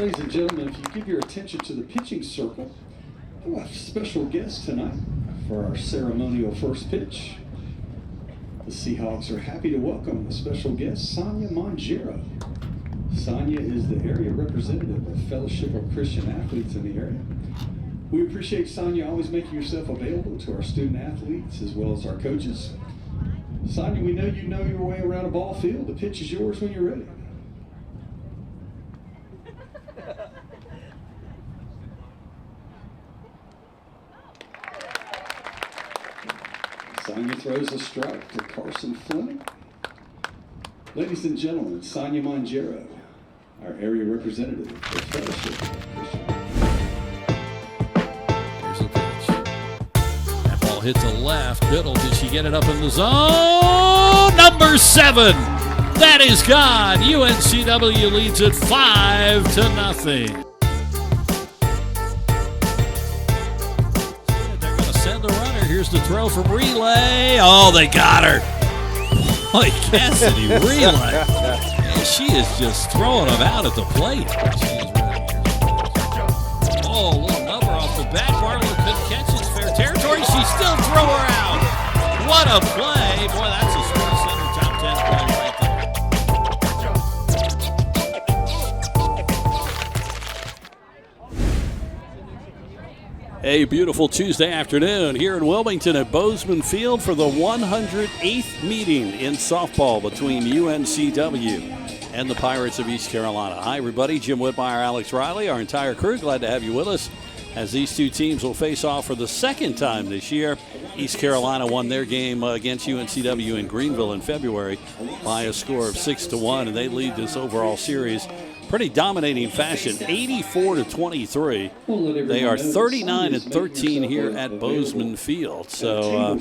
Ladies and gentlemen, if you give your attention to the pitching circle, we'll have a special guest tonight for our ceremonial first pitch. The Seahawks are happy to welcome a special guest, Sonia Monjero. Sonia is the area representative of Fellowship of Christian Athletes in the area. We appreciate, Sonia, always making yourself available to our student athletes as well as our coaches. Sonia, we know you know your way around a ball field. The pitch is yours when you're ready. Sonia throws a strike to Carson Fleming. Ladies and gentlemen, Sonia Monjero, our area representative for Fellowship. Here's the pitch. That ball hit to left. Biddle, did she get it up in the zone? Number 7. That is gone. UNCW leads it 5-0. Here's the throw from Relay. Oh, they got her. Boy, Cassidy Relay. And she is just throwing them out at the plate. Oh, a little number off the bat. Barlow couldn't catch it. It's fair territory. She still threw her out. What a play. Boy, that's a Sports Center top 10 play right there. A beautiful Tuesday afternoon here in Wilmington at Bozeman Field for the 108th meeting in softball between UNCW and the Pirates of East Carolina. Hi, everybody. Jim Whitmire, Alex Riley, our entire crew. Glad to have you with us as these two teams will face off for the second time this year. East Carolina won their game against UNCW in Greenville in February by a score of 6-1, and they lead this overall series pretty dominating fashion, 84-23. They are 39-13 here at Bozeman Field. So,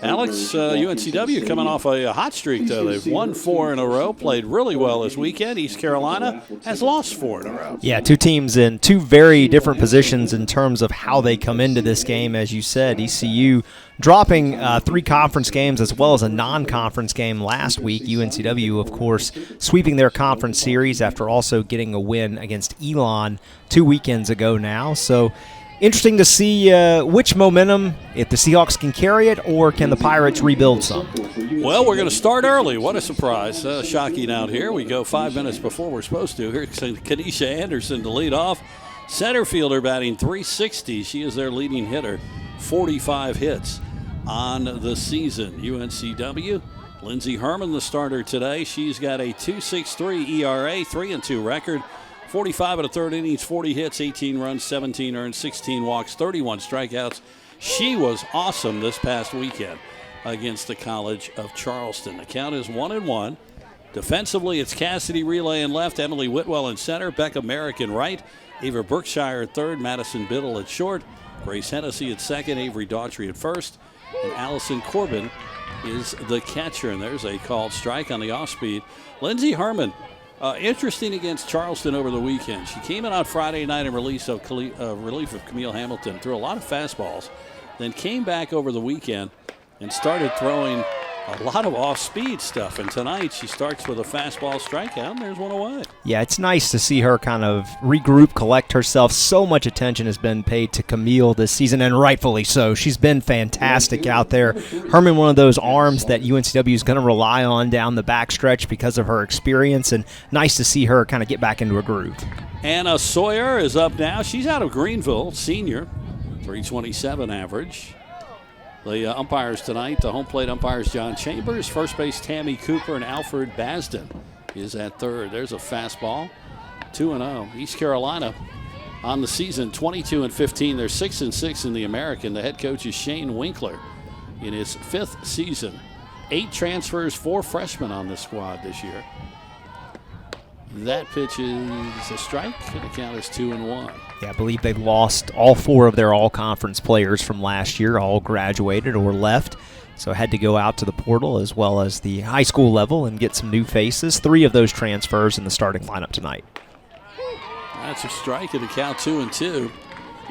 Alex, UNCW coming off a hot streak, though. They've won 4 in a row, played really well this weekend. East Carolina has lost 4 in a row. Yeah, two teams in two very different positions in terms of how they come into this game. As you said, ECU dropping 3 conference games as well as a non-conference game last week. UNCW, of course, sweeping their conference series after also getting a win against Elon 2 weekends ago now. So interesting to see which momentum, if the Seahawks can carry it or can the Pirates rebuild some. Well, we're going to start early. What a surprise. Shocking out here. We go 5 minutes before we're supposed to. Here's Kanisha Anderson to lead off. Center fielder batting .360. She is their leading hitter. 45 hits on the season. UNCW, Lindsey Herman, the starter today. She's got a 2.63 ERA, 3-2 record, 45 1/3 innings, 40 hits, 18 runs, 17 earned, 16 walks, 31 strikeouts. She was awesome this past weekend against the College of Charleston. The count is 1-1. Defensively, it's Cassidy Relay in left, Emily Whitwell in center, Becca Merrick in right, Ava Berkshire at third, Madison Biddle at short, Grace Hennessy at second, Avery Daughtry at first, and Allison Corbin is the catcher. And there's a called strike on the off-speed. Lindsey Herman, interesting against Charleston over the weekend. She came in on Friday night in relief of Camille Hamilton, threw a lot of fastballs, then came back over the weekend and started throwing a lot of off-speed stuff. And tonight she starts with a fastball strikeout, and there's one away. Yeah, it's nice to see her kind of regroup, collect herself. So much attention has been paid to Camille this season, and rightfully so. She's been fantastic out there. Herman, one of those arms that UNCW is going to rely on down the backstretch because of her experience, and nice to see her kind of get back into a groove. Anna Sawyer is up now. She's out of Greenville, senior, .327 average. The umpires tonight, the home plate umpires, John Chambers, first base Tammy Cooper, and Alfred Basden is at third. There's a fastball, 2-0. East Carolina on the season, 22-15. They're 6-6 in the American. The head coach is Shane Winkler in his 5th season. 8 transfers, 4 freshmen on the squad this year. That pitch is a strike, and the count is 2-1. Yeah, I believe they lost all 4 of their all-conference players from last year, all graduated or left, so had to go out to the portal as well as the high school level and get some new faces. 3 of those transfers in the starting lineup tonight. That's a strike, and the count 2-2.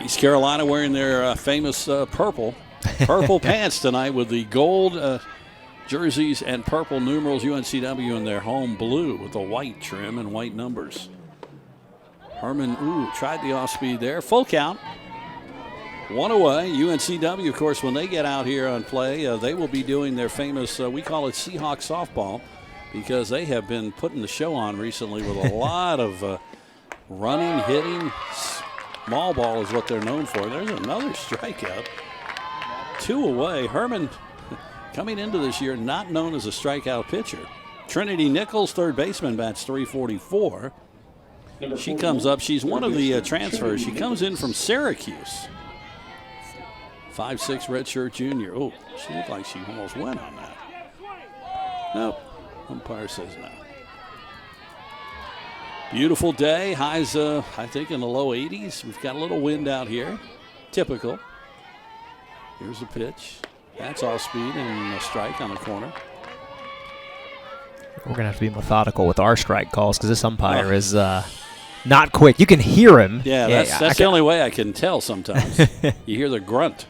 East Carolina wearing their famous purple pants tonight with the gold jerseys and purple numerals. UNCW in their home blue with the white trim and white numbers. Herman, tried the off speed there. Full count. One away. UNCW, of course, when they get out here on play, they will be doing their famous, we call it Seahawks softball, because they have been putting the show on recently with a lot of running, hitting. Small ball is what they're known for. There's another strikeout. 2 away. Herman, coming into this year, not known as a strikeout pitcher. Trinity Nichols, third baseman, bats .344. She comes up. She's one of the transfers. She comes in from Syracuse. 5'6" redshirt junior. Oh, she looked like she almost went on that. Nope. Umpire says no. Beautiful day. Highs, I think, in the low 80s. We've got a little wind out here. Typical. Here's the pitch. That's off speed and a strike on the corner. We're going to have to be methodical with our strike calls because this umpire is not quick. You can hear him. Yeah, that's the only way I can tell sometimes. You hear the grunt.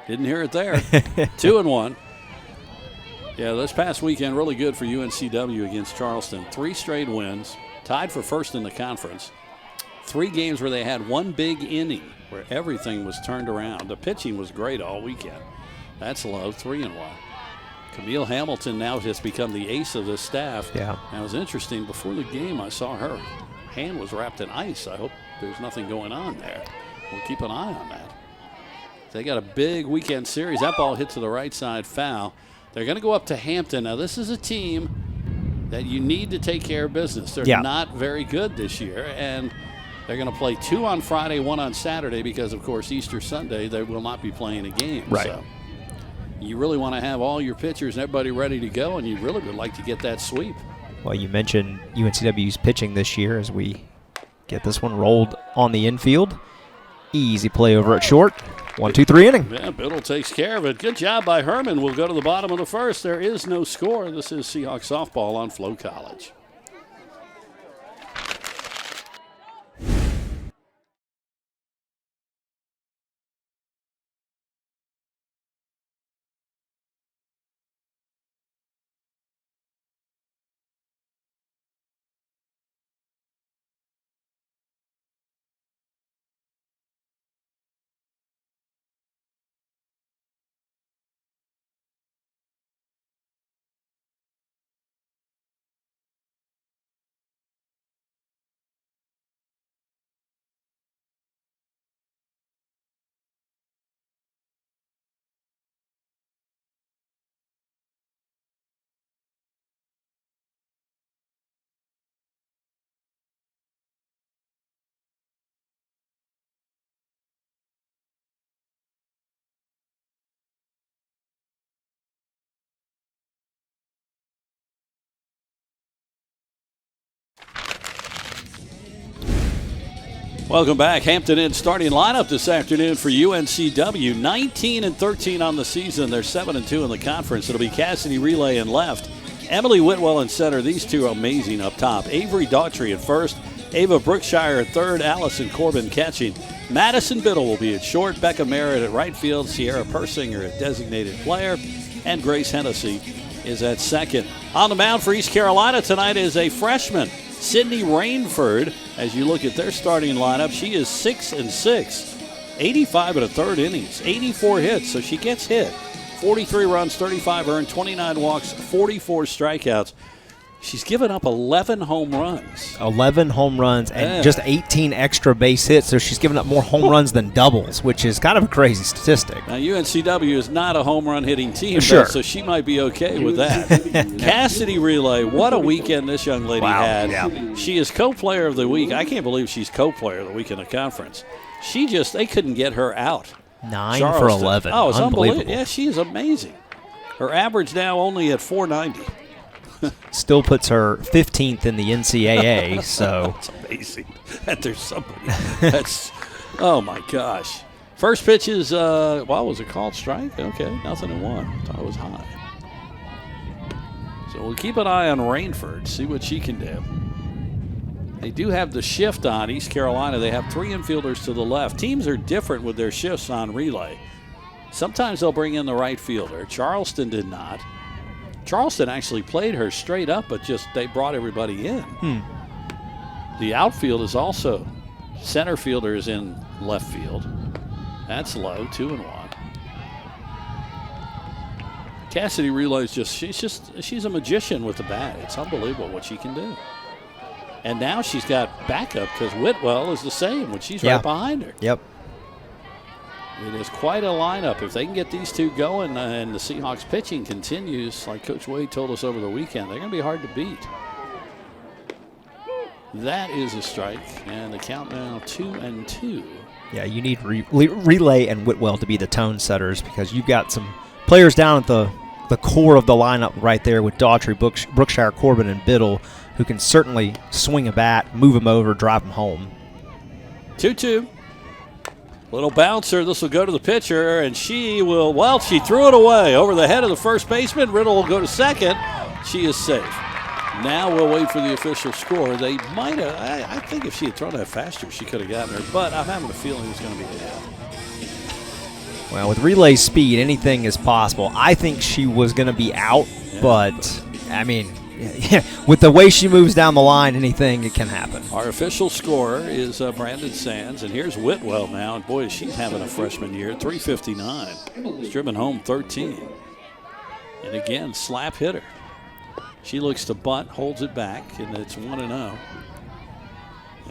Didn't hear it there. 2-1. Yeah, this past weekend really good for UNCW against Charleston. 3 straight wins, tied for first in the conference. 3 games where they had one big inning where everything was turned around. The pitching was great all weekend. That's low, 3-1. Camille Hamilton now has become the ace of this staff. Yeah. And it was interesting. Before the game, I saw her hand was wrapped in ice. I hope there's nothing going on there. We'll keep an eye on that. They got a big weekend series. That ball hit to the right side, foul. They're going to go up to Hampton. Now, this is a team that you need to take care of business. They're not very good this year, and they're going to play 2 on Friday, 1 on Saturday because, of course, Easter Sunday, they will not be playing a game. Right. So you really want to have all your pitchers and everybody ready to go, and you really would like to get that sweep. Well, you mentioned UNCW's pitching this year as we get this one rolled on the infield. Easy play over at short. 1-2-3 inning. Yeah, Biddle takes care of it. Good job by Herman. We'll go to the bottom of the first. There is no score. This is Seahawks softball on Flo College. Welcome back. Hampton Inn starting lineup this afternoon for UNCW. 19-13 on the season. They're 7-2 in the conference. It'll be Cassidy Relay in left. Emily Whitwell in center. These two are amazing up top. Avery Daughtry at first. Ava Brookshire at third. Allison Corbin catching. Madison Biddle will be at short. Becca Merritt at right field. Sierra Persinger at designated player. And Grace Hennessy is at second. On the mound for East Carolina tonight is a freshman, Sydney Rainford. As you look at their starting lineup, she is 6-6, 85 1/3 innings, 84 hits, so she gets hit. 43 runs, 35 earned, 29 walks, 44 strikeouts. She's given up 11 home runs. 11 home runs and just 18 extra base hits, so she's given up more home runs than doubles, which is kind of a crazy statistic. Now, UNCW is not a home run hitting team, sure, so she might be okay with that. Cassidy Relay, what a weekend this young lady had. Yeah. She is co-player of the week. I can't believe she's co-player of the week in the conference. They couldn't get her out. 9 Charleston. for 11. Oh, it's unbelievable. unbelievable. Yeah, she is amazing. Her average now only at 490. Still puts her 15th in the NCAA, so. It's amazing that there's somebody. Oh, my gosh. First pitch is, was it called strike? Okay, 0-1. Thought it was high. So we'll keep an eye on Rainford, see what she can do. They do have the shift on East Carolina. They have 3 infielders to the left. Teams are different with their shifts on relay. Sometimes they'll bring in the right fielder. Charleston did not. Charleston actually played her straight up, but just they brought everybody in. The outfield is also, center fielder is in left field. That's low, 2-1. Cassidy Relay's she's a magician with the bat. It's unbelievable what she can do. And now she's got backup because Whitwell is the same when she's right behind her. Yep. It is quite a lineup. If they can get these two going and the Seahawks pitching continues, like Coach Wade told us over the weekend, they're going to be hard to beat. That is a strike, and the count now 2-2. Yeah, you need Relay and Whitwell to be the tone setters because you've got some players down at the core of the lineup right there with Daughtry, Brookshire, Corbin, and Biddle, who can certainly swing a bat, move them over, drive them home. 2-2. Little bouncer. This will go to the pitcher, and she threw it away over the head of the first baseman. Riddle will go to second. She is safe. Now we'll wait for the official score. They might have, I think if she had thrown that faster, she could have gotten her, but I'm having a feeling it's going to be a hit. Well, with Relay speed, anything is possible. I think she was going to be out, but, I mean, with the way she moves down the line, anything can happen. Our official scorer is Brandon Sands, and here's Whitwell now, and boy, she's having a freshman year, 359. She's driven home 13. And again, slap hitter. She looks to bunt, holds it back, and it's 1-0.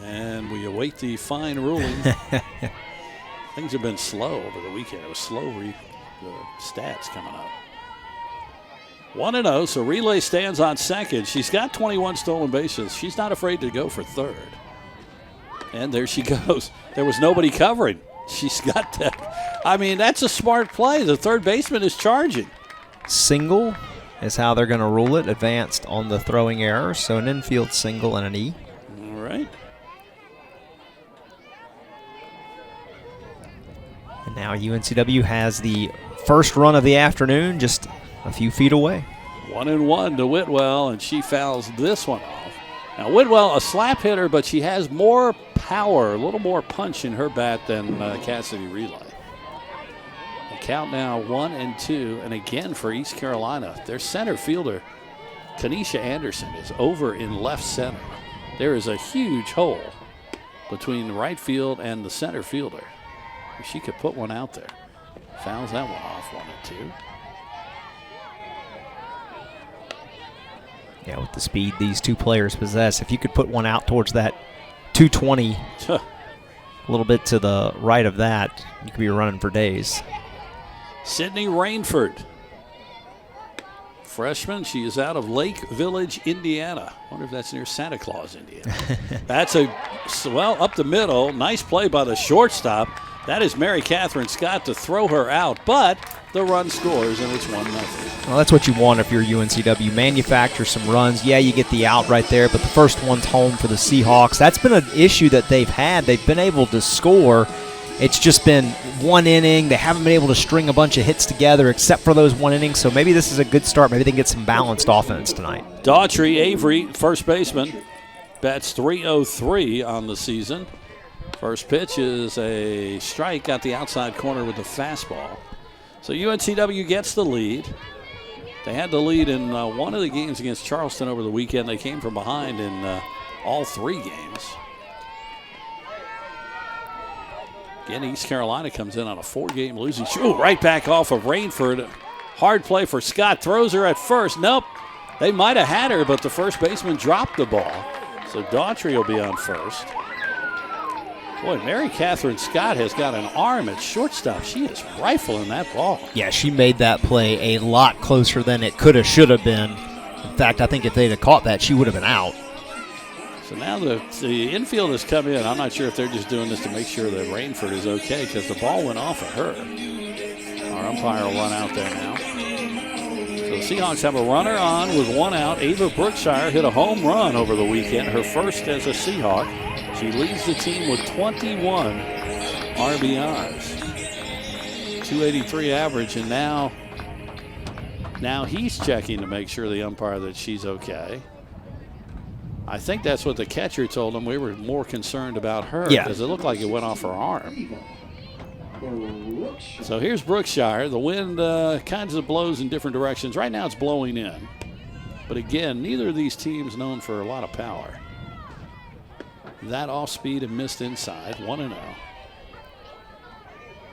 And we await the fine ruling. Things have been slow over the weekend. It was slow the stats coming up. 1-0, so Relay stands on second. She's got 21 stolen bases. She's not afraid to go for third. And there she goes. There was nobody covering. She's got that. I mean, that's a smart play. The third baseman is charging. Single is how they're going to rule it. Advanced on the throwing error, so an infield single and an E. All right. And now UNCW has the first run of the afternoon, just a few feet away. 1-1 to Whitwell, and she fouls this one off. Now, Whitwell, a slap hitter, but she has more power, a little more punch in her bat than Cassidy Relay. The count now 1-2, and again for East Carolina, their center fielder, Kanisha Anderson, is over in left center. There is a huge hole between the right field and the center fielder. She could put one out there. Fouls that one off, 1-2. Yeah, with the speed these two players possess, if you could put one out towards that 220, a little bit to the right of that, you could be running for days. Sydney Rainford, freshman. She is out of Lake Village, Indiana. Wonder if that's near Santa Claus, Indiana. That's up the middle. Nice play by the shortstop. That is Mary Catherine Scott to throw her out, but the run scores, and it's 1-0. Well, that's what you want if you're UNCW. Manufacture some runs. Yeah, you get the out right there, but the first one's home for the Seahawks. That's been an issue that they've had. They've been able to score. It's just been one inning. They haven't been able to string a bunch of hits together except for those one innings, so maybe this is a good start. Maybe they can get some balanced offense tonight. Daughtry Avery, first baseman, bats .303 on the season. First pitch is a strike out the outside corner with the fastball. So UNCW gets the lead. They had the lead in one of the games against Charleston over the weekend. They came from behind in all three games. Again, East Carolina comes in on a 4-game losing streak. Right back off of Rainford. Hard play for Scott. Throws her at first. Nope. They might have had her, but the first baseman dropped the ball. So Daughtry will be on first. Boy, Mary Catherine Scott has got an arm at shortstop. She is rifling that ball. Yeah, she made that play a lot closer than it could have, should have been. In fact, I think if they'd have caught that, she would have been out. So now the infield has come in. I'm not sure if they're just doing this to make sure that Rainford is okay because the ball went off of her. Our umpire will run out there now. So the Seahawks have a runner on with one out. Ava Brookshire hit a home run over the weekend, her first as a Seahawk. She leads the team with 21 RBIs. 283 average, and now he's checking to make sure the umpire that she's okay. I think that's what the catcher told him. We were more concerned about her because it looked like it went off her arm. So here's Brookshire. The wind kinds of blows in different directions. Right now it's blowing in. But again, neither of these teams known for a lot of power. that off speed and missed inside. 1-0.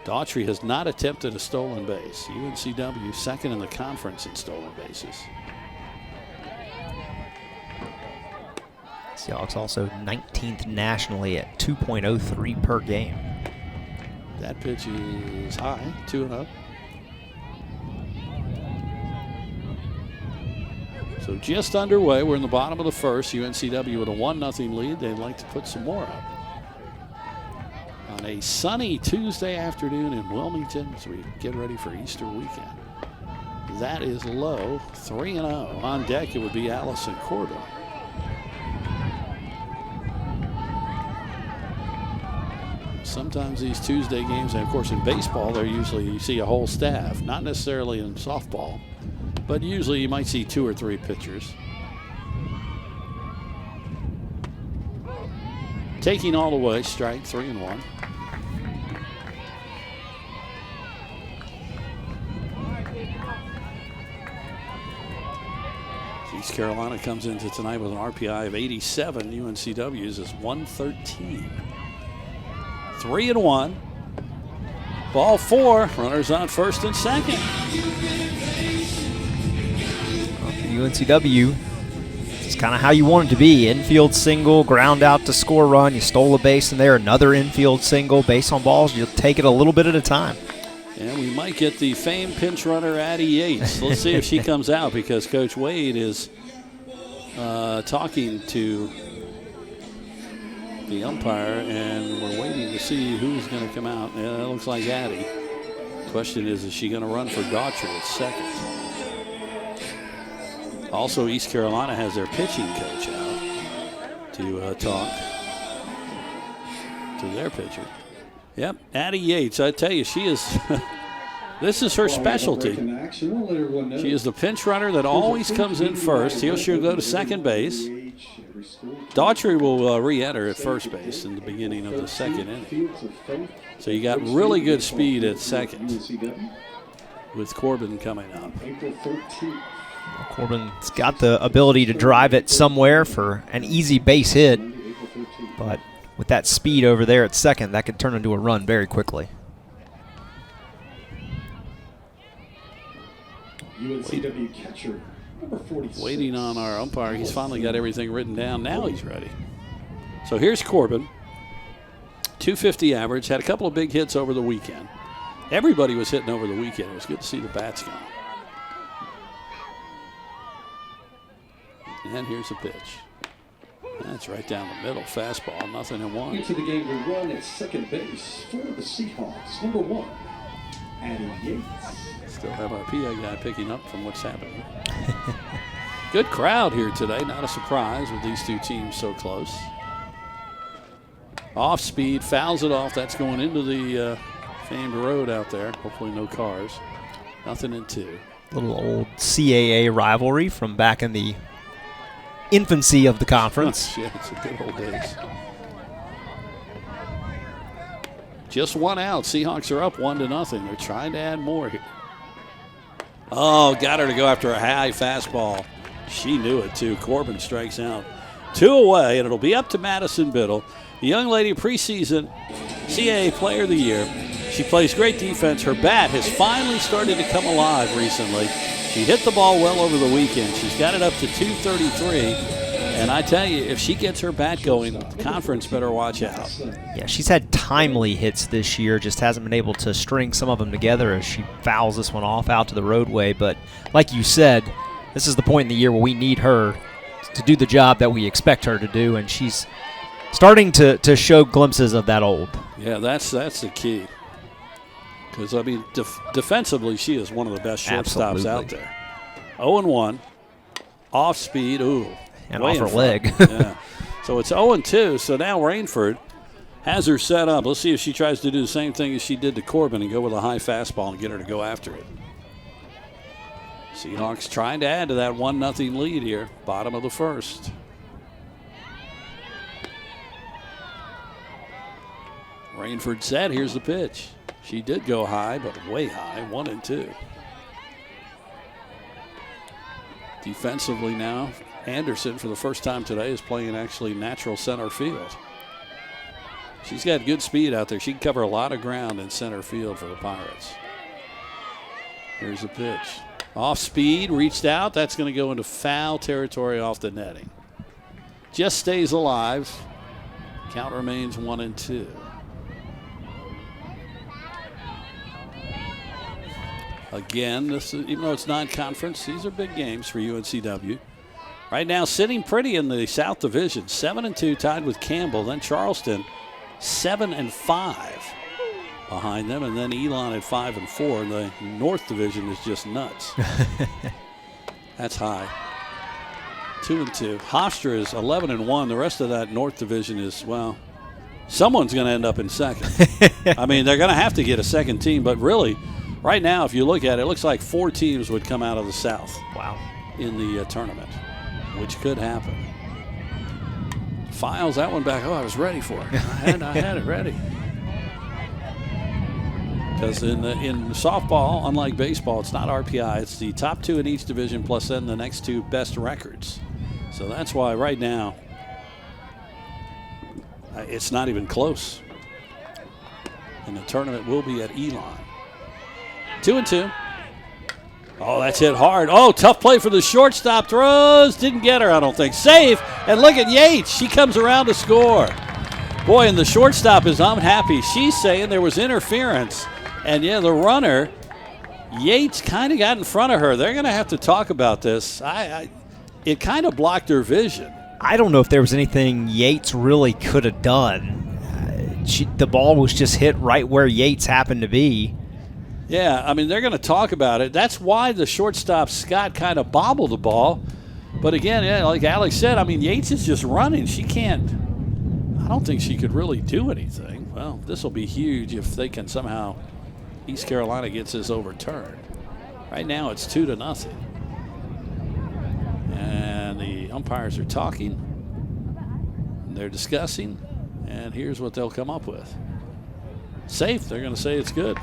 Daughtry has not attempted a stolen base. UNCW second in the conference in stolen bases. Seahawks also 19th nationally at 2.03 per game. That pitch is high, 2-0. So just underway. We're in the bottom of the first. UNCW with a 1-0 lead. They'd like to put some more up. On a sunny Tuesday afternoon in Wilmington as we get ready for Easter weekend. That is low, 3-0. On deck it would be Allison Corbin. Sometimes these Tuesday games, and of course in baseball, they're usually you see a whole staff. Not necessarily in softball, but usually you might see 2 or 3 pitchers. Taking all the way, strike, 3-1. East Carolina comes into tonight with an RPI of 87. UNCW's is 113. 3-1. Ball 4. Runners on first and second. UNCW, it's kind of how you want it to be. Infield single, ground out to score a run. You stole a base in there. Another infield single, base on balls. You'll take it a little bit at a time. And we might get the famed pinch runner, Addie Yates. Let's see if she comes out because Coach Wade is talking to the umpire, and we're waiting to see who's going to come out. Yeah, it looks like Addie. Question is she going to run for Daughtry at second? Also, East Carolina has their pitching coach out to talk to their pitcher. Yep, Addie Yates. I tell you, she is. This is her specialty. She is the pinch runner that always comes in first. She'll go to second base. Daughtry will re-enter at first base in the beginning of the second inning. So you got really good speed at second with Corbin coming up. Corbin's got the ability to drive it somewhere for an easy base hit, but with that speed over there at second, that could turn into a run very quickly. UNCW catcher, number 46. Waiting on our umpire. He's finally got everything written down. Now he's ready. So here's Corbin. 250 average. Had a couple of big hits over the weekend. Everybody was hitting over the weekend. It was good to see the bats go. And here's a pitch. That's right down the middle. Fastball, 0-1. Into the game to run at second base for the Seahawks. Number 1, Addie Yates. Still have our PA guy picking up from what's happening. Good crowd here today. Not a surprise with these two teams so close. Off speed, fouls it off. That's going into the famed road out there. Hopefully no cars. 0-2. Little old CAA rivalry from back in the infancy of the conference. Yeah, it's the good old days. Just one out. Seahawks are up 1-0. They're trying to add more here. Oh, got her to go after a high fastball. She knew it too. Corbin strikes out. 2 away, and it'll be up to Madison Biddle. The young lady preseason CAA Player of the Year. She plays great defense. Her bat has finally started to come alive recently. She hit the ball well over the weekend. She's got it up to 233. And I tell you, if she gets her bat going, the conference better watch out. Yeah, she's had timely hits this year, just hasn't been able to string some of them together as she fouls this one off out to the roadway. But like you said, this is the point in the year where we need her to do the job that we expect her to do, and she's starting to show glimpses of that old. Yeah, that's the key. Because, I mean, defensively, she is one of the best shortstops out there. 0-1, off speed, ooh. And off her leg. Yeah. So it's 0-2, so now Rainford has her set up. Let's see if she tries to do the same thing as she did to Corbin and go with a high fastball and get her to go after it. Seahawks trying to add to that 1-0 lead here, bottom of the first. Rainford set, here's the pitch. She did go high, but way high, 1-2. Defensively now, Anderson, for the first time today, is playing actually natural center field. She's got good speed out there. She can cover a lot of ground in center field for the Pirates. Here's a pitch. Off speed, reached out. That's going to go into foul territory off the netting. Just stays alive. Count remains 1-2. Again, this is, even though it's non-conference, these are big games for UNCW. Right now, sitting pretty in the South Division, 7-2, tied with Campbell. Then Charleston, 7-5 behind them, and then Elon at 5-4. And the North Division is just nuts. That's high. 2-2. Hofstra is 11-1. The rest of that North Division is, well, someone's going to end up in second. I mean, they're going to have to get a second team, but really, right now, if you look at it, it looks like 4 teams would come out of the South. Wow. In the tournament, which could happen. Files that one back. Oh, I was ready for it. I had it ready. Because in softball, unlike baseball, it's not RPI. It's the top 2 in each division plus then the next 2 best records. So that's why right now it's not even close. And the tournament will be at Elon. 2-2. Oh, that's hit hard. Oh, tough play for the shortstop. Throws. Didn't get her, I don't think. Safe. And look at Yates. She comes around to score. Boy, and the shortstop is unhappy. She's saying there was interference. And, yeah, the runner, Yates, kind of got in front of her. They're going to have to talk about this. It kind of blocked her vision. I don't know if there was anything Yates really could have done. The ball was just hit right where Yates happened to be. Yeah, I mean, they're going to talk about it. That's why the shortstop, Scott, kind of bobbled the ball. But again, yeah, like Alex said, I mean, Yates is just running. She can't, I don't think she could really do anything. Well, this will be huge if they can somehow, East Carolina gets this overturned. Right now it's 2-0. And the umpires are talking. They're discussing. And here's what they'll come up with. Safe, they're going to say it's good.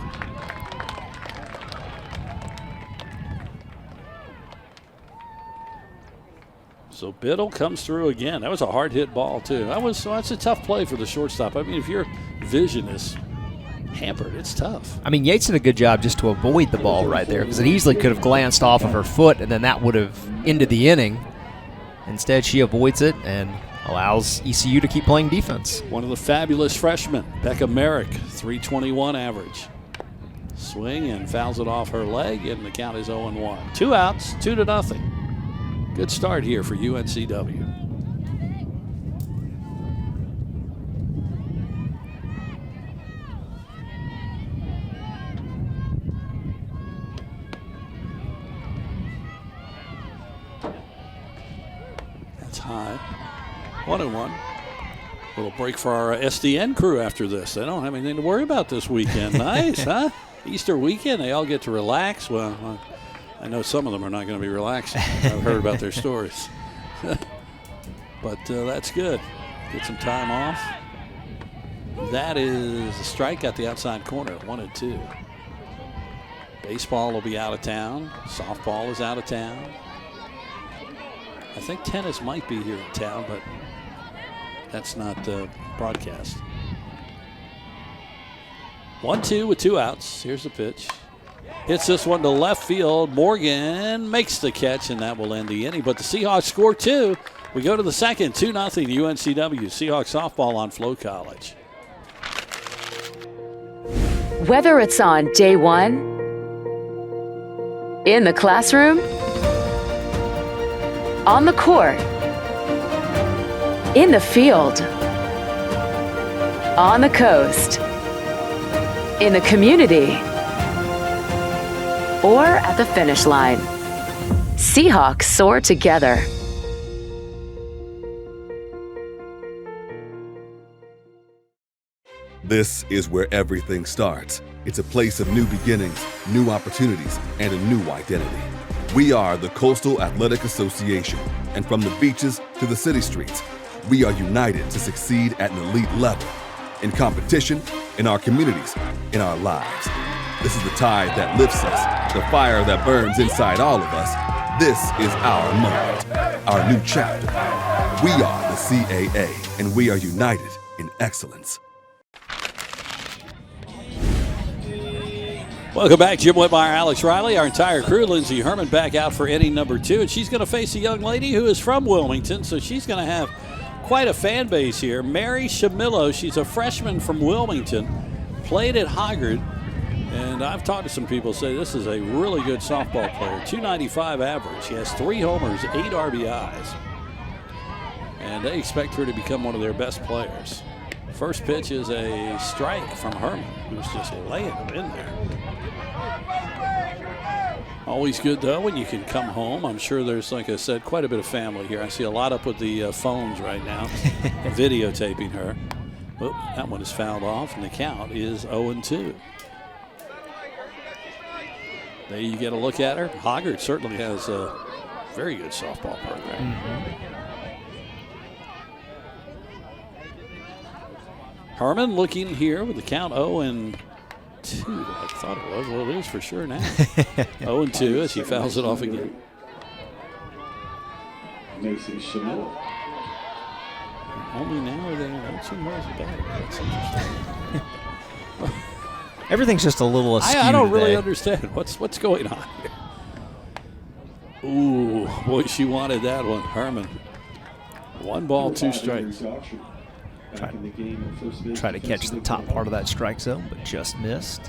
So Biddle comes through again. That was a hard hit ball too. That's a tough play for the shortstop. I mean, if your vision is hampered, it's tough. I mean, Yates did a good job just to avoid the ball right there because it easily could have glanced off of her foot and then that would have ended the inning. Instead, she avoids it and allows ECU to keep playing defense. One of the fabulous freshmen, Becca Merrick, 321 average. Swing and fouls it off her leg, and the count is 0-1. 2 outs, 2-0. Good start here for UNCW. That's high. 1-1. Little break for our SDN crew after this. They don't have anything to worry about this weekend. Nice, huh? Easter weekend, they all get to relax. Well, I know some of them are not going to be relaxing. I've heard about their stories. But that's good. Get some time off. That is a strike at the outside corner, 1-2. Baseball will be out of town. Softball is out of town. I think tennis might be here in town, but that's not broadcast. 1-2 with 2 outs. Here's the pitch. Hits this one to left field. Morgan makes the catch, and that will end the inning. But the Seahawks score 2. We go to the second, 2-0 UNCW. Seahawks softball on Flow College. Whether it's on day one, in the classroom, on the court, in the field, on the coast, in the community, or at the finish line, Seahawks soar together. This is where everything starts. It's a place of new beginnings, new opportunities, and a new identity. We are the Coastal Athletic Association, and from the beaches to the city streets, we are united to succeed at an elite level. In competition, in our communities, in our lives. This is the tide that lifts us, the fire that burns inside all of us. This is our moment, our new chapter. We are the CAA, and we are united in excellence. Welcome back, Jim Whitmire, Alex Riley, our entire crew. Lindsey Herman back out for inning number 2, and she's going to face a young lady who is from Wilmington, so she's going to have quite a fan base here. Mary Shamillo, she's a freshman from Wilmington, played at Hoggard, and I've talked to some people say this is a really good softball player. 295 average. She has 3 homers, 8 RBIs, and they expect her to become one of their best players. First pitch is a strike from Herman, who's just laying them in there. Always good, though, when you can come home. I'm sure there's, like I said, quite a bit of family here. I see a lot up with the phones right now, videotaping her. Oh, that one is fouled off, and the count is 0-2. There you get a look at her. Hoggard certainly has a very good softball program. Herman looking here with the count 0-2. I thought it was. Well, it is for sure now. 0-2 as he fouls it off again. Mason Shamillo. Only now are they announcing where's the batter. That's interesting. Everything's just a little askew I don't really today. understand what's going on here. Ooh, boy, she wanted that one, Herman. 1 ball, 2 strikes. Try to catch the top part of that strike zone, but just missed.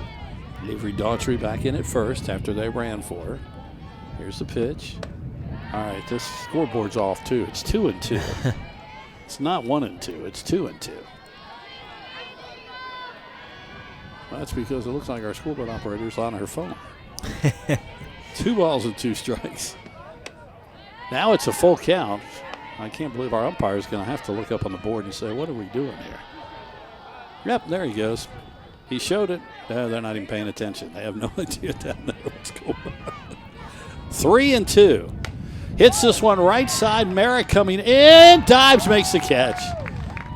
Avery Daughtry back in at first after they ran for her. Here's the pitch. All right, this scoreboard's off too. It's 2-2. It's not 1-2. It's 2-2. That's because it looks like our scoreboard operator's on her phone. 2 balls and 2 strikes. Now it's a full count. I can't believe our umpire is going to have to look up on the board and say, what are we doing here? Yep, there he goes. He showed it. They're not even paying attention. They have no idea down there what's going on. 3-2. Hits this one right side. Merrick coming in. Dives, makes the catch.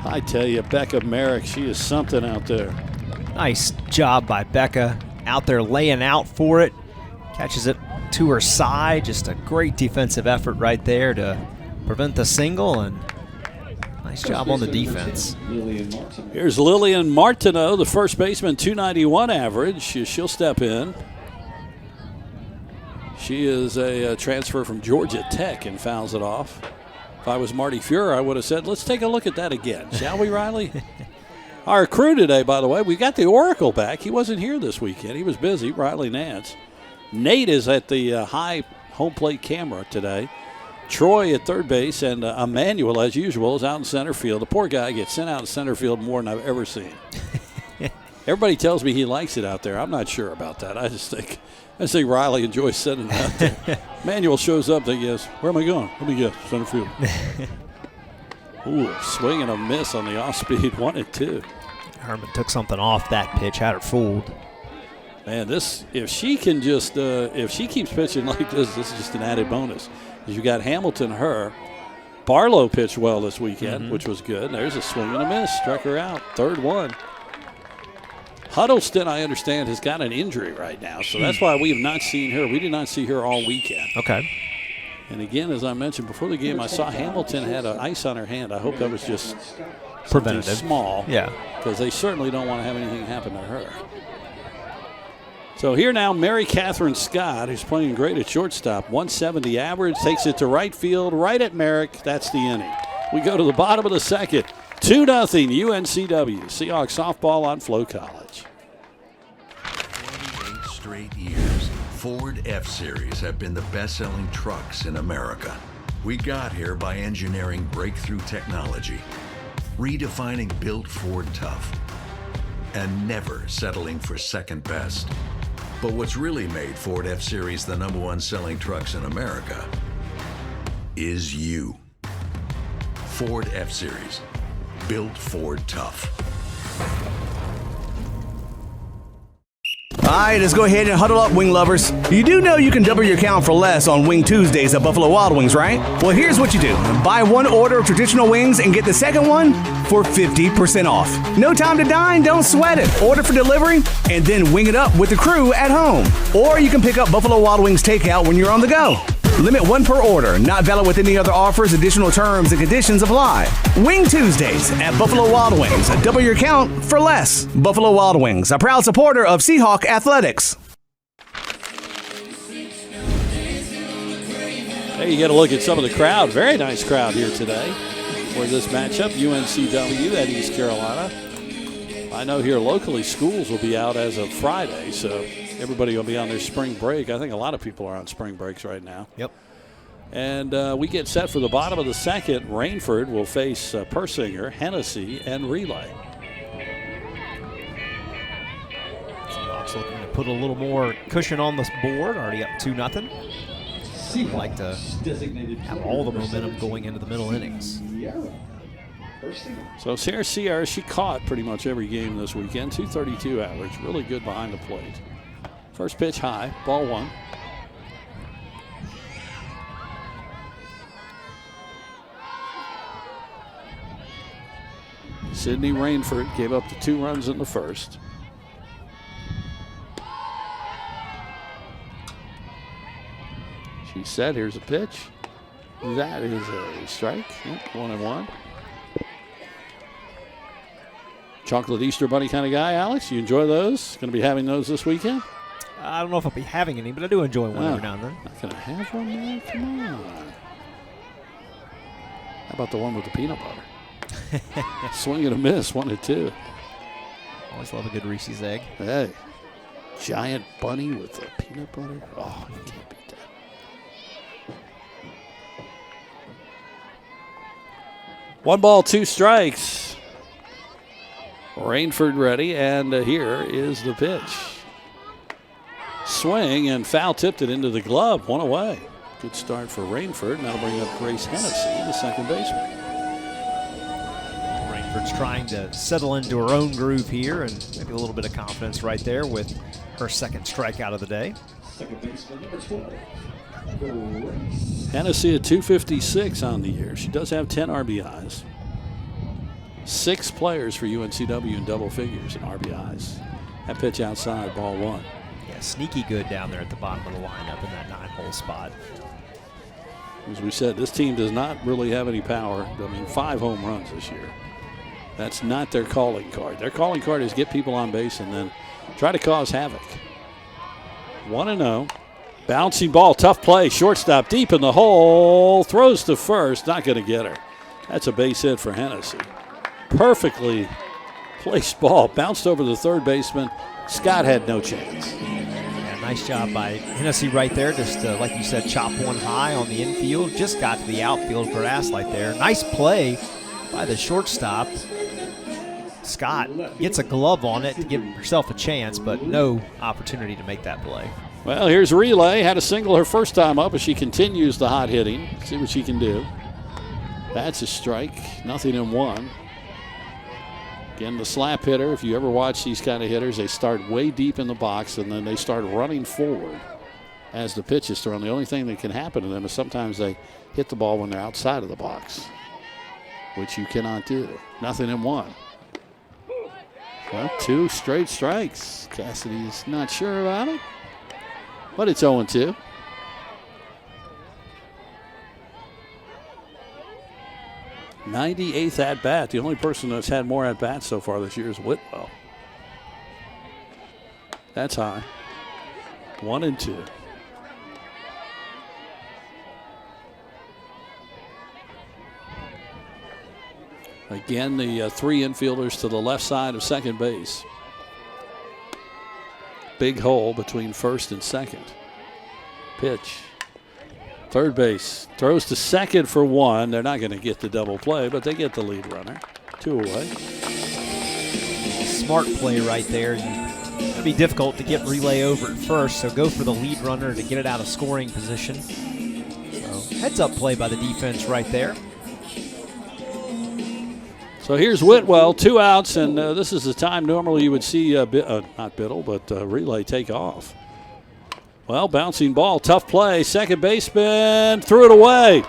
I tell you, Becca Merrick, she is something out there. Nice job by Becca. Out there laying out for it. Catches it to her side. Just a great defensive effort right there to prevent the single, and nice job on the defense. Here's Lillian Martineau, the first baseman, 291 average. She'll step in. She is a transfer from Georgia Tech and fouls it off. If I was Marty Fuhrer, I would have said, let's take a look at that again, shall we, Riley? Our crew today, by the way, we got the Oracle back. He wasn't here this weekend. He was busy, Riley Nance. Nate is at the high home plate camera today. Troy at third base, and Emmanuel, as usual, is out in center field. The poor guy gets sent out in center field more than I've ever seen. Everybody tells me he likes it out there. I'm not sure about that. I just think Riley enjoys sitting out there. Emmanuel shows up, and he goes, where am I going? Let me guess, center field. Ooh, swing and a miss on the off-speed, 1-2. Herman took something off that pitch, had her fooled. Man, if she can just, if she keeps pitching like this is just an added bonus. You got Hamilton, her. Barlow pitched well this weekend, which was good. There's a swing and a miss. Struck her out. 3rd one. Huddleston, I understand, has got an injury right now, so that's why we have not seen her. We did not see her all weekend. Okay. And again, as I mentioned before the game, I saw Hamilton had an ice on her hand. I hope that was just preventative, small. Yeah. Because they certainly don't want to have anything happen to her. So here now, Mary Catherine Scott, who's playing great at shortstop. 170 average, takes it to right field, right at Merrick. That's the inning. We go to the bottom of the 2nd. 2-0 UNCW. Seahawks softball on Flo College. 28 straight years, Ford F-Series have been the best-selling trucks in America. We got here by engineering breakthrough technology, redefining built Ford tough, and never settling for second best. But what's really made Ford F-Series the #1 selling trucks in America is you. Ford F-Series, built Ford tough. All right, let's go ahead and huddle up, wing lovers. You do know you can double your count for less on Wing Tuesdays at Buffalo Wild Wings, right? Well, here's what you do. Buy 1 order of traditional wings and get the second one for 50% off. No time to dine? Don't sweat it. Order for delivery and then wing it up with the crew at home. Or you can pick up Buffalo Wild Wings takeout when you're on the go. Limit 1 per order. Not valid with any other offers. Additional terms and conditions apply. Wing Tuesdays at Buffalo Wild Wings. Double your count for less. Buffalo Wild Wings, a proud supporter of Seahawk Athletics. Hey, you get a look at some of the crowd. Very nice crowd here today for this matchup. UNCW at East Carolina. I know here locally schools will be out as of Friday, so everybody will be on their spring break. I think a lot of people are on spring breaks right now. Yep. And we get set for the bottom of the second. Rainford will face Persinger, Hennessy, and Relay. Seahawks looking to put a little more cushion on this board. Already up 2-0. I'd like to have all the momentum going into the middle innings. So Sarah Sierra, she caught pretty much every game this weekend. 232 average, really good behind the plate. First pitch high, ball 1. Sydney Rainford gave up the 2 runs in the first. She said, here's a pitch. That is a strike. 1-1. Chocolate Easter Bunny kind of guy, Alex. You enjoy those? Going to be having those this weekend? I don't know if I'll be having any, but I do enjoy one every now and then. Not going to have one now? Come on. How about the one with the peanut butter? Swing and a miss, 1-2. Always love a good Reese's egg. Hey, giant bunny with the peanut butter. Oh, you can't beat that. One ball, 2 strikes. Rainford ready, and here is the pitch. Swing and foul tipped it into the glove, 1 away. Good start for Rainford, and that'll bring up Grace Hennessy, the second baseman. Rainford's trying to settle into her own groove here, and maybe a little bit of confidence right there with her second strikeout of the day. Second baseman, number 12. Hennessy at 256 on the year. She does have 10 RBIs. 6 players for UNCW in double figures in RBIs. That pitch outside, ball 1. Yeah, sneaky good down there at the bottom of the lineup in that 9-hole spot. As we said, this team does not really have any power. I mean, 5 home runs this year. That's not their calling card. Their calling card is get people on base and then try to cause havoc. 1-0. Bouncing ball, tough play, shortstop deep in the hole, throws to first, not going to get her. That's a base hit for Hennessy. Perfectly placed ball, bounced over the third baseman. Scott had no chance. Yeah, nice job by Hennessy right there, just like you said, chop one high on the infield, just got to the outfield grass right there. Nice play by the shortstop. Scott gets a glove on it to give herself a chance, but no opportunity to make that play. Well, here's Relay. Had a single her first time up, but she continues the hot hitting. See what she can do. That's a strike. 0-1. Again, the slap hitter, if you ever watch these kind of hitters, they start way deep in the box, and then they start running forward as the pitch is thrown. The only thing that can happen to them is sometimes they hit the ball when they're outside of the box, which you cannot do. 0-1. Well, 2 straight strikes. Cassidy's not sure about it, but it's 0-2. '98th at bat. The only person that's had more at bats so far this year is Whitwell. That's high. 1-2. Again, the 3 infielders to the left side of second base. Big hole between first and second. Pitch. Third base. Throws to second for 1. They're not going to get the double play, but they get the lead runner. 2 away. Smart play right there. It'll be difficult to get Relay over at first, so go for the lead runner to get it out of scoring position. So heads up play by the defense right there. So here's Whitwell, 2 outs, and this is the time normally you would see, not Biddle, but Relay take off. Well, bouncing ball, tough play. Second baseman threw it away.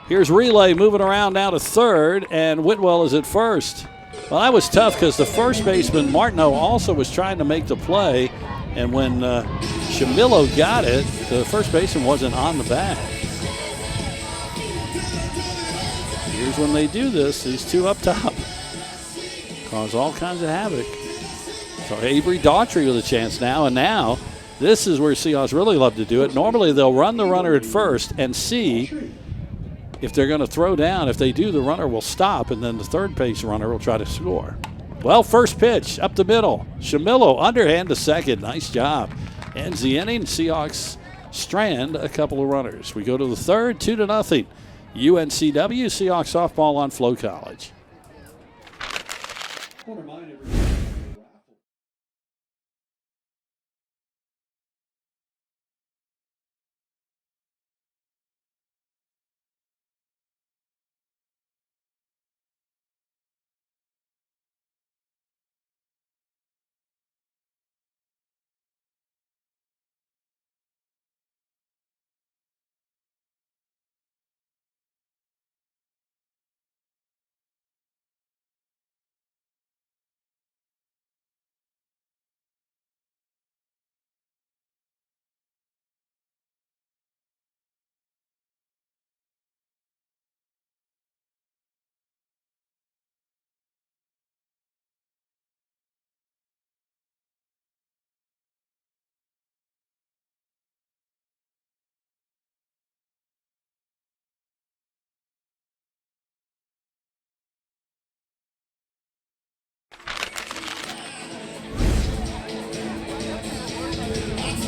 Here's Relay moving around now to third, and Whitwell is at first. Well, that was tough because the first baseman, Martineau, also was trying to make the play, and when Shamillo got it, the first baseman wasn't on the bag. Here's when they do this, these 2 up top. Cause all kinds of havoc. So Avery Daughtry with a chance now, and now This is where Seahawks really love to do it. Normally they'll run the runner at first and see if they're going to throw down. If they do, the runner will stop, and then the third base runner will try to score. Well, first pitch up the middle. Shamillo underhand to second. Nice job. Ends the inning. Seahawks strand a couple of runners. We go to the third, 2-0. UNCW, Seahawks softball on Flow College.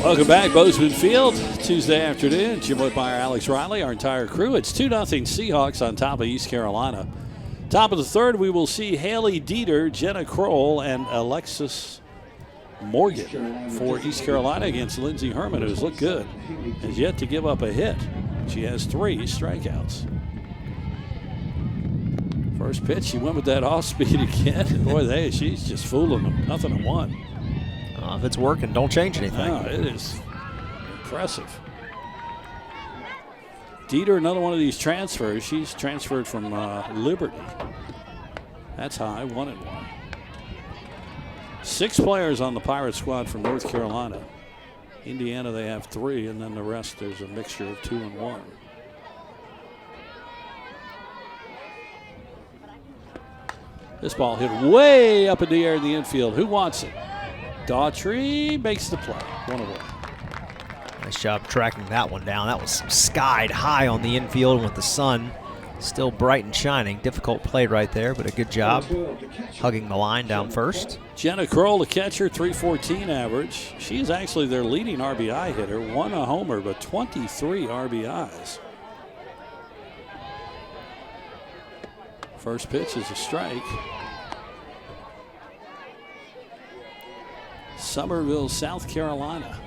Welcome back, Bozeman Field. Tuesday afternoon. Jim Whitmire, Alex Riley, our entire crew. It's 2-0 Seahawks on top of East Carolina. Top of the third, we will see Haley Dieter, Jenna Kroll, and Alexis Morgan for East Carolina against Lindsey Herman, who's looked good. Has yet to give up a hit. She has 3 strikeouts. First pitch, she went with that off speed again. Boy, she's just fooling them. 0-1. If it's working, don't change anything. No, it is impressive. Dieter, another one of these transfers. She's transferred from Liberty. That's high, 1-1. 6 players on the Pirate squad from North Carolina. Indiana, they have 3, and then the rest, there's a mixture of 2 and 1. This ball hit way up in the air in the infield. Who wants it? Daughtry makes the play. 1-1. Nice job tracking that one down. That was skied high on the infield with the sun still bright and shining. Difficult play right there, but a good job hugging the line down first. Jenna Kroll, the catcher, 314 average. She's actually their leading RBI hitter. 1 a homer, but 23 RBIs. First pitch is a strike. Summerville, South Carolina.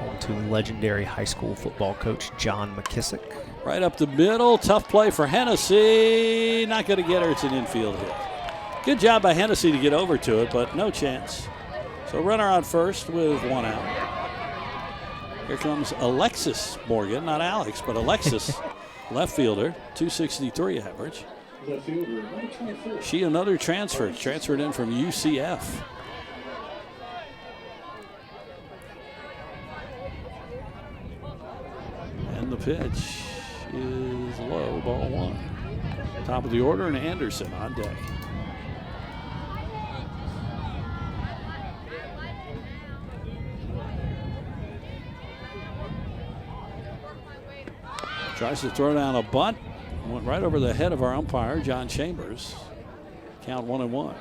Home to legendary high school football coach John McKissick. Right up the middle, tough play for Hennessy. Not going to get her, it's an infield hit. Good job by Hennessy to get over to it, but no chance. So runner on first with 1 out. Here comes Alexis Morgan, not Alex, but Alexis, left fielder, 263 average. She another transferred in from UCF. And the pitch is low, ball 1. Top of the order, and Anderson on deck. Tries to throw down a bunt. Went right over the head of our umpire, John Chambers. Count 1-1.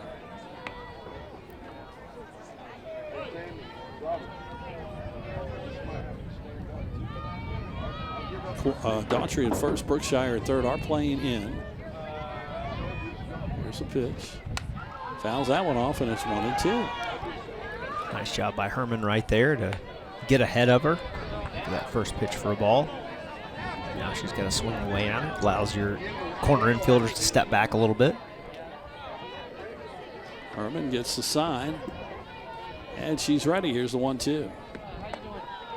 Daughtry at first, Brookshire at third are playing in. Here's the pitch. Fouls that one off, and it's 1-2. Nice job by Herman right there to get ahead of her for that first pitch for a ball. Now she's got to swing away on it. Allows your corner infielders to step back a little bit. Herman gets the sign, and she's ready. Here's the 1-2.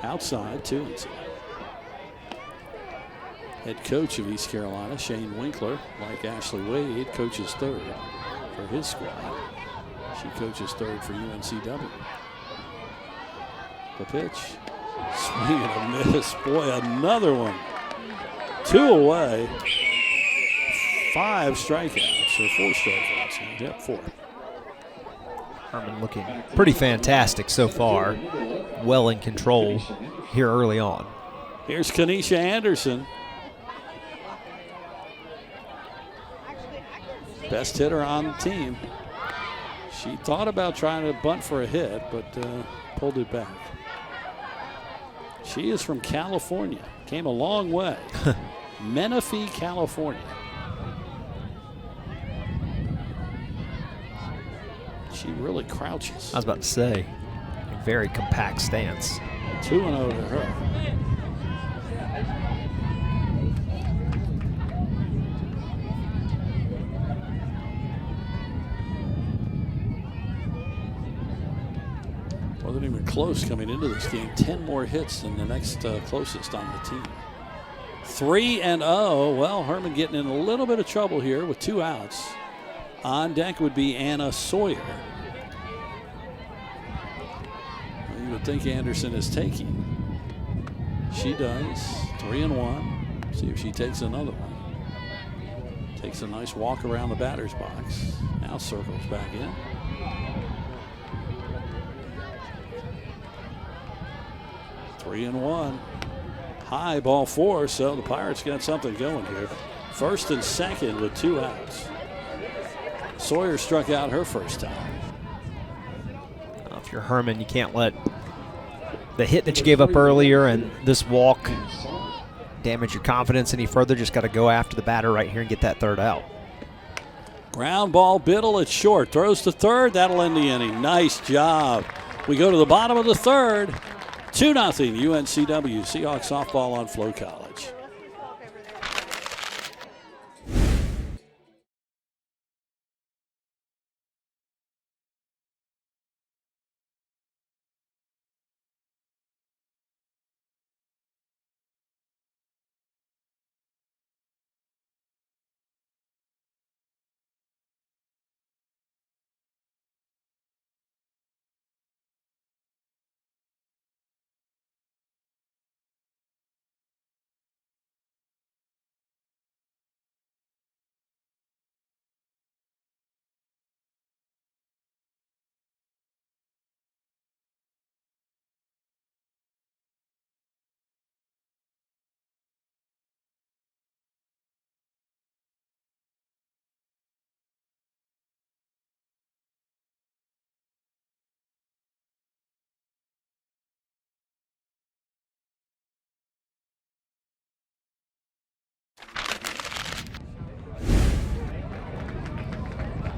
Outside, 2-2. Head coach of East Carolina, Shane Winkler, like Ashley Wade, coaches third for his squad. She coaches third for UNCW. The pitch, swing and a miss. Boy, another one. 2 away. 5 strikeouts, or 4 strikeouts. Yep, 4. Herman looking pretty fantastic so far. Well in control here early on. Here's Kenesha Anderson. Best hitter on the team. She thought about trying to bunt for a hit, but pulled it back. She is from California. Came a long way. Menifee, California. She really crouches. I was about to say, a very compact stance. 2-0 to her. Wasn't even close coming into this game. 10 more hits than the next closest on the team. 3-0. Well, Herman getting in a little bit of trouble here with 2 outs. On deck would be Anna Sawyer. Well, you would think Anderson is taking. She does. 3-1. See if she takes another one. Takes a nice walk around the batter's box. Now circles back in. Three and one. High ball 4, so the Pirates got something going here. First and second with 2 outs. Sawyer struck out her first time. If you're Herman, you can't let the hit that you gave up earlier and this walk damage your confidence any further. Just got to go after the batter right here and get that 3rd out. Ground ball, Biddle at short. Throws to third. That'll end the inning. Nice job. We go to the bottom of the 3rd. 2-0 UNCW. Seahawks softball on Flo College.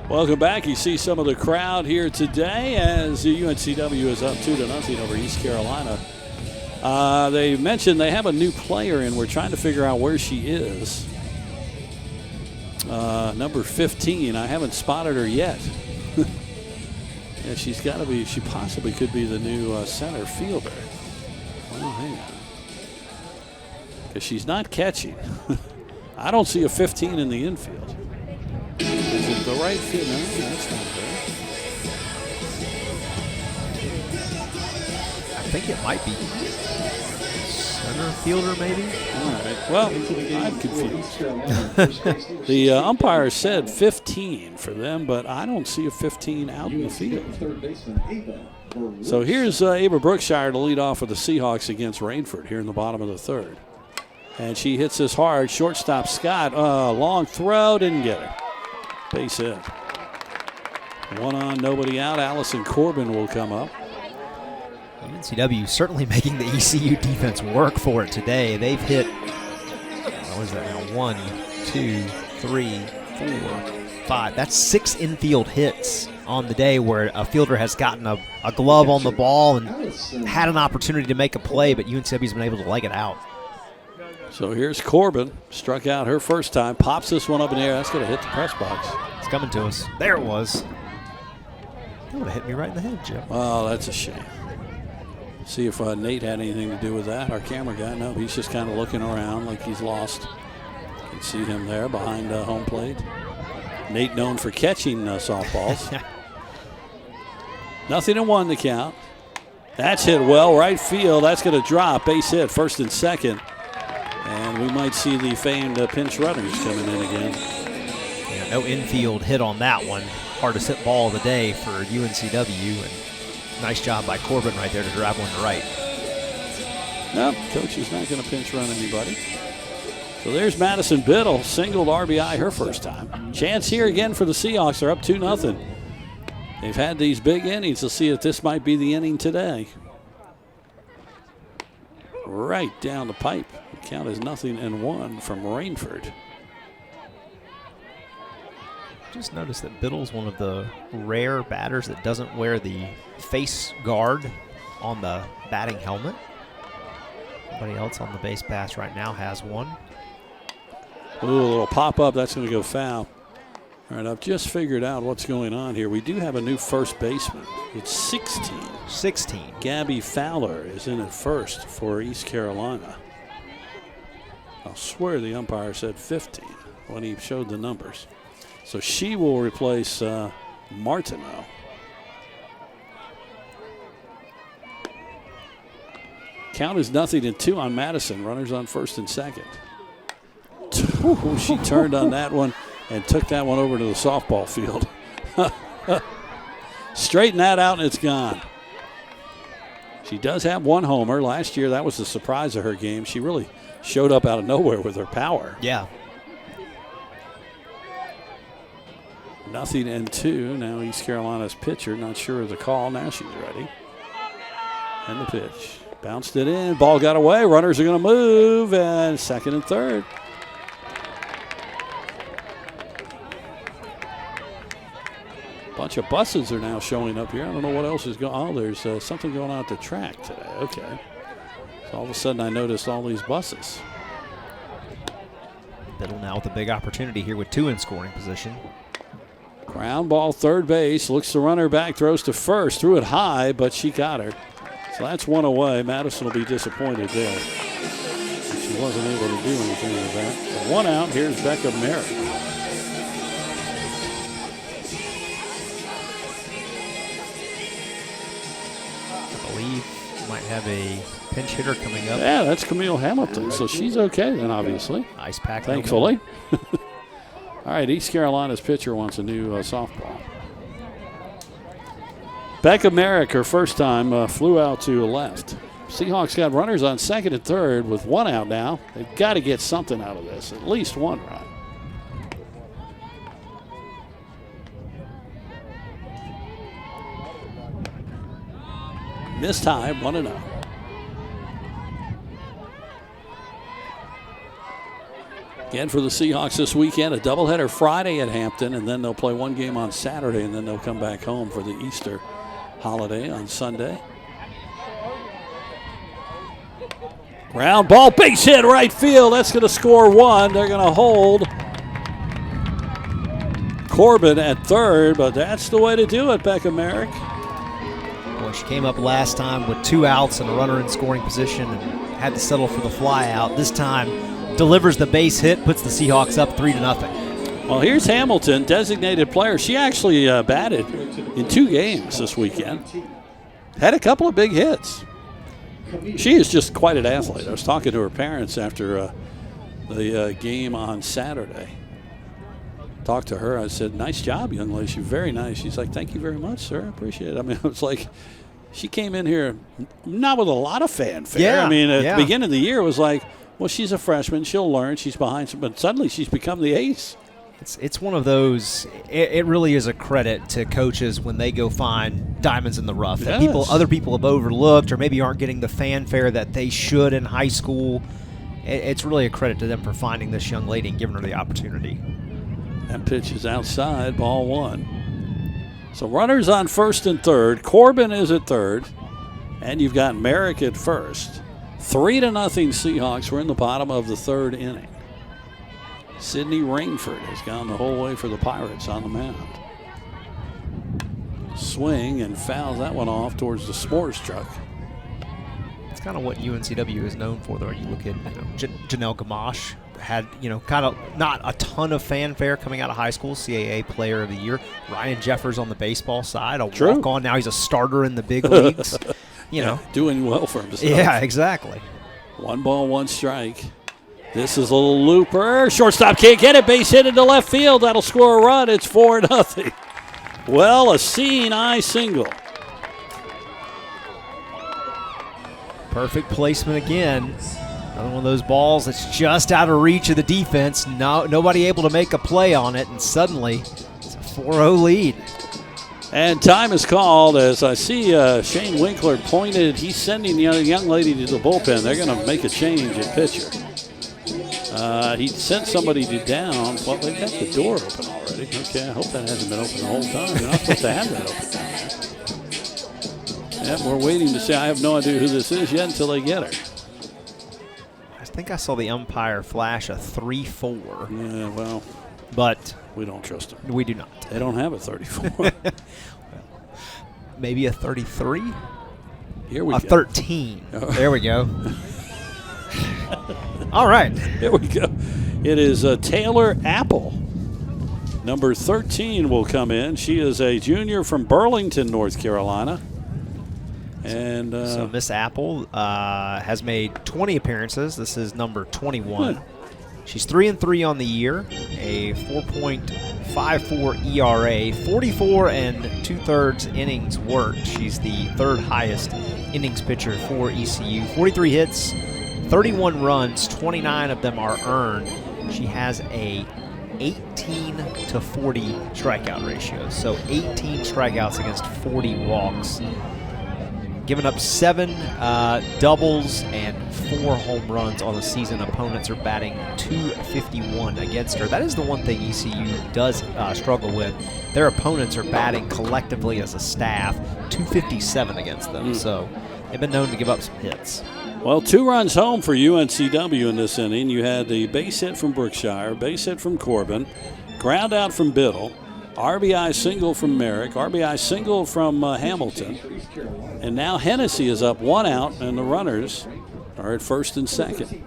Welcome back. You see some of the crowd here today as the UNCW is up 2-0 over East Carolina. They mentioned they have a new player in. We're trying to figure out where she is. Number 15. I haven't spotted her yet. Yeah, she's got to be. She possibly could be the new center fielder. Well, hang on. Because she's not catching. I don't see a 15 in the infield. Is it the right field? No, that's not there. I think it might be center fielder, maybe. All right. Well, I'm confused. The umpire said 15 for them, but I don't see a 15 out in the field. So here's Ava Brookshire to lead off for the Seahawks against Rainford here in the bottom of the 3rd. And she hits this hard. Shortstop Scott, long throw, didn't get her. Base hit. 1 on, nobody out. Allison Corbin will come up. UNCW certainly making the ECU defense work for it today. They've hit, what is that now? 1, 2, 3, 4, 5. That's 6 infield hits on the day where a fielder has gotten a glove on the ball and had an opportunity to make a play, but UNCW's been able to leg it out. So here's Corbin. Struck out her first time. Pops this one up in the air. That's going to hit the press box. It's coming to us. There it was. That would have hit me right in the head, Joe. Oh, that's a shame. See if Nate had anything to do with that. Our camera guy, no, he's just kind of looking around like he's lost. You can see him there behind home plate. Nate known for catching softballs. 0-1 the count. That's hit well, right field. That's going to drop. Base hit, first and second. And we might see the famed pinch runners coming in again. Yeah, no infield hit on that one. hardest hit ball of the day for UNCW. And nice job by Corbin right there to drive one to right. No, coach is not going to pinch run anybody. So there's Madison Biddle, singled RBI her first time. Chance here again for the Seahawks. They're up 2-0. They've had these big innings. Let's see if this might be the inning today. Right down the pipe. The count is 0-1 from Rainford. Just noticed that Biddle's one of the rare batters that doesn't wear the face guard on the batting helmet. Everybody else on the base pass right now has one. Ooh, a little pop-up. That's going to go foul. All right, I've just figured out what's going on here. We do have a new first baseman. It's 16. Gabby Fowler is in at first for East Carolina. I'll swear the umpire said 15 when he showed the numbers. So she will replace Martineau. Count is 0-2 on Madison. Runners on first and second. Ooh, she turned on that one and took that one over to the softball field. Straighten that out and it's gone. She does have one homer. Last year, that was the surprise of her game. She really showed up out of nowhere with her power. Yeah. 0-2. Now East Carolina's pitcher, not sure of the call. Now she's ready. And the pitch. Bounced it in. Ball got away. Runners are going to move. And second and third. Bunch of buses are now showing up here. I don't know what else is going on. Oh, there's something going on at the track today. Okay. So all of a sudden I noticed all these buses. Biddle now with a big opportunity here with 2 in scoring position. Ground ball, third base. Looks the runner back, throws to first. Threw it high, but she got her. So that's one away. Madison will be disappointed there. She wasn't able to do anything with that. So one out. Here's Becca Merrick. Might have a pinch hitter coming up. Yeah, that's Camille Hamilton. So she's okay then, obviously. Ice pack. Thankfully. All right, East Carolina's pitcher wants a new softball. Becca Merrick, her first time, flew out to left. Seahawks got runners on second and third with one out now. They've got to get something out of this, at least one run. Missed high, 1-0. Again for the Seahawks this weekend, a doubleheader Friday at Hampton, and then they'll play one game on Saturday, and then they'll come back home for the Easter holiday on Sunday. Ground ball, base hit right field. That's going to score one. They're going to hold Corbin at third, but that's the way to do it, Becca Merrick. Well, she came up last time with 2 outs and a runner in scoring position and had to settle for the fly out. This time delivers the base hit, puts the Seahawks up 3-0. Well, here's Hamilton, designated player. She actually batted in 2 games this weekend. Had a couple of big hits. She is just quite an athlete. I was talking to her parents after the game on Saturday. Talked to her. I said, nice job, young lady. She's very nice. She's like, thank you very much, sir. I appreciate it. I mean, it's like she came in here not with a lot of fanfare. Yeah, I mean, at the beginning of the year, it was like, well, she's a freshman. She'll learn. She's behind some. But suddenly she's become the ace. It's one of those, it really is a credit to coaches when they go find diamonds in the rough that other people have overlooked or maybe aren't getting the fanfare that they should in high school. It's really a credit to them for finding this young lady and giving her the opportunity. That pitch is outside, ball 1. So runners on first and third. Corbin is at third, and you've got Merrick at first. 3-0 Seahawks. We're in the bottom of the third inning. Sydney Rainford has gone the whole way for the Pirates on the mound. Swing and fouls that one off towards the S'mores truck. It's kind of what UNCW is known for, though. You look at Janelle Gamache. Had, kind of not a ton of fanfare coming out of high school, CAA Player of the Year. Ryan Jeffers on the baseball side, walk-on. Now he's a starter in the big leagues. Doing well for himself. Yeah, exactly. 1 ball, 1 strike. This is a little looper. Shortstop can't get it. Base hit into left field. That'll score a run. It's 4-0. Well, a seeing eye single. Perfect placement again. Another one of those balls that's just out of reach of the defense. Nobody able to make a play on it, and suddenly it's a 4-0 lead. And time is called as I see Shane Winkler pointed. He's sending the young lady to the bullpen. They're going to make a change at pitcher. He sent somebody to down. Well, they got the door open already. Okay, I hope that hasn't been open the whole time. They're not supposed to have that open down there. Yep, we're waiting to see. I have no idea who this is yet until they get her. I think I saw the umpire flash a 3-4. Yeah, well, but we don't trust them. We do not. They don't have a 34. Maybe a 33? Here we go. A 13. There we go. All right. Here we go. It is Taylor Apple. Number 13 will come in. She is a junior from Burlington, North Carolina. And so Miss Apple has made 20 appearances. This is number 21. Good. She's 3-3 on the year, a 4.54 ERA, 44 2/3 innings worked. She's the third highest innings pitcher for ECU. 43 hits, 31 runs, 29 of them are earned. She has a 18-40 strikeout ratio, so 18 strikeouts against 40 walks. Giving up 7 doubles and 4 home runs on the season. Opponents are batting .251 against her. That is the one thing ECU does struggle with. Their opponents are batting collectively as a staff .257 against them. So they've been known to give up some hits. Well, 2 runs home for UNCW in this inning. You had the base hit from Brookshire, base hit from Corbin, ground out from Biddle, RBI single from Merrick, RBI single from Hamilton. And now Hennessy is up 1 out, and the runners are at first and second.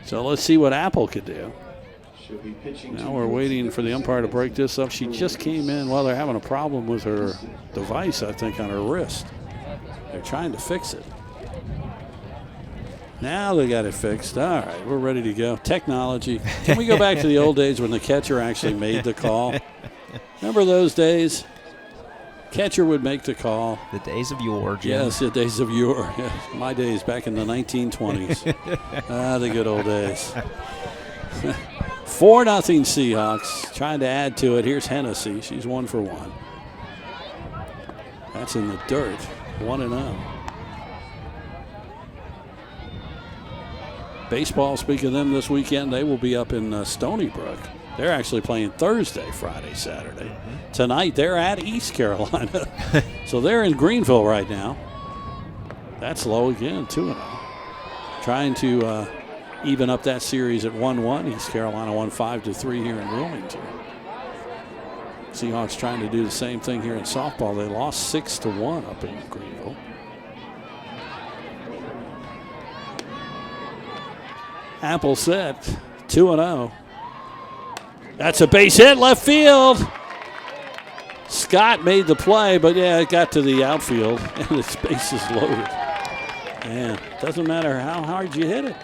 So let's see what Apple could do. Now we're waiting for the umpire to break this up. She just came in. Well, they're having a problem with her device, I think, on her wrist. They're trying to fix it. Now they got it fixed. All right, we're ready to go. Technology. Can we go back to the old days when the catcher actually made the call? Remember those days? Catcher would make the call. The days of yore, Jim. Yes, the days of yore. Yes, my days back in the 1920s. The good old days. 4-0 Seahawks. Trying to add to it. Here's Hennessy. She's 1 for 1. That's in the dirt. 1-0. Baseball, speak of them this weekend, they will be up in Stony Brook. They're actually playing Thursday, Friday, Saturday. Tonight, they're at East Carolina. So they're in Greenville right now. That's low again, 2-0. Trying to even up that series at 1-1. East Carolina won 5-3 here in Wilmington. Seahawks trying to do the same thing here in softball. They lost 6-1 up in Greenville. Apple set, 2-0. That's a base hit, left field. Scott made the play, but yeah, it got to the outfield, and its base is loaded. Man, doesn't matter how hard you hit it.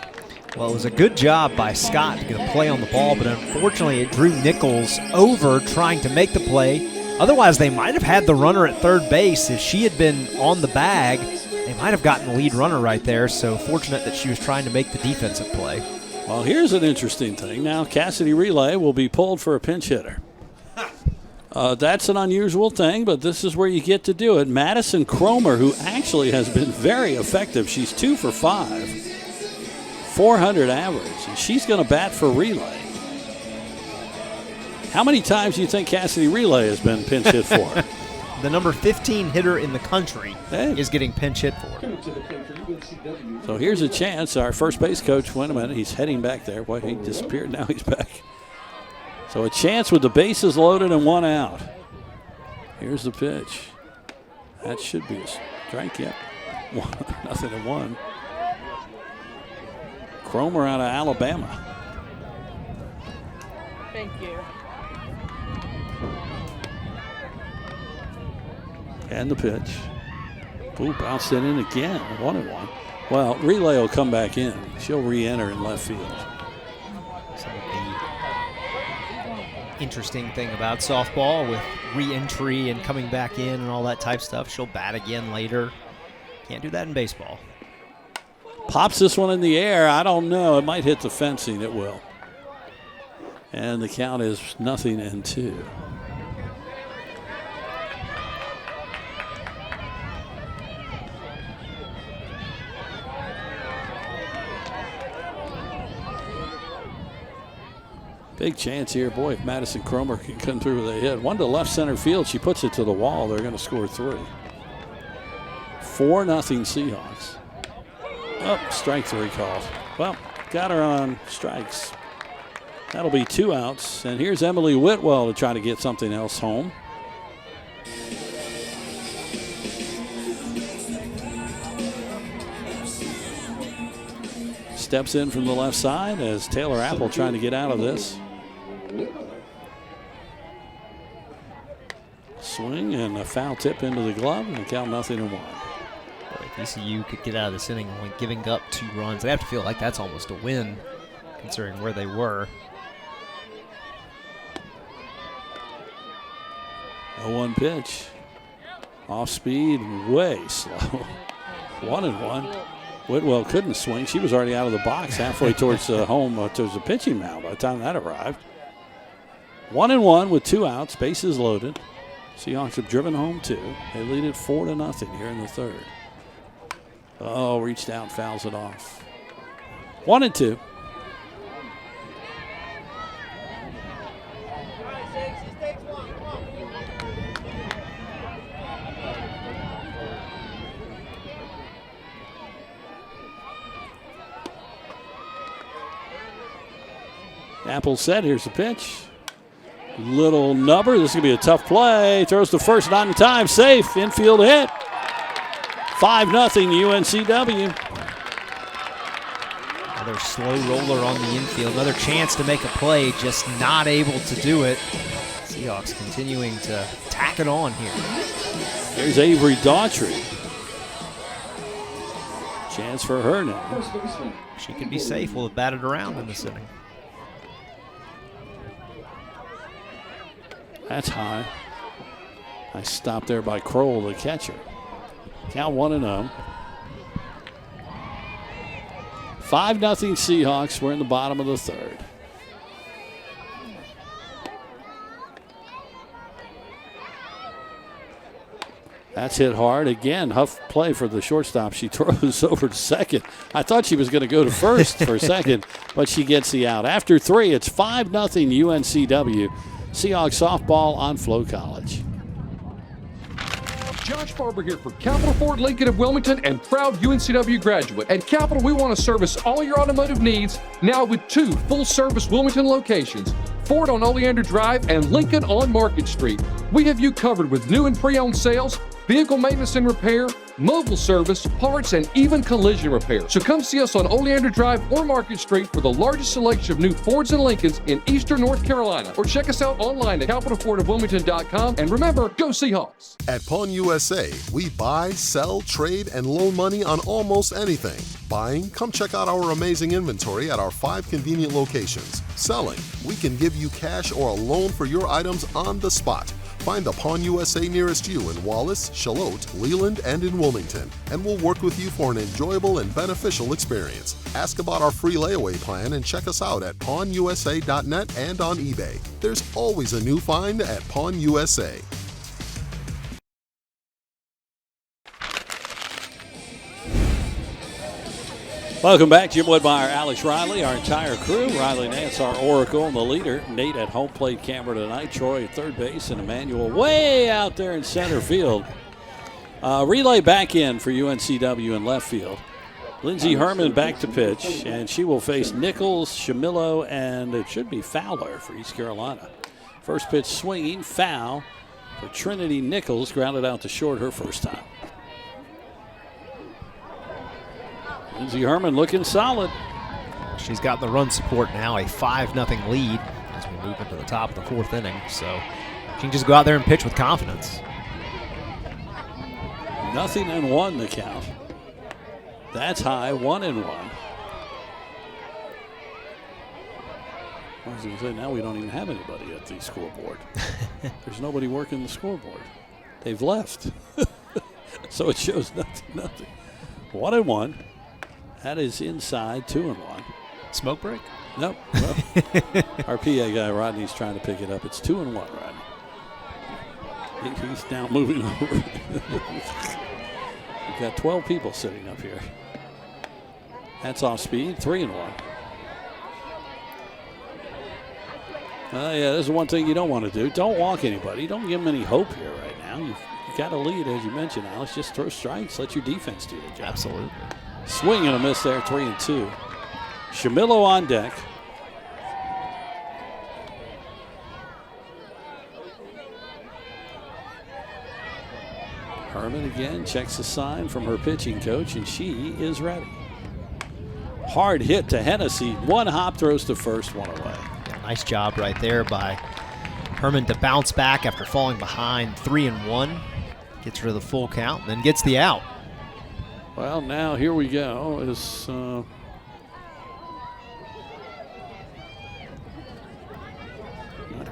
Well, it was a good job by Scott to get a play on the ball, but unfortunately it drew Nichols over trying to make the play. Otherwise, they might have had the runner at third base. If she had been on the bag, they might have gotten the lead runner right there, so fortunate that she was trying to make the defensive play. Well, here's an interesting thing. Now, Cassidy Relay will be pulled for a pinch hitter. That's an unusual thing, but this is where you get to do it. Madison Cromer, who actually has been very effective. She's 2 for 5, 400 average, and she's going to bat for Relay. How many times do you think Cassidy Relay has been pinch hit for? The number 15 hitter in the country is getting pinch hit for. So here's a chance. Our first base coach, wait a minute, he's heading back there. Boy, he disappeared. Now he's back. So a chance with the bases loaded and 1 out. Here's the pitch. That should be a strike. Yep. 0-1. Cromer out of Alabama. Thank you. And the pitch. Ooh, bounced it in again. 1-1. Well, Relay will come back in. She'll re-enter in left field. Some of the interesting thing about softball with re-entry and coming back in and all that type stuff. She'll bat again later. Can't do that in baseball. Pops this one in the air. I don't know. It might hit the fencing. It will. And the count is 0-2. Big chance here. Boy, if Madison Cromer can come through with a hit. One to left center field. She puts it to the wall. They're going to score 3. 4-0 Seahawks. Oh, strike 3 called. Well, got her on strikes. That'll be 2 outs. And here's Emily Whitwell to try to get something else home. Steps in from the left side as Taylor Apple trying to get out of this. Swing and a foul tip into the glove and count 0-1. If ECU could get out of this inning when giving up 2 runs, they have to feel like that's almost a win considering where they were. 0-1 pitch. Off speed, way slow. 1-1. Whitwell couldn't swing. She was already out of the box halfway towards home, towards the pitching mound by the time that arrived. 1-1 with 2 outs, bases loaded. Seahawks have driven home 2. They lead it 4-0 here in the 3rd. Oh, reached out, fouls it off. 1-2. Apple set. Here's the pitch. Little nubber. This is going to be a tough play. Throws the first, not in time. Safe. Infield hit. 5-0 UNCW. Another slow roller on the infield. Another chance to make a play, just not able to do it. Seahawks continuing to tack it on here. There's Avery Daughtry. Chance for her now. She could be safe. Will have batted around in this inning. That's high. Nice stop there by Kroll, the catcher. Count 1-0. 5-0 Seahawks. We're in the bottom of the 3rd. That's hit hard. Again, Huff play for the shortstop. She throws over to second. I thought she was going to go to first for a second, but she gets the out. After 3, it's 5-0 UNCW. Seahawks softball on Flow College. Josh Barber here for Capital Ford Lincoln of Wilmington and proud UNCW graduate. At Capital, we want to service all your automotive needs now with 2 full-service Wilmington locations, Ford on Oleander Drive and Lincoln on Market Street. We have you covered with new and pre-owned sales, vehicle maintenance and repair, mobile service, parts, and even collision repair. So come see us on Oleander Drive or Market Street for the largest selection of new Fords and Lincolns in eastern North Carolina. Or check us out online at capitalfordofwilmington.com. And remember, go Seahawks. At Pawn USA, we buy, sell, trade, and loan money on almost anything. Buying? Come check out our amazing inventory at our 5 convenient locations. Selling? We can give you cash or a loan for your items on the spot. Find the Pawn USA nearest you in Wallace, Charlotte, Leland, and in Wilmington, and we'll work with you for an enjoyable and beneficial experience. Ask about our free layaway plan and check us out at pawnusa.net and on eBay. There's always a new find at Pawn USA. Welcome back. Jim Woodmeyer, Alex Riley, our entire crew. Riley Nance, our oracle and the leader. Nate at home plate camera tonight. Troy at third base and Emmanuel way out there in center field. Relay back in for UNCW in left field. Lindsey Herman back to pitch, and she will face Nichols, Shamillo, and it should be Fowler for East Carolina. First pitch swinging, foul for Trinity Nichols. Grounded out to short her first time. Lindsey Herman looking solid. She's got the run support now, a 5-0 lead as we move into the top of the 4th inning. So she can just go out there and pitch with confidence. 0-1 the count. That's high, 1-1. I was going to say, now we don't even have anybody at the scoreboard. There's nobody working the scoreboard. They've left. So it shows nothing. 1-1. That is inside 2-1. Smoke break? Nope. Well, our PA guy, Rodney's trying to pick it up. It's 2-1, Rodney. He's now moving over. We've got 12 people sitting up here. That's off speed, 3-1. Yeah, this is one thing you don't want to do. Don't walk anybody. Don't give them any hope here right now. You've got a lead, as you mentioned, Alex. Just throw strikes. Let your defense do the job. Absolutely. Swing and a miss there, 3-2. Shamillo on deck. Herman again checks the sign from her pitching coach, and she is ready. Hard hit to Hennessy. One hop, throws to first, one away. Yeah, nice job right there by Herman to bounce back after falling behind 3-1. Gets rid of the full count, and then gets the out. Well, now here we go. It's not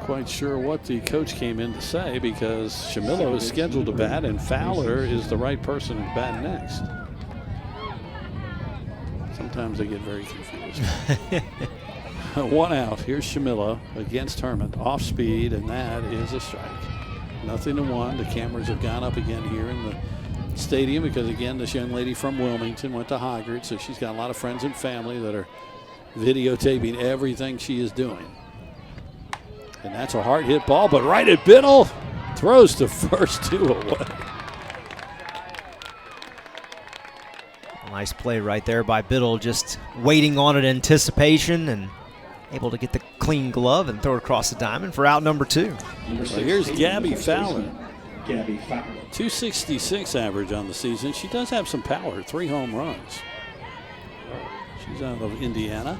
quite sure what the coach came in to say, because Shamillo is scheduled to bat and Fowler is the right person to bat next. Sometimes they get very confused. One out. Here's Shamillo against Herman. Off speed, and that is a strike. 0-1. The cameras have gone up again here in the stadium because, again, this young lady from Wilmington went to Hoggard, so she's got a lot of friends and family that are videotaping everything she is doing. And that's a hard hit ball, but right at Biddle. Throws to first, 2 away. Nice play right there by Biddle, just waiting on it in anticipation and able to get the clean glove and throw it across the diamond for out number 2. So here's Gabby Fowler. Gabby Fowler. 266 average on the season. She does have some power, 3 home runs. She's out of Indiana.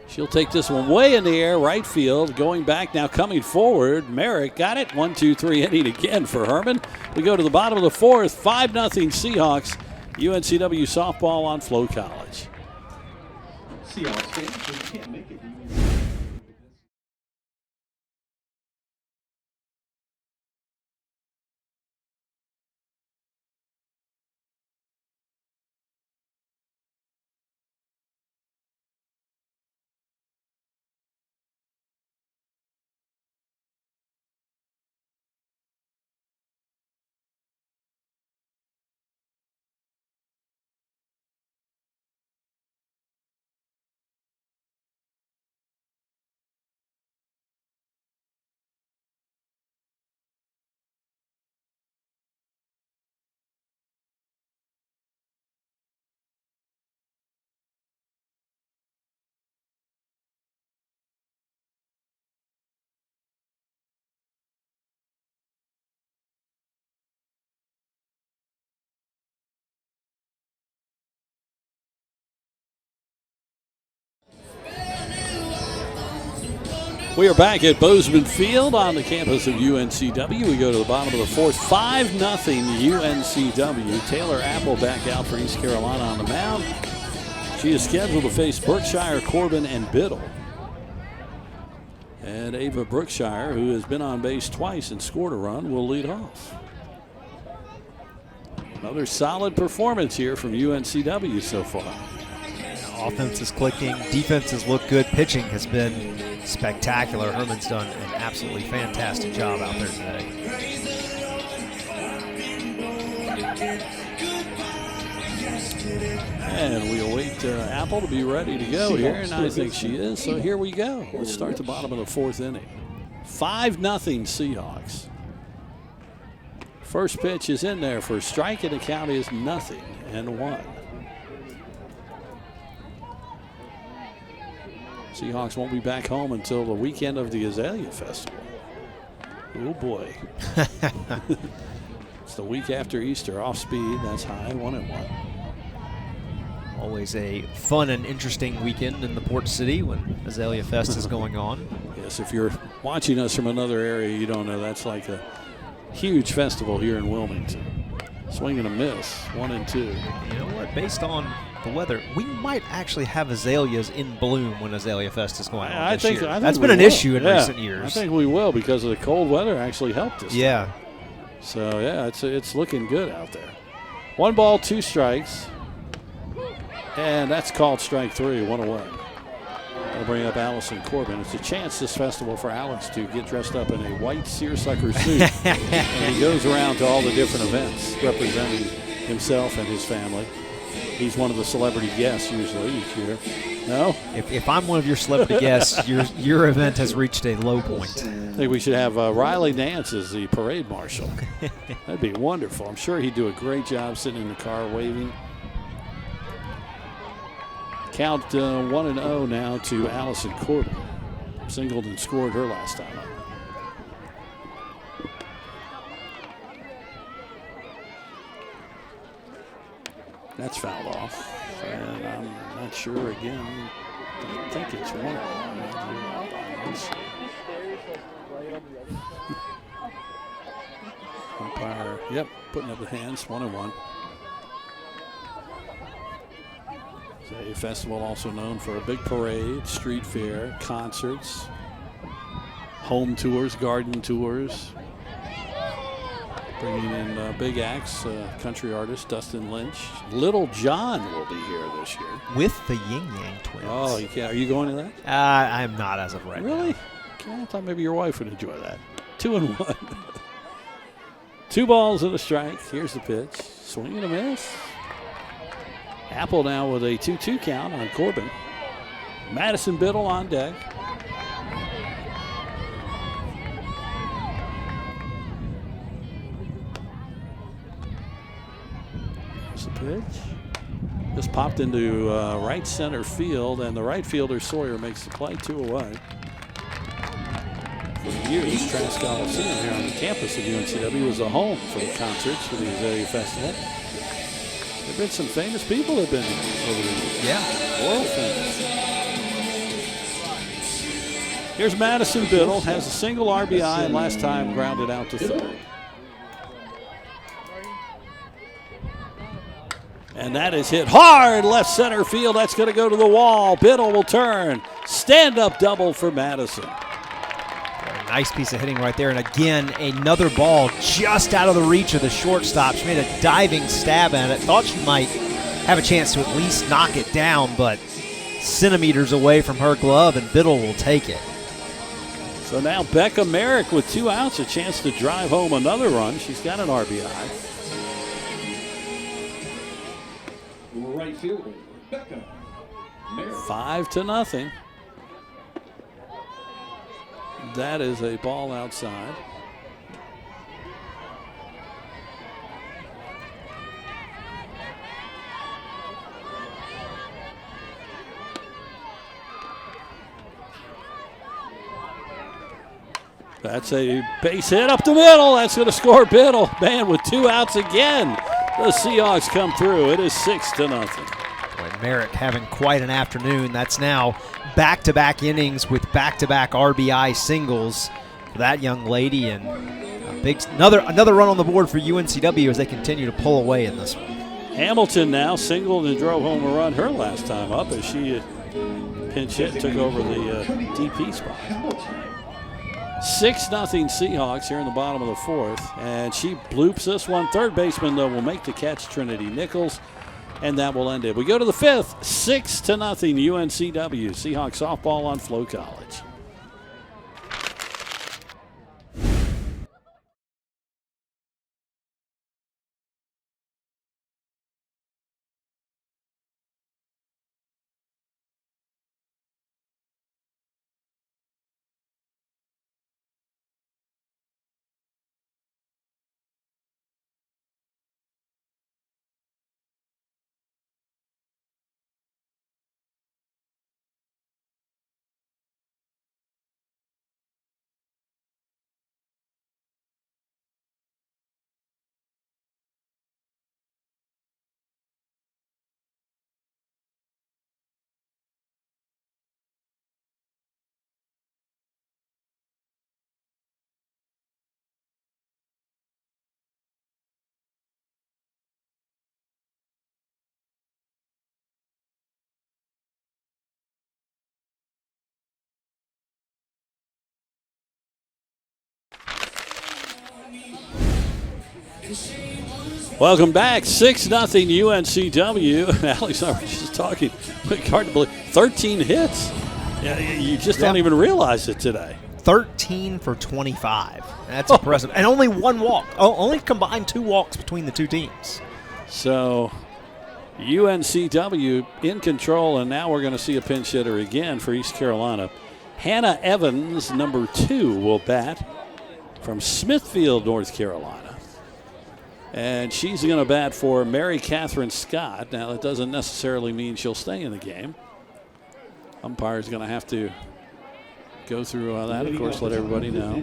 She'll take this one way in the air, right field. Going back now, coming forward. Merrick got it. 1-2-3 inning again for Herman. We go to the bottom of the 4th. 5-0 Seahawks. UNCW softball on Flo College. Seahawks fans, you can't make it. We are back at Bozeman Field on the campus of UNCW. We go to the bottom of the 4th. 5-0 UNCW. Taylor Apple back out for East Carolina on the mound. She is scheduled to face Brookshire, Corbin, and Biddle. And Ava Brookshire, who has been on base twice and scored a run, will lead off. Another solid performance here from UNCW so far. Offense is clicking, defenses look good, pitching has been spectacular. Herman's done an absolutely fantastic job out there today. And we await Apple to be ready to go here, and I think she is. So here we go. Let's start the bottom of the 4th inning. 5-0 Seahawks. First pitch is in there for a strike, and the count is 0-1. Seahawks won't be back home until the weekend of the Azalea Festival. Oh boy. It's the week after Easter. Off speed, that's high, 1-1. Always a fun and interesting weekend in the Port City when Azalea Fest is going on. Yes, if you're watching us from another area, you don't know that's like a huge festival here in Wilmington. Swing and a miss, 1-2. You know what? Based on the weather, we might actually have azaleas in bloom when Azalea Fest is going on I this think year. I think That's we been an will. issue in recent years. I think we will because of the cold weather actually helped us. Yeah. So, yeah, it's looking good out there. 1 ball, 2 strikes. And that's called strike 3, 1 away. I'll bring up Allison Corbin. It's a chance this festival for Alex to get dressed up in a white seersucker suit. And he goes around to all the different events representing himself and his family. He's one of the celebrity guests usually each year. No? If I'm one of your celebrity guests, your event has reached a low point. I think we should have Riley Nance as the parade marshal. That'd be wonderful. I'm sure he'd do a great job sitting in the car waving. Count 1-0 now to Allison Corbin. Singled and scored her last time up. That's fouled off. And I'm not sure again. I think it's 1-0. Umpire, yep, putting up the hands, 1-1. A festival also known for a big parade, street fair, concerts, home tours, garden tours. Bringing in big acts, country artist Dustin Lynch. Little John will be here this year. With the Yin Yang Twins. Oh, are you going to that? I'm not as of right now. Really? Okay, I thought maybe your wife would enjoy that. 2-1. 2 balls and a strike. Here's the pitch. Swing and a miss. Apple now with a 2-2 count on Corbin. Madison Biddle on deck. There's the pitch. Just popped into right center field, and the right fielder Sawyer makes the play, 2 away. For years, Trask Coliseum here on the campus of UNCW was a home for the concerts for the Azalea Festival. There have been some famous people that have been over the years. Yeah. World famous. Here's Madison Biddle, has a single RBI, and last time grounded out to third. And that is hit hard left center field. That's going to go to the wall. Biddle will turn. Stand-up double for Madison. Nice piece of hitting right there. And again, another ball just out of the reach of the shortstop. She made a diving stab at it. Thought she might have a chance to at least knock it down, but centimeters away from her glove, and Biddle will take it. So now Becca Merrick with 2 outs, a chance to drive home another run. She's got an RBI. Right fielder, Becca Merrick. 5-0. That is a ball outside. That's a base hit up the middle. That's going to score Biddle. Man, with 2 outs again, the Seahawks come through. It is 6-0. Boy, Merrick having quite an afternoon. That's now back-to-back innings with back-to-back RBI singles for that young lady, and a big another run on the board for UNCW as they continue to pull away in this one. Hamilton now singled and drove home a run her last time up as she pinch hit, took over the DP spot. 6-0 Seahawks here in the bottom of the 4th, and she bloops this one. Third baseman, though, will make the catch, Trinity Nichols, and that will end it. We go to the 5th, 6-0 UNCW. Seahawks softball on Flo College. Welcome back. 6-0 UNCW. Alex and I were just talking. Hard to believe. 13 hits. Yeah, you just don't even realize it today. 13 for 25. That's impressive. And only one walk. Only combined 2 walks between the two teams. So UNCW in control, and now we're going to see a pinch hitter again for East Carolina. Hannah Evans, number 2, will bat from Smithfield, North Carolina. And she's going to bat for Mary Catherine Scott. Now, that doesn't necessarily mean she'll stay in the game. Umpire's going to have to go through that, of course, let everybody know.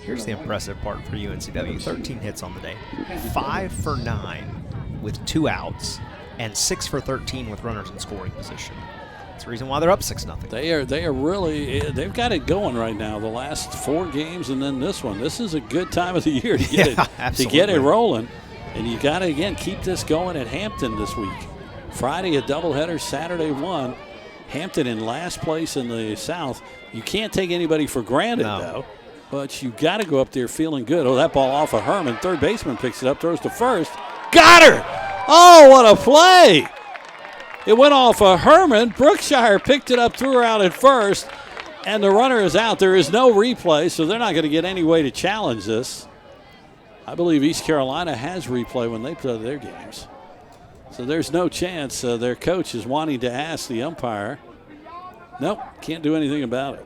Here's the impressive part for UNCW. 13 hits on the day. 5 for 9 with 2 outs, and 6 for 13 with runners in scoring position. That's the reason why they're up 6-0. They are really, they've got it going right now. The last 4 games and then this one. This is a good time of the year to get it rolling. And you got to, again, keep this going at Hampton this week. Friday a doubleheader, Saturday 1. Hampton in last place in the South. You can't take anybody for granted, though. But you got to go up there feeling good. Oh, that ball off of Herman. Third baseman picks it up, throws to first. Got her! Oh, what a play! It went off of Herman. Brookshire picked it up, threw her out at first, and the runner is out. There is no replay, so they're not going to get any way to challenge this. I believe East Carolina has replay when they play their games. So there's no chance their coach is wanting to ask the umpire. Nope, can't do anything about it.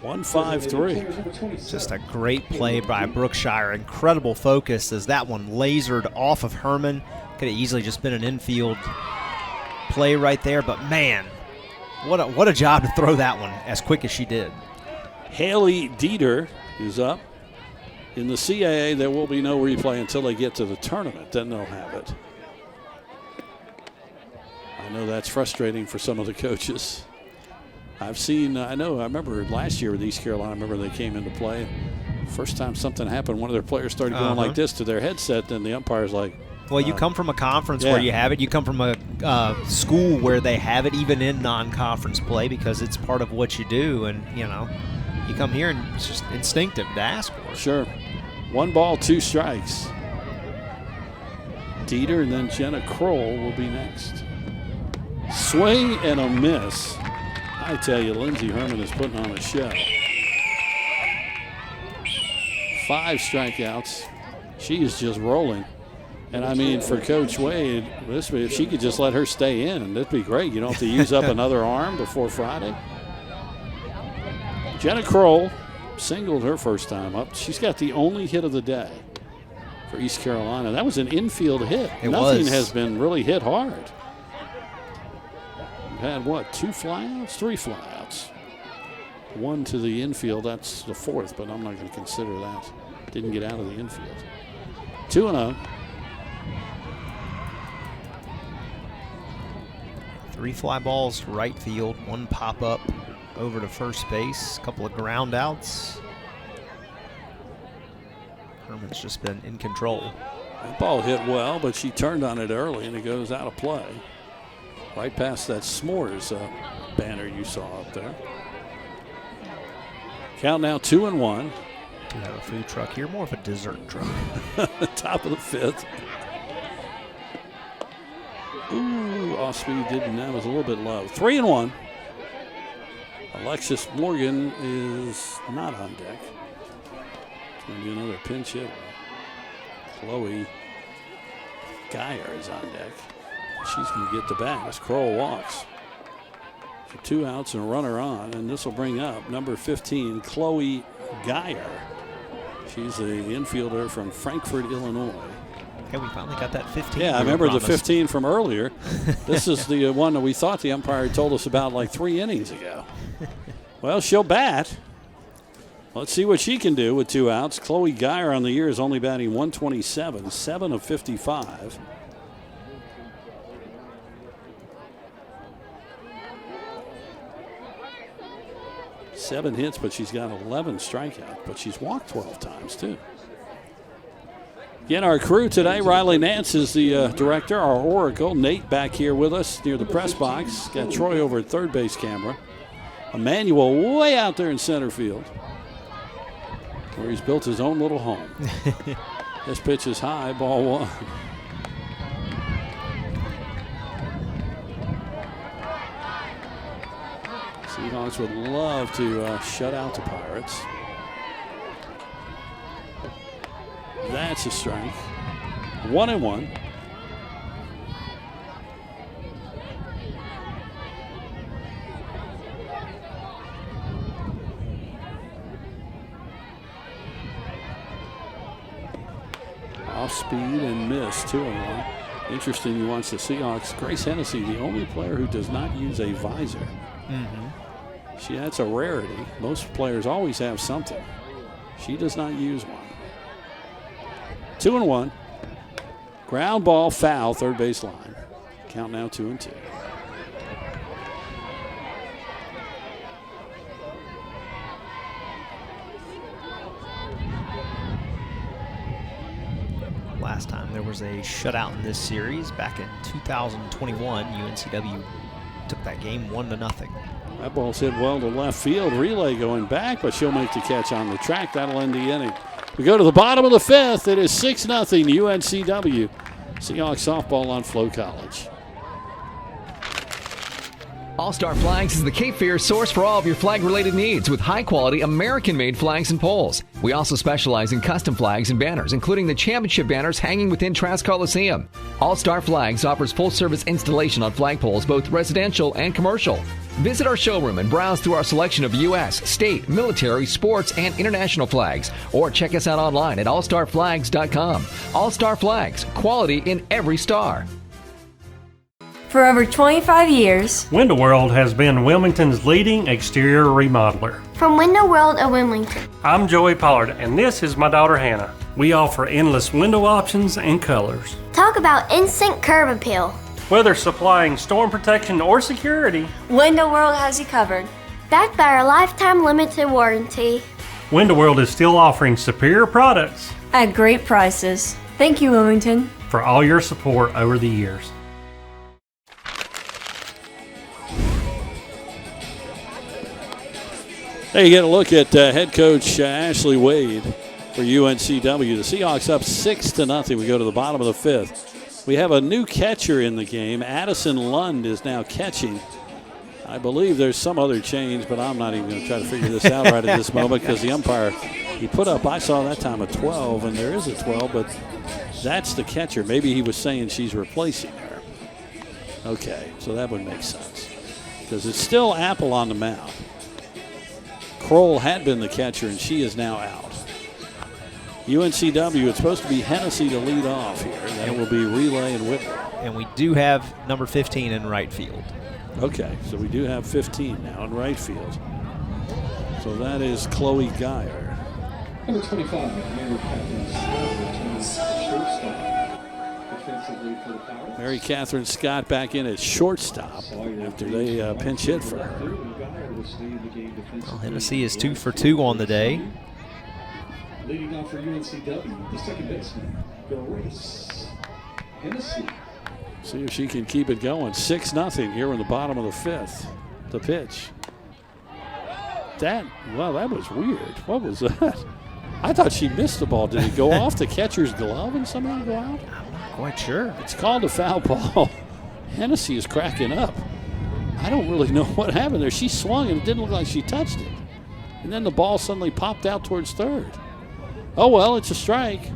1-5-3. Just a great play by Brookshire. Incredible focus as that one lasered off of Herman. Could have easily just been an infield play right there, but man, what a job to throw that one as quick as she did. Haley Dieter is up. In the CAA, there will be no replay until they get to the tournament. Then they'll have it. I know that's frustrating for some of the coaches. I've seen, I remember last year with East Carolina, I remember they came into play. First time something happened, one of their players started going like this to their headset, and the umpire's like, well, you come from a conference where you have it. You come from a school where they have it even in non-conference play because it's part of what you do. And, you come here and it's just instinctive to ask for it. Sure. 1 ball, 2 strikes. Dieter and then Jenna Kroll will be next. Swing and a miss. I tell you, Lindsey Herman is putting on a show. 5 strikeouts. She is just rolling. And, I mean, for Coach Wade, if she could just let her stay in, that'd be great. You don't have to use up another arm before Friday. Jenna Kroll singled her first time up. She's got the only hit of the day for East Carolina. That was an infield hit. Nothing has been really hit hard. We've had, 2 flyouts? 3 flyouts. 1 to the infield. That's the 4th, but I'm not going to consider that. Didn't get out of the infield. 2-0. 3 fly balls to right field, 1 pop up over to first base, a couple of ground outs. Herman's just been in control. That ball hit well, but she turned on it early and it goes out of play. Right past that S'mores banner you saw up there. Count now 2-1. We have a food truck here, more of a dessert truck. Top of the 5th. Ooh, off speed didn't. That was a little bit low. 3-1. Alexis Morgan is not on deck. It's going to be another pinch hit. Chloe Geyer is on deck. She's going to get the bat as Kroll walks. So 2 outs and a runner on, and this will bring up number 15, Chloe Geyer. She's the infielder from Frankfort, Illinois. Hey, we finally got that 15. Yeah, I remember the 15 from earlier. This is the one that we thought the umpire told us about like 3 innings ago. Well, she'll bat. Let's see what she can do with 2 outs. Chloe Geyer on the year is only batting 127, 7 of 55. Seven hits, but she's got 11 strikeouts, but she's walked 12 times, too. Again, our crew today, Riley Nance is the director, our Oracle. Nate back here with us near the press box. Got Troy over at third base camera. Emmanuel way out there in center field. where he's built his own little home. This pitch is high, ball one. Seahawks would love to shut out the Pirates. That's a strike. 1-1. Off speed and miss, 2-1. Interesting, you watch the Seahawks. Grace Hennessy, the only player who does not use a visor. That's a rarity. Most players always have something. She does not use one. 2-1. Ground ball, foul, third base line. Count now 2-2. Last time there was a shutout in this series back in 2021. UNCW took that game 1-0. That ball's hit well to left field. Relay going back, but she'll make the catch on the track. That'll end the inning. We go to the bottom of the fifth. It is 6-0 UNCW. Seahawks softball on Flow College. All-Star Flags is the Cape Fear source for all of your flag-related needs with high-quality American-made flags and poles. We also specialize in custom flags and banners, including the championship banners hanging within Trask Coliseum. All-Star Flags offers full-service installation on flagpoles, both residential and commercial. Visit our showroom and browse through our selection of U.S., state, military, sports, and international flags. Or check us out online at allstarflags.com. All-Star Flags, quality in every star. For over 25 years, Window World has been Wilmington's leading exterior remodeler. From Window World of Wilmington, I'm Joey Pollard, and this is my daughter Hannah. We offer endless window options and colors. Talk about instant curb appeal. Whether supplying storm protection or security, Window World has you covered. Backed by our lifetime limited warranty. Window World is still offering superior products at great prices. Thank you, Wilmington, for all your support over the years. Hey, you get a look at head coach Ashley Wade for UNCW. The Seahawks up 6-0. We go to the bottom of the fifth. We have a new catcher in the game. Addison Lund is now catching. I believe there's some other change, but I'm not even going to try to figure this out right at this moment because the umpire, he put up, I saw that time, a 12, and there is a 12, but that's the catcher. Maybe he was saying she's replacing her. Okay, so that would make sense because it's still Apple on the mound. Kroll had been the catcher, and she is now out. UNCW, it's supposed to be Hennessy to lead off here. That will be Relay and Whitmer. And we do have number 15 in right field. Okay, so we do have 15 now in right field. So that is Chloe Geyer. Number 25, Mary Catherine Scott, defensively for the Pirates. Mary Catherine Scott back in at shortstop after they pinch hit for her. Well, Hennessy is 2 for 2 on the day. Leading off for UNCW, the second baseman, Grace Hennessy. See if she can keep it going. 6-0 here in the bottom of the fifth. The pitch. That was weird. What was that? I thought she missed the ball. Did it go off the catcher's glove and somehow go out? I'm not quite sure. It's called a foul ball. Hennessy is cracking up. I don't really know what happened there. She swung and it didn't look like she touched it. And then the ball suddenly popped out towards third. Oh, well, it's a strike.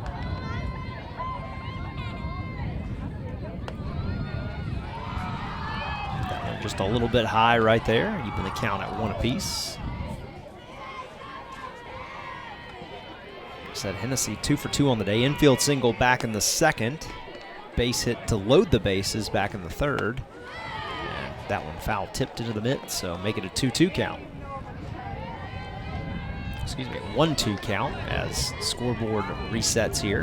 Just a little bit high right there. Even the count at 1 apiece. Said Hennessy 2 for 2 on the day. Infield single back in the second. Base hit to load the bases back in the third. And that one foul tipped into the mitt, so make it a 2-2 count. Excuse me, a 1-2 count as scoreboard resets here.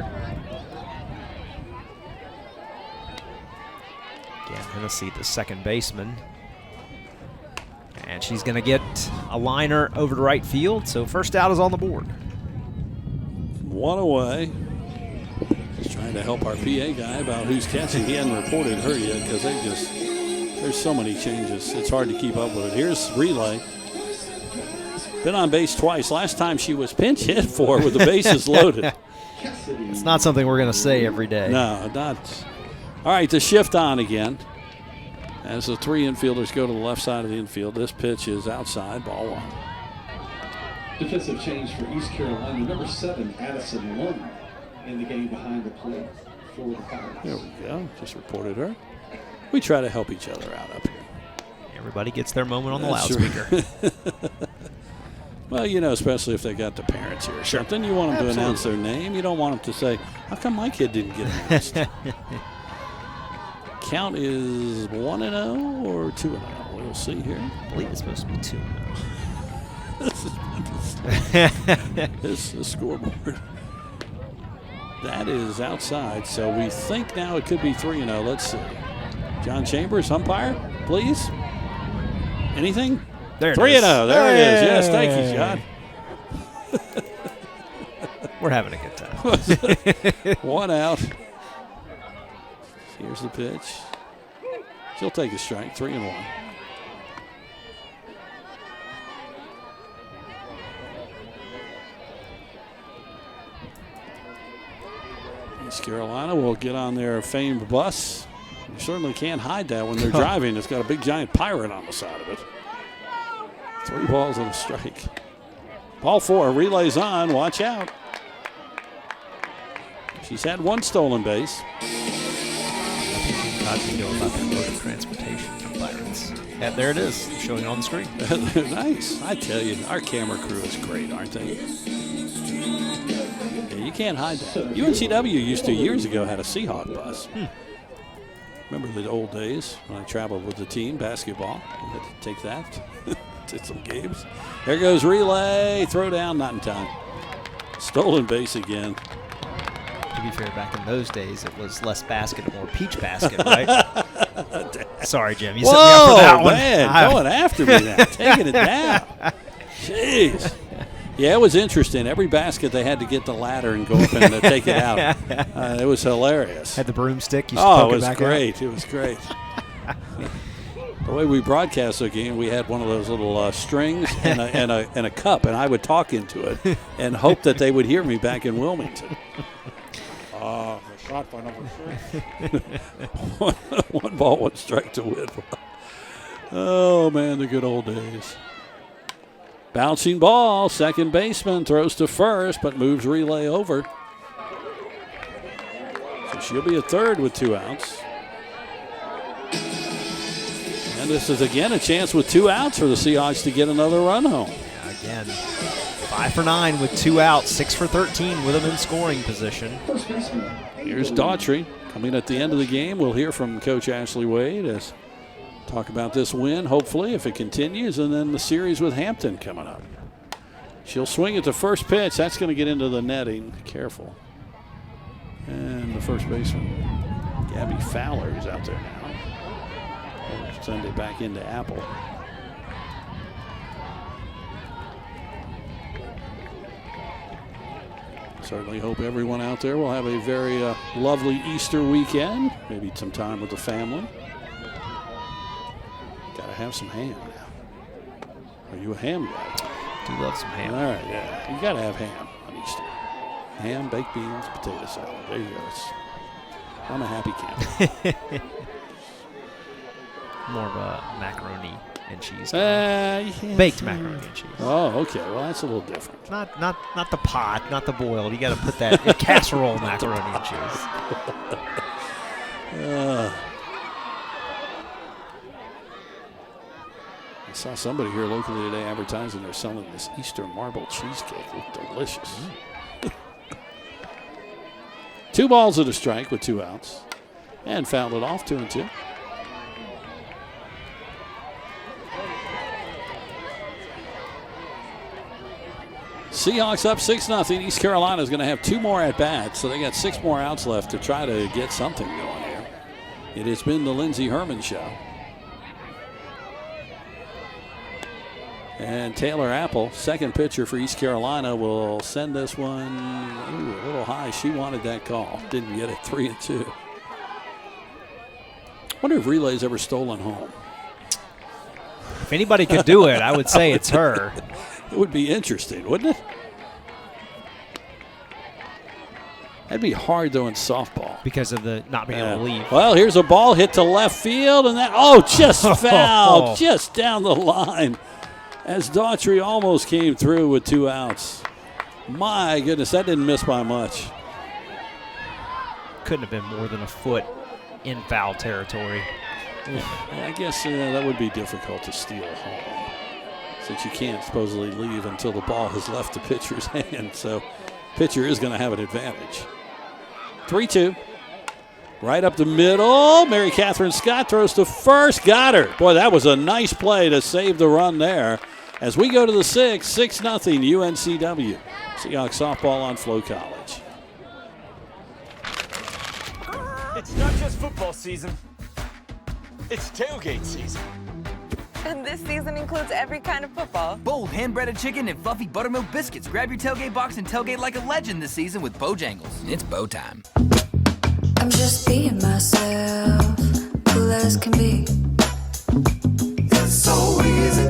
Again, Hennessy, the second baseman. And she's going to get a liner over to right field, so first out is on the board. One away. Just trying to help our PA guy about who's catching. He hadn't reported her yet because there's so many changes. It's hard to keep up with it. Here's Relay. Been on base twice. Last time she was pinch hit for with the bases loaded. It's not something we're going to say every day. No, not. All right, the shift on again. As the 3 infielders go to the left side of the infield, this pitch is outside, ball 1. Defensive change for East Carolina. Number 7, Addison Lund, in the game behind the plate for the Pirates. There we go. Just reported her. We try to help each other out up here. Everybody gets their moment on the That's loudspeaker. Well, especially if they got the parents here or something. You want them to announce their name. You don't want them to say, how come my kid didn't get announced? Count is 1-0 or 2-0. We'll see here. I believe it's supposed to be 2-0. This is the scoreboard. That is outside, so we think now it could be 3-0. Let's see. John Chambers, umpire, please. Anything? There it 3-0. is. There it is. Yes, thank you, John. We're having a good time. 1 out. Here's the pitch. She'll take a strike. 3-1. East Carolina will get on their famed bus. You certainly can't hide that when they're driving. It's got a big giant pirate on the side of it. 3 balls and a strike. Ball 4, relays on. Watch out. She's had 1 stolen base. Incognito about their mode of transportation for Pirates. And there it is, showing on the screen. Nice. I tell you, our camera crew is great, aren't they? Yeah, you can't hide that. UNCW used to, years ago, had a Seahawk bus. Remember the old days when I traveled with the team, basketball? We had to take that to some games. There goes relay. Throw down, not in time. Stolen base again. To be fair, back in those days, it was less basket and more peach basket, right? Sorry, Jim. You set me up for that one. Man, going after me now, taking it down. Jeez. Yeah, it was interesting. Every basket, they had to get the ladder and go up and take it out. It was hilarious. Had the broomstick. It was great. It was great. The way we broadcast the game, we had one of those little strings and a cup, and I would talk into it and hope that they would hear me back in Wilmington. Shot by number 6. 1 ball, 1 strike to Whitwell. Oh, man, the good old days. Bouncing ball, second baseman throws to first, but moves relay over. So she'll be at third with 2 outs. And this is again a chance with 2 outs for the Seahawks to get another run home. Yeah, again, 5 for 9 with 2 outs, 6 for 13 with them in scoring position. Here's Daughtry coming at the end of the game. We'll hear from Coach Ashley Wade as talk about this win, hopefully, if it continues, and then the series with Hampton coming up. She'll swing at the first pitch. That's going to get into the netting. Careful. And the first baseman, Gabby Fowler, is out there now. We'll send it back into Apple. Certainly hope everyone out there will have a very lovely Easter weekend. Maybe some time with the family. Gotta have some ham now. Are you a ham guy? Do love some ham. All right, yeah. You gotta have ham on Easter. Ham, baked beans, potato salad. There you go. I'm a happy camper. More of a macaroni and cheese. Yeah. Baked macaroni and cheese. Oh, okay. Well, that's a little different. Not the pot, not the boiled. You got to put that in casserole macaroni and cheese. I saw somebody here locally today advertising they're selling this Easter marble cheesecake. Looked delicious. 2 balls and a strike with 2 outs. And fouled it off, 2-2. Seahawks up 6-0. East Carolina is going to have 2 more at-bats, so they got 6 more outs left to try to get something going here. It has been the Lindsey Herman show. And Taylor Apple, second pitcher for East Carolina, will send this one a little high. She wanted that call. Didn't get it. 3-2. Wonder if Relay's ever stolen home. If anybody could do it, I would say it's her. It would be interesting, wouldn't it? That'd be hard, though, in softball. Because of the not being able to leave. Well, here's a ball hit to left field, and that, just fouled, just down the line, as Daughtry almost came through with 2 outs. My goodness, that didn't miss by much. Couldn't have been more than a foot in foul territory. I guess that would be difficult to steal home, since you can't supposedly leave until the ball has left the pitcher's hand. So pitcher is going to have an advantage. 3-2. Right up the middle. Mary Catherine Scott throws to first. Got her. Boy, that was a nice play to save the run there. As we go to the 6th, 6-0 UNCW. Seahawks softball on Flo College. It's not just football season. It's tailgate season. And this season includes every kind of football. Bold hand-breaded chicken and fluffy buttermilk biscuits. Grab your tailgate box and tailgate like a legend this season with Bojangles. It's bow time. I'm just being myself, cool as can be. It's so easy.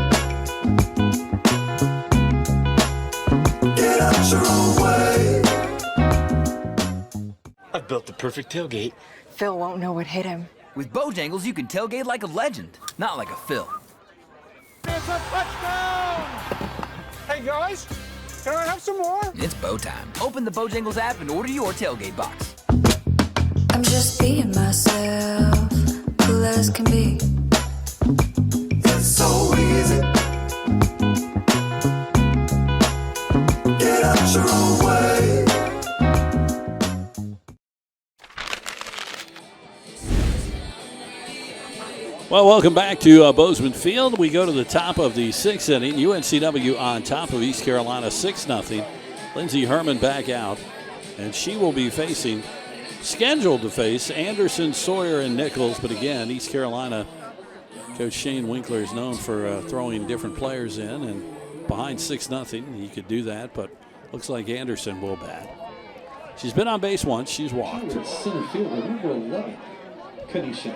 Get out your own way. I've built the perfect tailgate. Phil won't know what hit him. With Bojangles, you can tailgate like a legend, not like a Phil. It's a touchdown! Hey guys, can I have some more? It's bow time. Open the Bojangles app and order your tailgate box. I'm just being myself, cool as can be. It's so easy. Get out your own way. Well, welcome back to Bozeman Field. We go to the top of the 6th inning. UNCW on top of East Carolina 6-0. Lindsey Herman back out, and she will be scheduled to face Anderson, Sawyer, and Nichols. But again, East Carolina, Coach Shane Winkler is known for throwing different players in, and behind 6-0, he could do that, but looks like Anderson will bat. She's been on base once. She's walked. Center field, number 11. Anderson.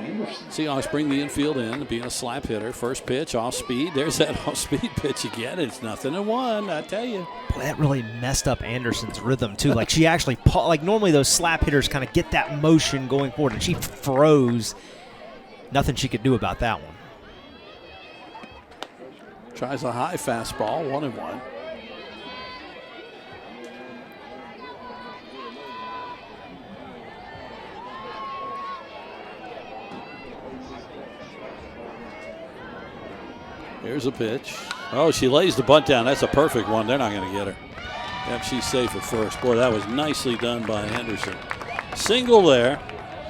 Seahawks bring the infield in, being a slap hitter. First pitch, off speed. There's that off-speed pitch again. It's 0-1, I tell you. Boy, that really messed up Anderson's rhythm, too. Like, she actually, normally those slap hitters kind of get that motion going forward, and she froze. Nothing she could do about that one. Tries a high fastball, 1-1. Here's a pitch. Oh, she lays the bunt down. That's a perfect one. They're not going to get her. Yep, she's safe at first. Boy, that was nicely done by Henderson. Single there.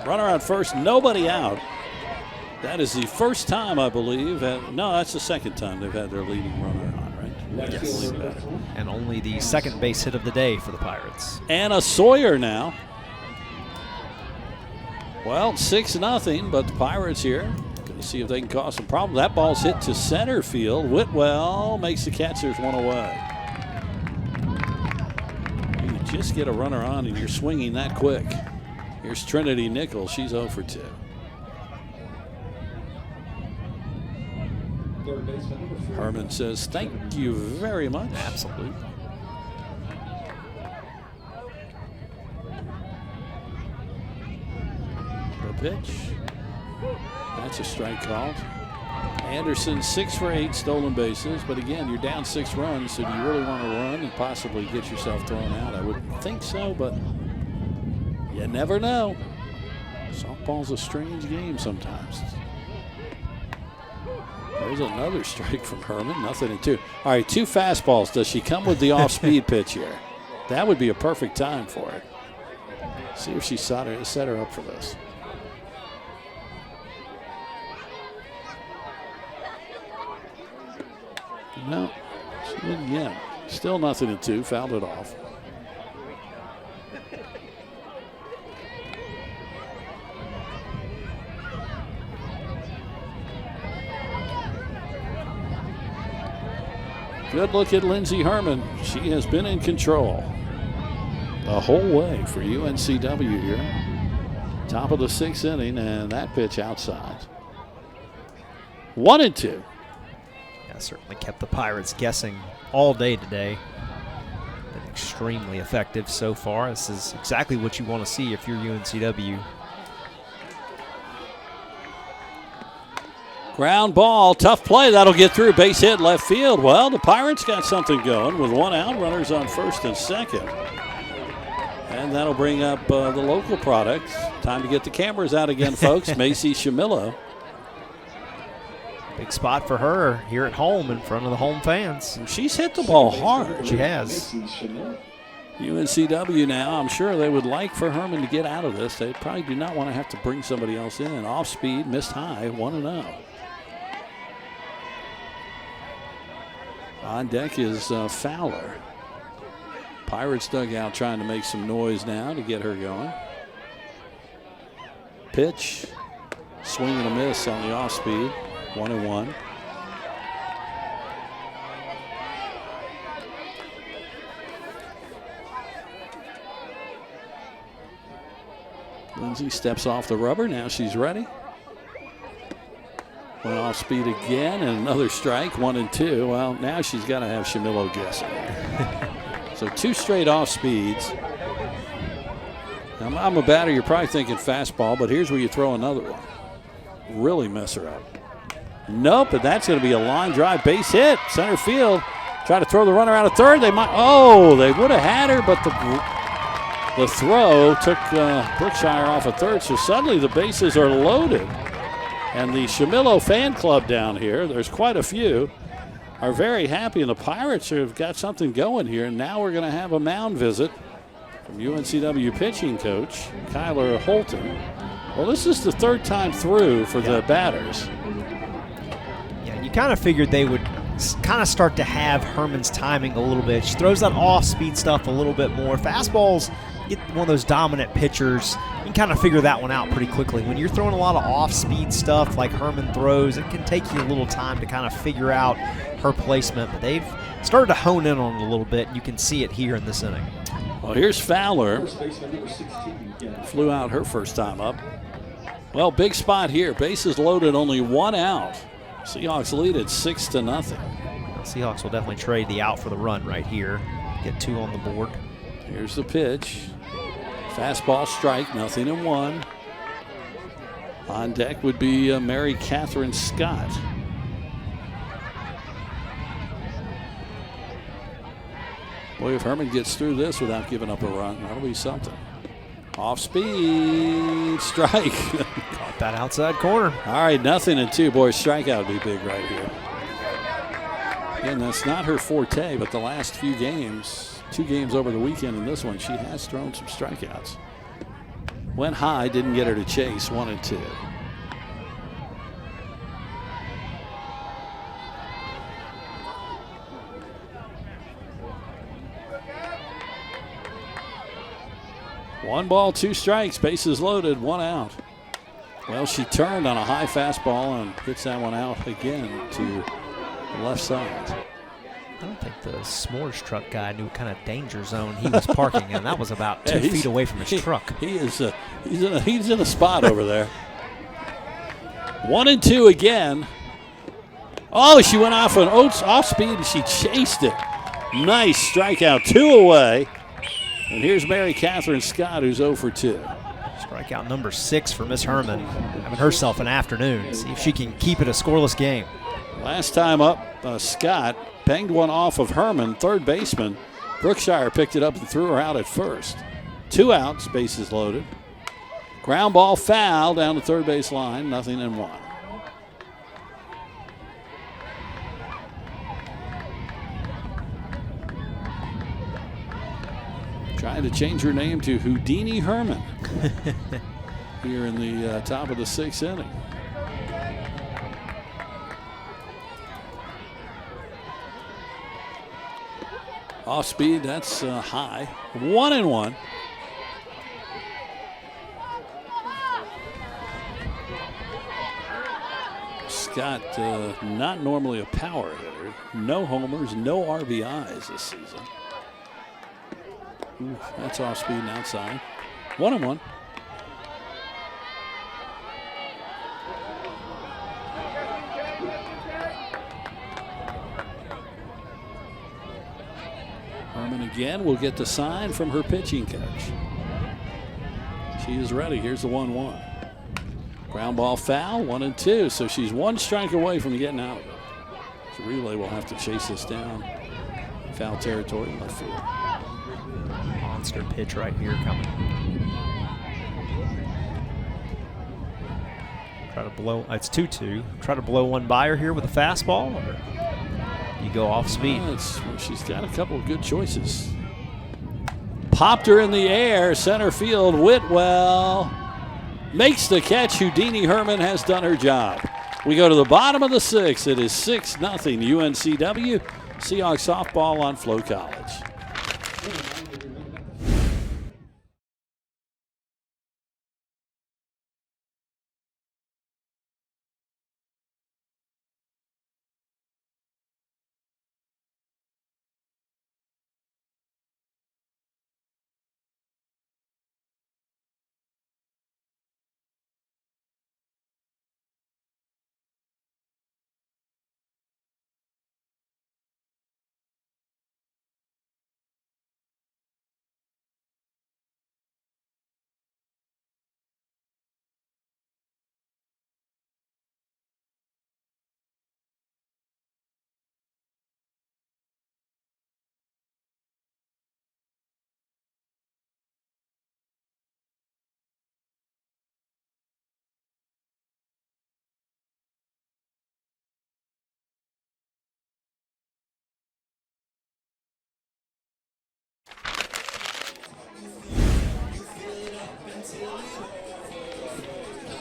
Runner on first. Nobody out. That is the first time, I believe. No, that's the second time they've had their leading runner on, right? Yes. And only the second base hit of the day for the Pirates. Anna Sawyer now. Well, 6-0, but the Pirates here. Going to see if they can cause some problems. That ball's hit to center field. Whitwell makes the catch. There's one away. You just get a runner on and you're swinging that quick. Here's Trinity Nichols. She's 0 for 2. Herman says, thank you very much. Absolutely. The pitch. That's a strike called. Anderson 6 for 8 stolen bases, but again, you're down 6 runs, so do you really want to run and possibly get yourself thrown out? I wouldn't think so, but you never know. Softball's a strange game sometimes. There's another strike from Herman, 0-2. All right, 2 fastballs. Does she come with the off-speed pitch here? That would be a perfect time for it. See if she set her up for this. No, she didn't get it. Still 0-2, fouled it off. Good look at Lindsey Herman. She has been in control the whole way for UNCW here. Top of the 6th inning, and that pitch outside. 1-2. Yeah, certainly kept the Pirates guessing all day today. Been extremely effective so far. This is exactly what you want to see if you're UNCW. Ground ball, tough play. That'll get through. Base hit left field. Well, the Pirates got something going with 1 out, runners on first and second. And that'll bring up the local product. Time to get the cameras out again, folks. Macy Shamillo. Big spot for her here at home in front of the home fans. She's hit the ball hard. She has. UNCW now, I'm sure they would like for Herman to get out of this. They probably do not want to have to bring somebody else in. Off speed, missed high, 1-0. On deck is Fowler. Pirates dugout trying to make some noise now to get her going. Pitch, swing and a miss on the off speed, 1-1. Lindsay steps off the rubber. Now she's ready. Went off speed again, and another strike, 1-2. Well, now she's got to have Shamillo guessing. So 2 straight off speeds. Now, I'm a batter. You're probably thinking fastball, but here's where you throw another one. Really mess her up. Nope, and that's going to be a line drive base hit. Center field. Try to throw the runner out of third. They might. Oh, they would have had her, but the throw took Brookshire off of third. So suddenly the bases are loaded. And the Shamillo fan club down here, there's quite a few, are very happy. And the Pirates have got something going here. And now we're going to have a mound visit from UNCW pitching coach, Kyler Holton. Well, this is the 3rd time through for the batters. Yeah, you kind of figured they would kind of start to have Herman's timing a little bit. She throws that off-speed stuff a little bit more. Fastballs, get one of those dominant pitchers, you can kind of figure that one out pretty quickly. When you're throwing a lot of off-speed stuff like Herman throws, it can take you a little time to kind of figure out her placement. But they've started to hone in on it a little bit, and you can see it here in this inning. Well, here's Fowler. Flew out her first time up. Well, big spot here. Bases loaded, only 1 out. Seahawks lead at 6-0. Seahawks will definitely trade the out for the run right here. Get 2 on the board. Here's the pitch. Fastball strike, 0-1. On deck would be Mary Catherine Scott. Boy, if Herman gets through this without giving up a run, that'll be something. Off speed, strike. Caught that outside corner. All right, 0-2. Boy, strikeout would be big right here. Again, that's not her forte, but the last few games, 2 games over the weekend and this one, she has thrown some strikeouts. Went high, didn't get her to chase, 1-2. One ball, 2 strikes, bases loaded, 1 out. Well, she turned on a high fastball and hits that one out again to the left side. I don't think the s'mores truck guy knew what kind of danger zone he was parking in. That was about 2 feet away from his truck. He's in a spot over there. 1-2 again. Oh, she went off an off speed and she chased it. Nice strikeout, 2 away. And here's Mary Catherine Scott, who's 0 for 2. Strikeout number 6 for Miss Herman, having herself an afternoon. See if she can keep it a scoreless game. Last time up, Scott banged one off of Herman, third baseman. Brookshire picked it up and threw her out at first. 2 outs, bases loaded. Ground ball foul down the third base line, 0-1. Trying to change her name to Houdini Herman here in the top of the 6th inning. Off speed, that's high. 1-1. Scott, not normally a power hitter. No homers, no RBIs this season. Ooh, that's off speed and outside. 1-1. again will get the sign from her pitching coach. She is ready. Here's the 1-1. Ground ball foul, 1-2. So she's one strike away from getting out of it. So Relay will have to chase this down. Foul territory, left field. Monster pitch right here coming. Try to blow. It's 2-2. Try to blow one by her here with a fastball, or you go off speed. She's got a couple of good choices. Popped her in the air, center field. Whitwell makes the catch. Houdini Herman has done her job. We go to the bottom of the 6th. It is 6-0 UNCW. Seahawks softball on Flo College.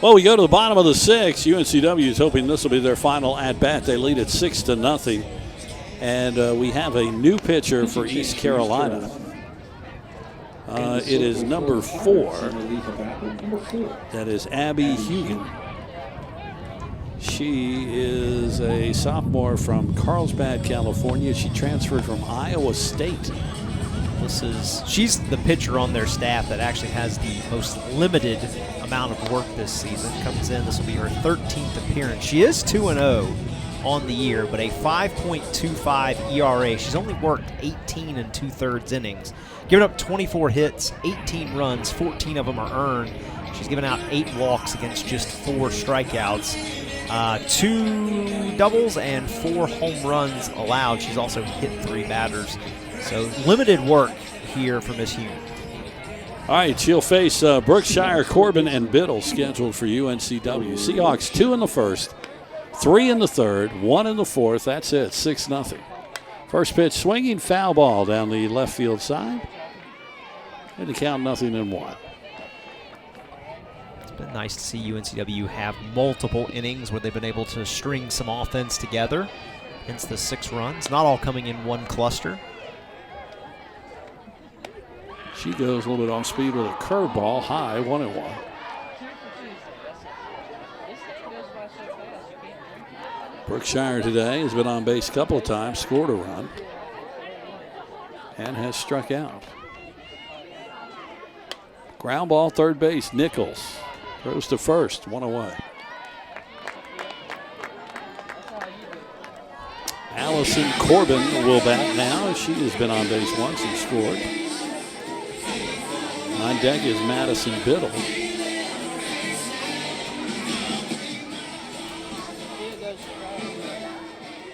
Well, we go to the bottom of the 6th. UNCW is hoping this will be their final at-bat. They lead at 6-0. And we have a new pitcher for East Carolina. It is number 4. That is Abby Hugan. She is a sophomore from Carlsbad, California. She transferred from Iowa State. She's the pitcher on their staff that actually has the most limited amount of work this season. Comes in, this will be her 13th appearance. She is 2-0 on the year, but a 5.25 ERA. She's only worked 18 2/3 innings, given up 24 hits, 18 runs, 14 of them are earned. She's given out 8 walks against just 4 strikeouts, 2 doubles and 4 home runs allowed. She's also hit 3 batters. So limited work here for Miss Hume. All right, she'll face Brookshire, Corbin, and Biddle scheduled for UNCW. Seahawks 2 in the 1st, 3 in the 3rd, 1 in the 4th. That's it, 6-0. First pitch, swinging foul ball down the left field side. And the count 0-1. It's been nice to see UNCW have multiple innings where they've been able to string some offense together. Hence the 6 runs, not all coming in one cluster. She goes a little bit off speed with a curveball, high, 1-1. Brookshire today has been on base a couple of times, scored a run, and has struck out. Ground ball, third base, Nichols throws to first, 1 away. Allison Corbin will bat now. She has been on base once and scored. On deck is Madison Biddle.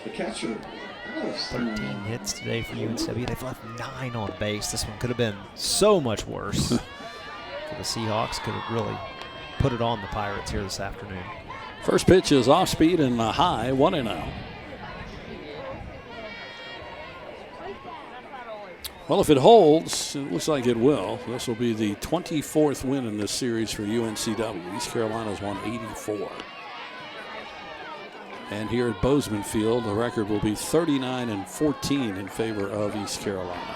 The catcher, 13 hits today for UNCW. They've left 9 on base. This one could have been so much worse for the Seahawks. Could have really put it on the Pirates here this afternoon. First pitch is off speed and a high, 1-0. Well, if it holds, it looks like it will. This will be the 24th win in this series for UNCW. East Carolina's won 84. And here at Bozeman Field, the record will be 39-14 in favor of East Carolina.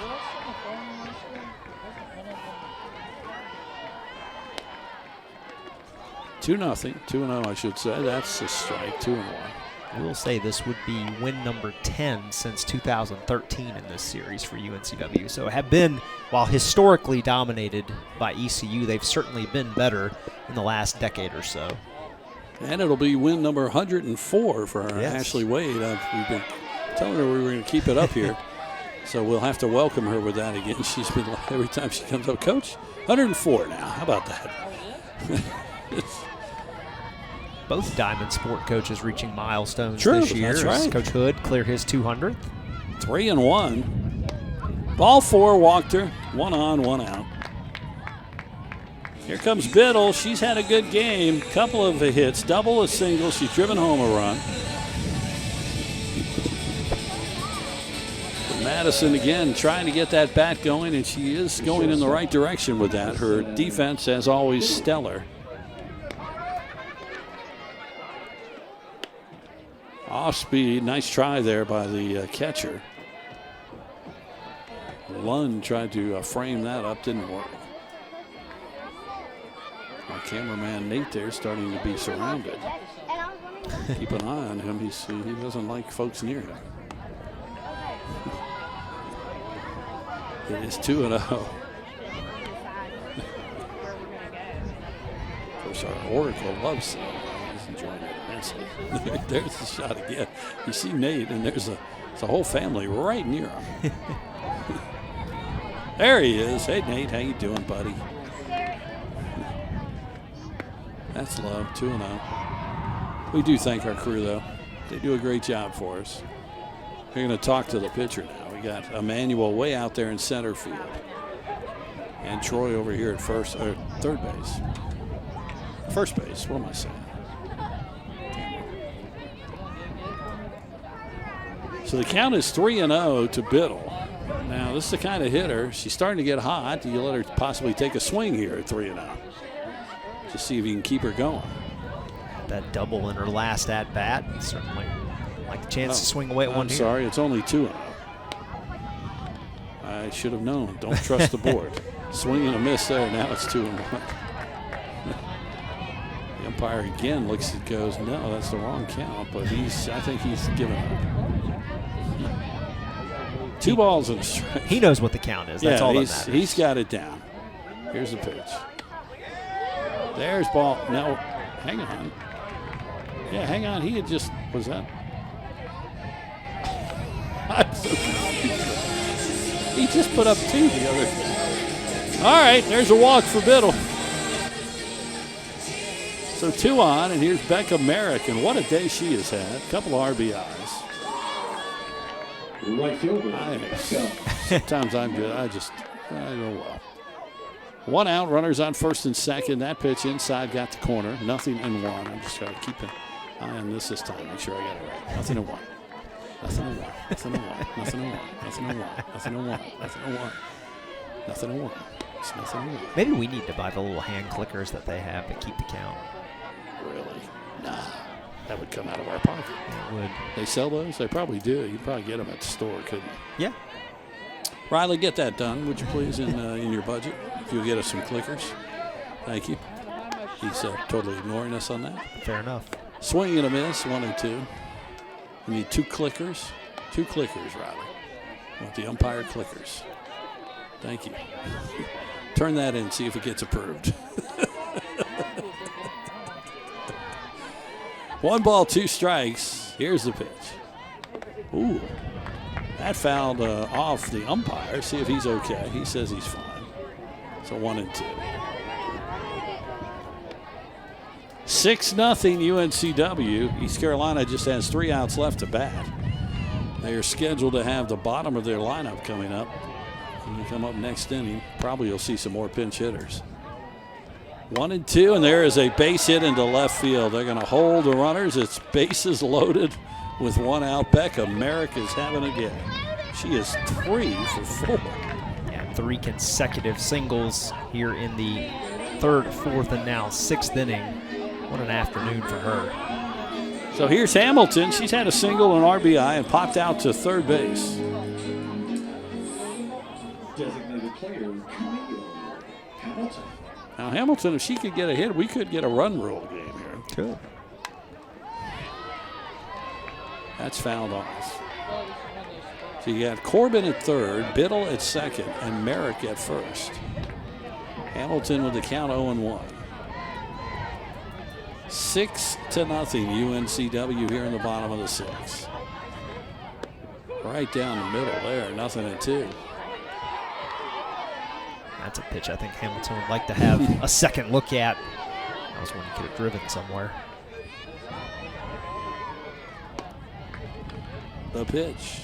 Two 2-0, I should say. That's a strike, 2-1. I will say this would be win number 10 since 2013 in this series for UNCW. So have been, while historically dominated by ECU, they've certainly been better in the last decade or so. And it'll be win number 104 for Ashley Wade. We've been telling her we were going to keep it up here. So we'll have to welcome her with that again. She's been, every time she comes up, Coach, 104 now. How about that? Both Diamond Sport coaches reaching milestones True, this year. that's right. Coach Hood cleared his 200th. 3-1. Ball 4 walked her. 1 on, 1 out. Here comes Biddle. She's had a good game. Couple of hits, double, a single. She's driven home a run. Madison again trying to get that bat going, and she is going in the right direction with that. Her defense, as always, stellar. Off speed, nice try there by the catcher. Lund tried to frame that up, didn't work. Our cameraman Nate there starting to be surrounded. Keep an eye on him. He doesn't like folks near him. It is 2-0. Of course, our Oracle loves it. He's enjoying it immensely. There's the shot again. You see Nate, and there's a whole family right near him. There he is. Hey, Nate, how you doing, buddy? That's low, 2-0. We do thank our crew, though. They do a great job for us. We're going to talk to the pitcher now. We got Emmanuel way out there in center field. And Troy over here at third base. First base, what am I saying? So the count is 3-0 to Biddle. Now, this is the kind of hitter. She's starting to get hot. Do you let her possibly take a swing here at 3-0? Just see if you can keep her going. That double in her last at-bat. Certainly like the chance to swing away at one I'm here. sorry, it's only 2-0. I should have known. Don't trust the board. Swing and a miss there. Now it's 2-1. The umpire again looks and goes, no, that's the wrong count. But I think he's given up. 2 balls and a strike. He knows what the count is. That's all that matters. He's got it down. Here's the pitch. There's ball. No, hang on. Yeah, hang on. He had just, was that? I'm so confused. He just put up 2 the other. All right, there's a walk for Biddle. So 2 on, and here's Becca Merrick, and what a day she has had. A couple of RBIs. Right fielder. Sometimes I'm good. I go well. 1 out, runners on first and second. That pitch inside got the corner. 0-1. I'm just trying to keep an eye on this time. Make sure I got it right. 0-1. 0-1. 0-1. 0-1. 0-1. 0-1. It's 0-1. Maybe we need to buy the little hand clickers that they have to keep the count. Really? Nah. That would come out of our pocket. It would. They sell those? They probably do. You'd probably get them at the store, couldn't you? Yeah. Riley, get that done, would you please, in your budget? If you'll get us some clickers. Thank you. He's totally ignoring us on that. Fair enough. Swing and a miss, 1 and 2. We need 2 clickers. 2 clickers, Riley. Want the umpire clickers. Thank you. Turn that in, see if it gets approved. 1 ball, 2 strikes. Here's the pitch. Ooh. That fouled off the umpire. See if he's okay. He says he's fine. So 1 and 2. 6-0 UNCW. East Carolina just has 3 outs left to bat. They are scheduled to have the bottom of their lineup coming up. When they come up next inning, probably you'll see some more pinch hitters. 1 and 2, and there is a base hit into left field. They're going to hold the runners. It's bases loaded with 1 out. Becca Merrick is having a game. She is 3 for 4. Yeah, 3 consecutive singles here in the 3rd, 4th, and now 6th inning. What an afternoon for her. So here's Hamilton. She's had a single and RBI and popped out to 3rd base. Designated player, Hamilton. Now Hamilton, if she could get a hit, we could get a run rule game here. Cool. That's fouled off. So you got Corbin at 3rd, Biddle at 2nd, and Merrick at 1st. Hamilton with the count 0-1. 6-0 UNCW here in the bottom of the 6th. Right down the middle there, 0-2. That's a pitch I think Hamilton would like to have a second look at. That was one he could have driven somewhere. The pitch.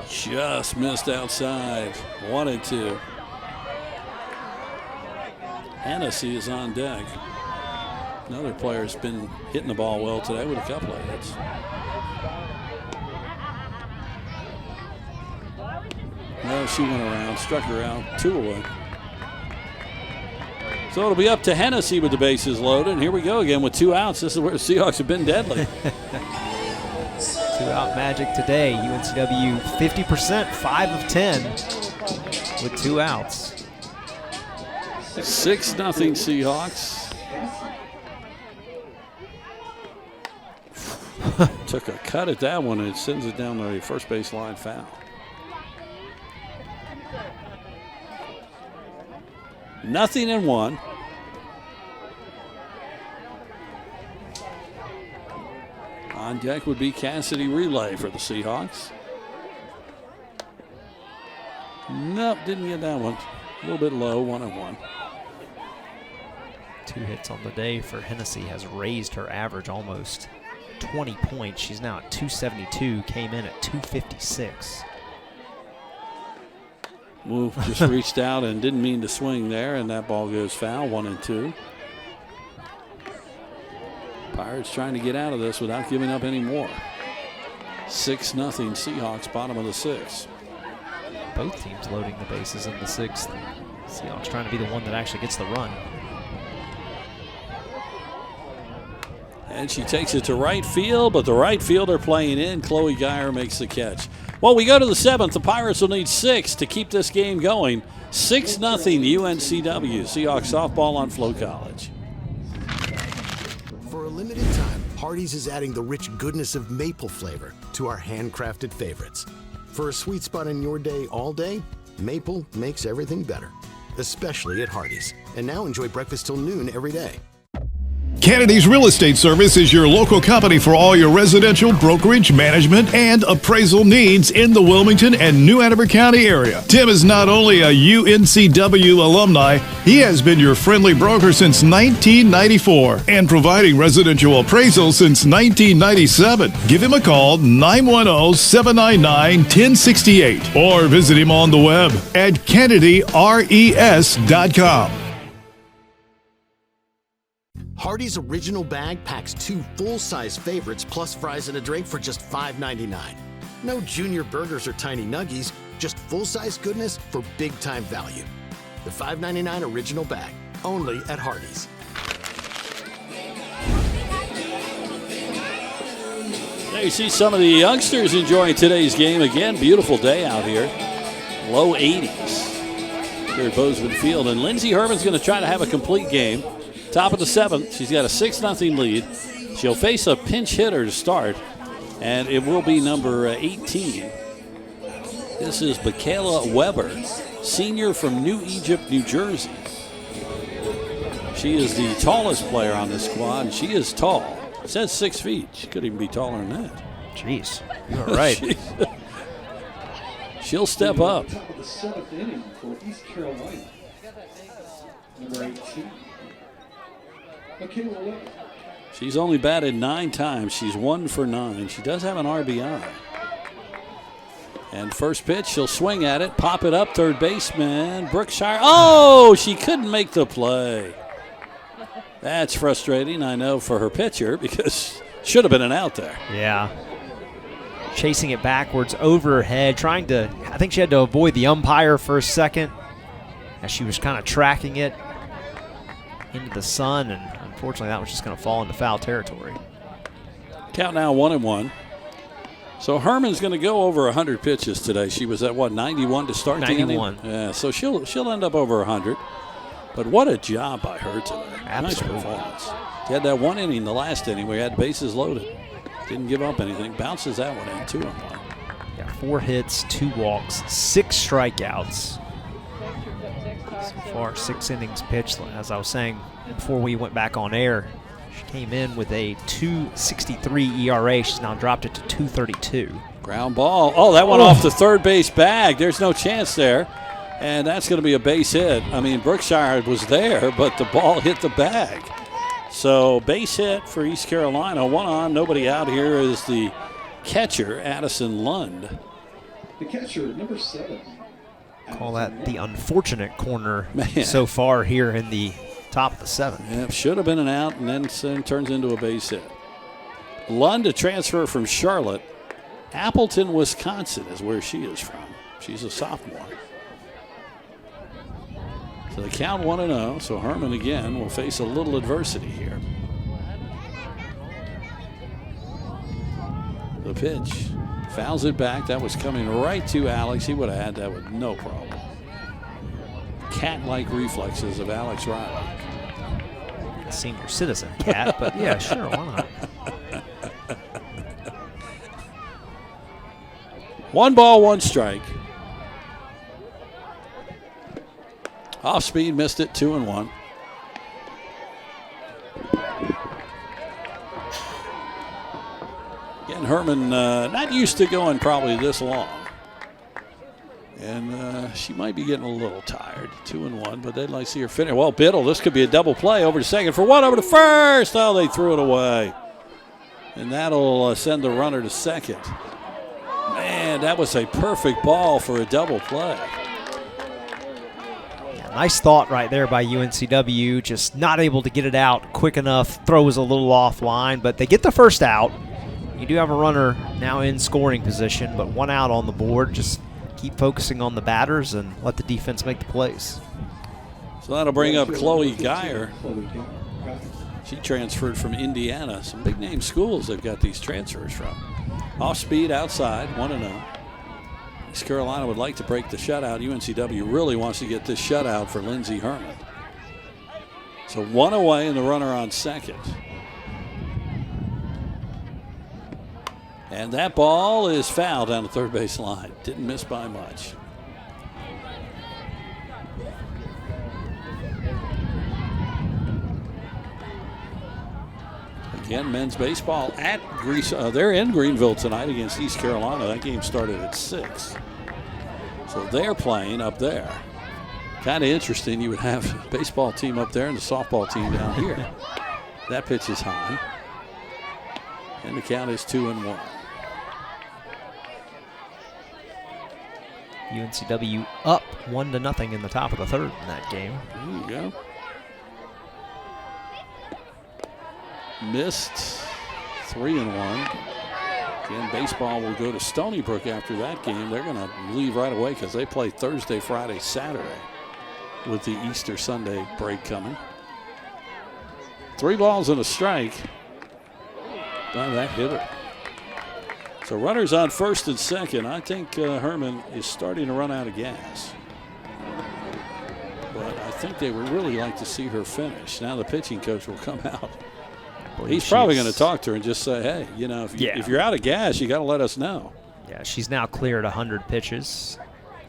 Just missed outside. 1-2. Hennessy is on deck. Another player's been hitting the ball well today with a couple of hits. No, she went around, struck her out, 2 away. So it'll be up to Hennessy with the bases loaded. And here we go again with 2 outs. This is where the Seahawks have been deadly. 2-out magic today. UNCW 50%, 5 of 10 with 2 outs. 6-0 Seahawks. Took a cut at that one and it sends it down the first base line foul. Nothing in 1. On deck would be Cassidy Relay for the Seahawks. Nope, didn't get that one. A little bit low, 1-1. 2 hits on the day for Hennessy has raised her average almost 20 points. She's now at 272, came in at 256. Wolf just reached out and didn't mean to swing there, and that ball goes foul, 1-2. Pirates trying to get out of this without giving up any more. 6-0 Seahawks, bottom of the 6th. Both teams loading the bases in the 6th. Seahawks trying to be the one that actually gets the run. And she takes it to right field, but the right fielder playing in, Chloe Geyer, makes the catch. Well, we go to the 7th. The Pirates will need 6 to keep this game going. 6-0 UNCW. Seahawks softball on Flo College. For a limited time, Hardee's is adding the rich goodness of maple flavor to our handcrafted favorites. For a sweet spot in your day all day, maple makes everything better, especially at Hardee's. And now enjoy breakfast till noon every day. Kennedy's Real Estate Service is your local company for all your residential, brokerage, management, and appraisal needs in the Wilmington and New Hanover County area. Tim is not only a UNCW alumni, he has been your friendly broker since 1994 and providing residential appraisal since 1997. Give him a call, 910-799-1068, or visit him on the web at kennedyres.com. Hardee's Original Bag packs 2 full-size favorites plus fries and a drink for just $5.99. No junior burgers or tiny nuggies, just full-size goodness for big-time value. The $5.99 Original Bag, only at Hardee's. There you see some of the youngsters enjoying today's game. Again, beautiful day out here. Low 80s here at Bozeman Field. And Lindsey Herman's going to try to have a complete game. Top of the 7th, she's got a 6-0 lead. She'll face a pinch hitter to start, and it will be number 18. This is Michaela Weber, senior from New Egypt, New Jersey. She is the tallest player on this squad, and she is tall. It says 6 feet. She could even be taller than that. Jeez, you're right. She'll step up. Top of the 7th inning for East Carolina. Number 18. She's only batted 9 times. She's 1 for 9. She does have an RBI. And first pitch, she'll swing at it, pop it up, third baseman, Brookshire. Oh, she couldn't make the play. That's frustrating, I know, for her pitcher because should have been an out there. Yeah. Chasing it backwards over her head, trying to, I think she had to avoid the umpire for a second as she was kind of tracking it into the sun, and unfortunately that was just going to fall into foul territory. Count now 1-1. So Herman's going to go over 100 pitches today. She was at, 91 to start 91. the inning? Yeah, so she'll end up over 100. But what a job by her today. Absolutely. Nice performance. She had that one inning, the last inning, where he had bases loaded. Didn't give up anything. Bounces that one in, 2-1. Got 4 hits, 2 walks, 6 strikeouts. So far, 6 innings pitched. As I was saying before we went back on air, she came in with a 2.63 ERA. She's now dropped it to 2.32. Ground ball. Oh, that went off the third base bag. There's no chance there. And that's going to be a base hit. I mean, Brookshire was there, but the ball hit the bag. So base hit for East Carolina. 1 on, nobody out. Here is the catcher, Addison Lund. The catcher, number 7. Call that the unfortunate corner so far here in the top of the 7th. Yeah, should have been an out, and then turns into a base hit. Lund, a transfer from Charlotte. Appleton, Wisconsin is where she is from. She's a sophomore. So the count 1-0. So Herman again will face a little adversity here. The pitch. Fouls it back. That was coming right to Alex. He would have had that with no problem. Cat-like reflexes of Alex Riley. Senior citizen cat, but yeah, sure, why not? 1 ball, 1 strike. Off speed, missed it, 2-1. Again, Herman not used to going probably this long. And she might be getting a little tired. 2-1, but they'd like to see her finish. Well, Biddle, this could be a double play. Over to second for 1, over to first. Oh, they threw it away. And that'll send the runner to second. Man, that was a perfect ball for a double play. Nice thought right there by UNCW, just not able to get it out quick enough. Throw was a little offline, but they get the first out. You do have a runner now in scoring position, but 1 out on the board. Just keep focusing on the batters and let the defense make the plays. So that'll bring up Chloe Geyer. She transferred from Indiana. Some big-name schools they've got these transfers from. Off speed outside, 1-0. East Carolina would like to break the shutout. UNCW really wants to get this shutout for Lindsey Herman. So 1 away and the runner on second. And that ball is fouled down the third base line. Didn't miss by much. Again, men's baseball at Greece. They're in Greenville tonight against East Carolina. That game started at 6. So they're playing up there. Kind of interesting. You would have a baseball team up there and the softball team down here. That pitch is high. And the count is 2-1. UNCW up 1-0 in the top of the 3rd in that game. There you go. Missed 3-1. Again, baseball will go to Stony Brook after that game. They're going to leave right away because they play Thursday, Friday, Saturday with the Easter Sunday break coming. 3 balls and a strike by that hitter. So runners on first and second. I think Herman is starting to run out of gas. But I think they would really like to see her finish. Now the pitching coach will come out. He's probably going to talk to her and just say, hey, you know, if you're out of gas, you got to let us know. Yeah, she's now cleared 100 pitches.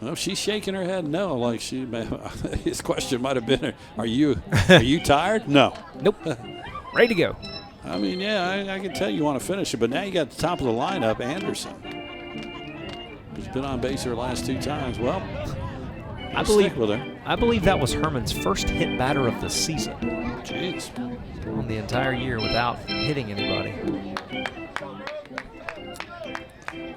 Well, she's shaking her head no, like his question might have been, are you tired? No. Nope. Ready to go. I mean, yeah, I can tell you want to finish it, but now you got the top of the lineup, Anderson, who's been on base her last 2 times. Well, I believe that was Herman's first hit batter of the season. Jeez. On the entire year without hitting anybody.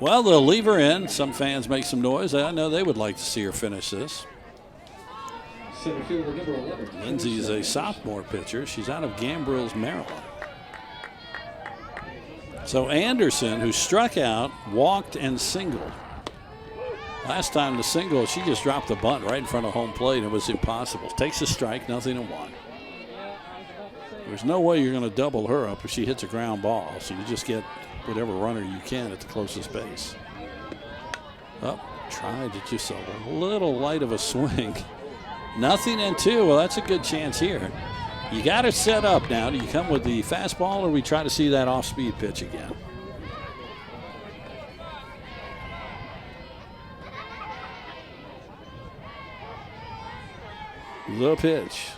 Well, they'll leave her in. Some fans make some noise. I know they would like to see her finish this. Lindsay is a sophomore pitcher. She's out of Gambrills, Maryland. So Anderson, who struck out, walked and singled. Last time the single, she just dropped the bunt right in front of home plate. It was impossible. Takes a strike, 0-1. There's no way you're going to double her up if she hits a ground ball. So you just get whatever runner you can at the closest base. Oh, tried to just a little light of a swing. 0-2. Well, that's a good chance here. You got to set up now. Do you come with the fastball or we try to see that off-speed pitch again? The pitch.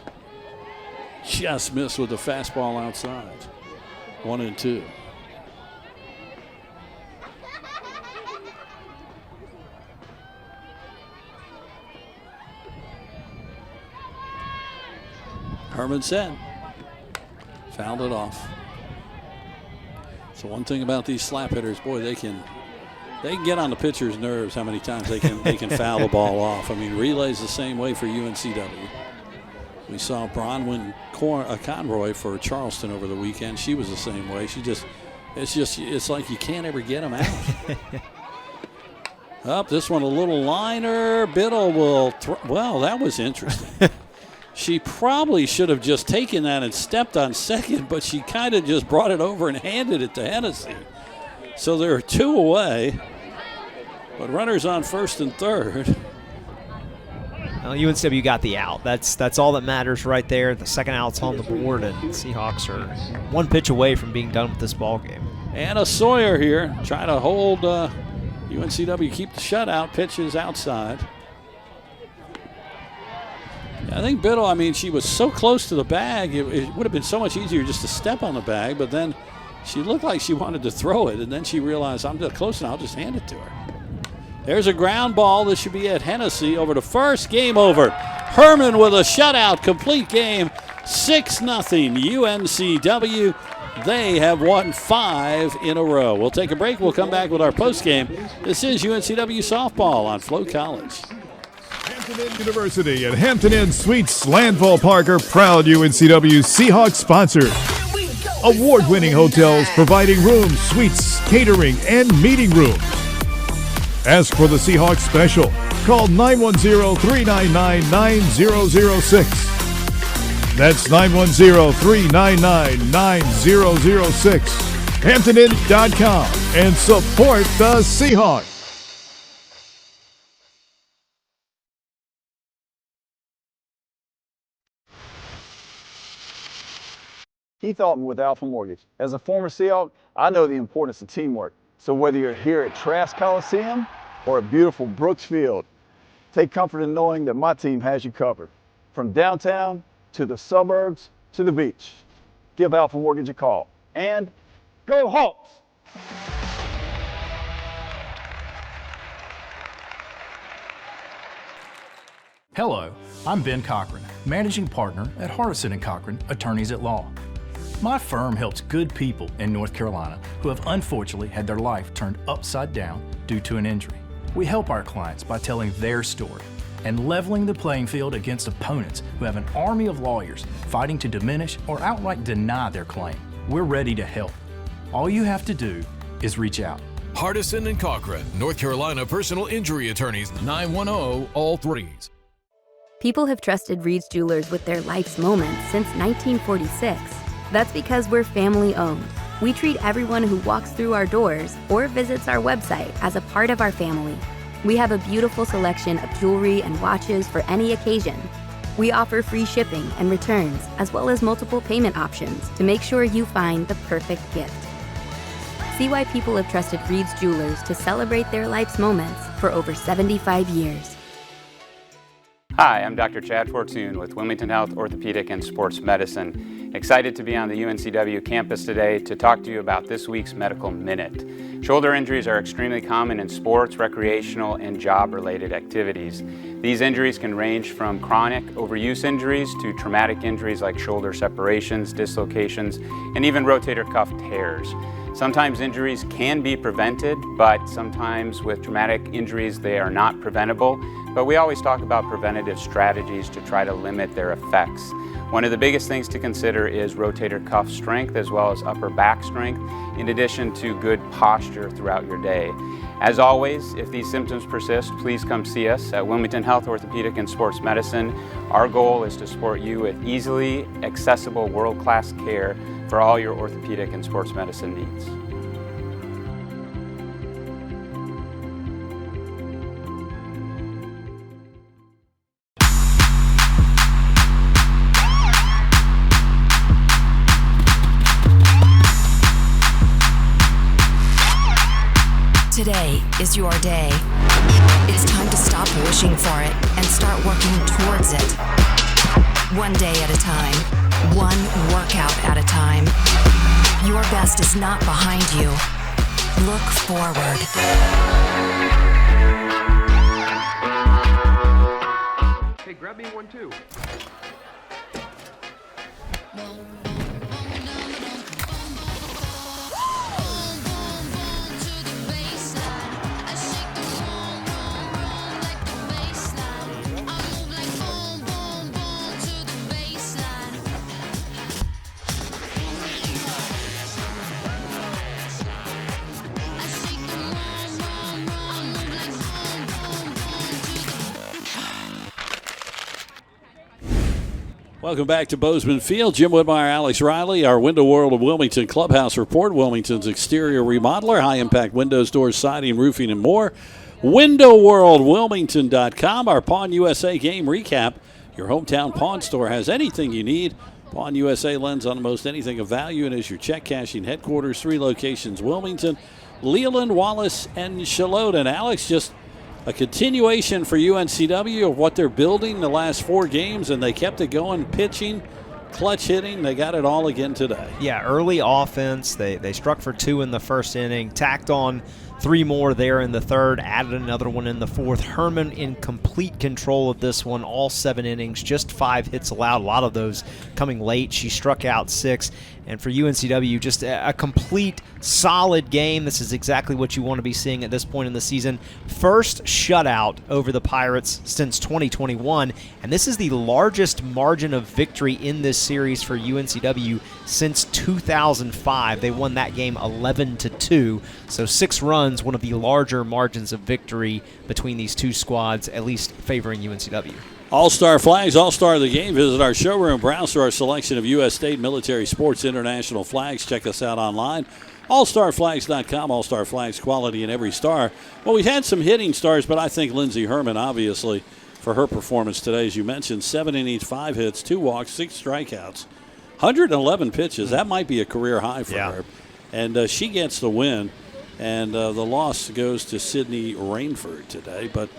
Just missed with the fastball outside. 1-2. Herman said. Fouled it off. So one thing about these slap hitters, boy, they can get on the pitcher's nerves how many times they can foul the ball off. I mean, Relay's the same way for UNCW. We saw Bronwyn Conroy for Charleston over the weekend. She was the same way. It's like you can't ever get them out. Up, this one a little liner. Biddle will well, that was interesting. She probably should have just taken that and stepped on second, but she kind of just brought it over and handed it to Hennessy. So there are 2 away, but runners on first and third. Well, UNCW got the out. That's all that matters right there. The second out's on the board, and Seahawks are 1 pitch away from being done with this ball game. Anna Sawyer here trying to hold UNCW, keep the shutout. Pitches outside. I think Biddle, I mean, she was so close to the bag, it would have been so much easier just to step on the bag, but then she looked like she wanted to throw it, and then she realized, I'm just close enough, I'll just hand it to her. There's a ground ball. This should be at Hennessy. Over to first. Game over. Herman with a shutout. Complete game. 6-0 UNCW. They have won 5 in a row. We'll take a break. We'll come back with our postgame. This is UNCW Softball on Flow College. Hampton Inn University and Hampton Inn Suites Landfall Park are proud UNCW Seahawks sponsors. Award-winning hotels providing rooms, suites, catering, and meeting rooms. Ask for the Seahawks special. Call 910-399-9006. That's 910-399-9006. HamptonInn.com and support the Seahawks. Keith Altman with Alpha Mortgage. As a former Seahawk, I know the importance of teamwork. So whether you're here at Trask Coliseum or at beautiful Brooks Field, take comfort in knowing that my team has you covered. From downtown to the suburbs to the beach. Give Alpha Mortgage a call. And go Hawks! Hello, I'm Ben Cochran, Managing Partner at Hardison & Cochran, Attorneys at Law. My firm helps good people in North Carolina who have unfortunately had their life turned upside down due to an injury. We help our clients by telling their story and leveling the playing field against opponents who have an army of lawyers fighting to diminish or outright deny their claim. We're ready to help. All you have to do is reach out. Hardison & Cochran, North Carolina Personal Injury Attorneys, 910-all-3s. People have trusted Reed's Jewelers with their life's moments since 1946. That's because we're family owned. We treat everyone who walks through our doors or visits our website as a part of our family. We have a beautiful selection of jewelry and watches for any occasion. We offer free shipping and returns, as well as multiple payment options to make sure you find the perfect gift. See why people have trusted Reed's Jewelers to celebrate their life's moments for over 75 years. Hi, I'm Dr. Chad Fortune with Wilmington Health Orthopedic and Sports Medicine. Excited to be on the UNCW campus today to talk to you about this week's Medical Minute. Shoulder injuries are extremely common in sports, recreational, and job-related activities. These injuries can range from chronic overuse injuries to traumatic injuries like shoulder separations, dislocations, and even rotator cuff tears. Sometimes injuries can be prevented, but sometimes with traumatic injuries they are not preventable. But we always talk about preventative strategies to try to limit their effects. One of the biggest things to consider is rotator cuff strength as well as upper back strength, in addition to good posture throughout your day. As always, if these symptoms persist, please come see us at Wilmington Health Orthopedic and Sports Medicine. Our goal is to support you with easily accessible world-class care for all your orthopedic and sports medicine needs. Today is your day. It's time to stop wishing for it and start working towards it. One day at a time, one workout at a time. Your best is not behind you. Look forward. Hey, grab me one too. Welcome back to Bozeman Field. Jim Whitmire, Alex Riley, our Window World of Wilmington Clubhouse Report. Wilmington's exterior remodeler, high-impact windows, doors, siding, roofing, and more. WindowWorldWilmington.com, our Pawn USA game recap. Your hometown pawn store has anything you need. Pawn USA lends on most anything of value and is your check cashing headquarters. 3 locations, Wilmington, Leland, Wallace, and Shalota. Alex, just a continuation for UNCW of what they're building the last 4 games, and they kept it going, pitching, clutch hitting. They got it all again today. Yeah, early offense. They struck for 2 in the first inning, tacked on 3 more there in the third, added another one in the fourth. Herman in complete control of this one, all 7 innings, just 5 hits allowed, a lot of those coming late. She struck out 6. And for UNCW, just a complete, solid game. This is exactly what you want to be seeing at this point in the season. First shutout over the Pirates since 2021, and this is the largest margin of victory in this series for UNCW since 2005. They won that game 11-2, so 6 runs, one of the larger margins of victory between these two squads, at least favoring UNCW. All-Star Flags, All-Star of the Game. Visit our showroom, browse through our selection of U.S. state, military, sports, international flags. Check us out online, allstarflags.com. All-Star Flags, quality in every star. Well, we've had some hitting stars, but I think Lindsey Herman, obviously, for her performance today, as you mentioned, 7 innings, 5 hits, 2 walks, 6 strikeouts, 111 pitches. That might be a career high for her. And she gets the win, and the loss goes to Sydney Rainford today, but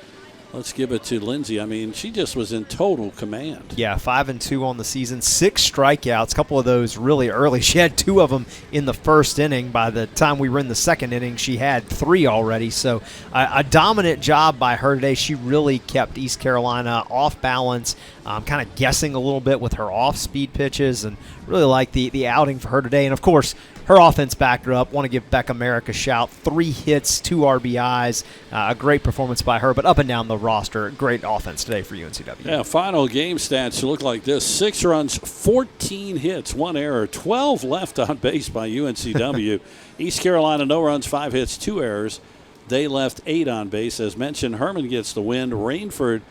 let's give it to Lindsey. I mean, she just was in total command. Yeah, 5-2 on the season, 6 strikeouts, a couple of those really early. She had 2 of them in the first inning. By the time we were in the second inning, she had 3 already. So a dominant job by her today. She really kept East Carolina off balance, kind of guessing a little bit with her off-speed pitches, and really like the outing for her today. And, of course, her offense backed her up. Want to give Becca Merrick a shout. 3 hits, 2 RBIs. A great performance by her, but up and down the roster, great offense today for UNCW. Yeah, final game stats look like this. 6 runs, 14 hits, 1 error, 12 left on base by UNCW. East Carolina, no runs, 5 hits, 2 errors. They left 8 on base. As mentioned, Herman gets the win. Rainford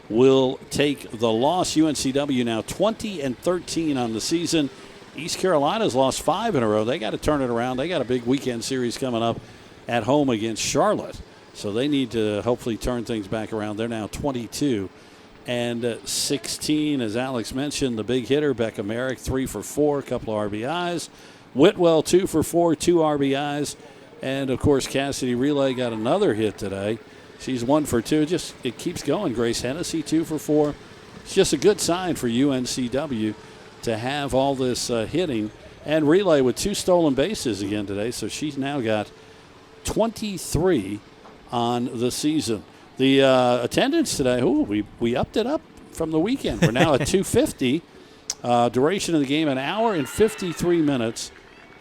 will take the loss. UNCW now 20-13 on the season. East Carolina's lost 5 in a row. They got to turn it around. They got a big weekend series coming up at home against Charlotte. So they need to hopefully turn things back around. They're now 22-16. As Alex mentioned, the big hitter, Becca Merrick, 3 for 4, a couple of RBIs. Whitwell, 2 for 4, 2 RBIs. And, of course, Cassidy Relay got another hit today. She's 1 for 2. Just it keeps going. Grace Hennessy, 2 for 4. It's just a good sign for UNCW to have all this hitting. And Relay with 2 stolen bases again today. So she's now got 23 on the season. The attendance today, we upped it up from the weekend. We're now at 250. Duration of the game, 1 hour and 53 minutes.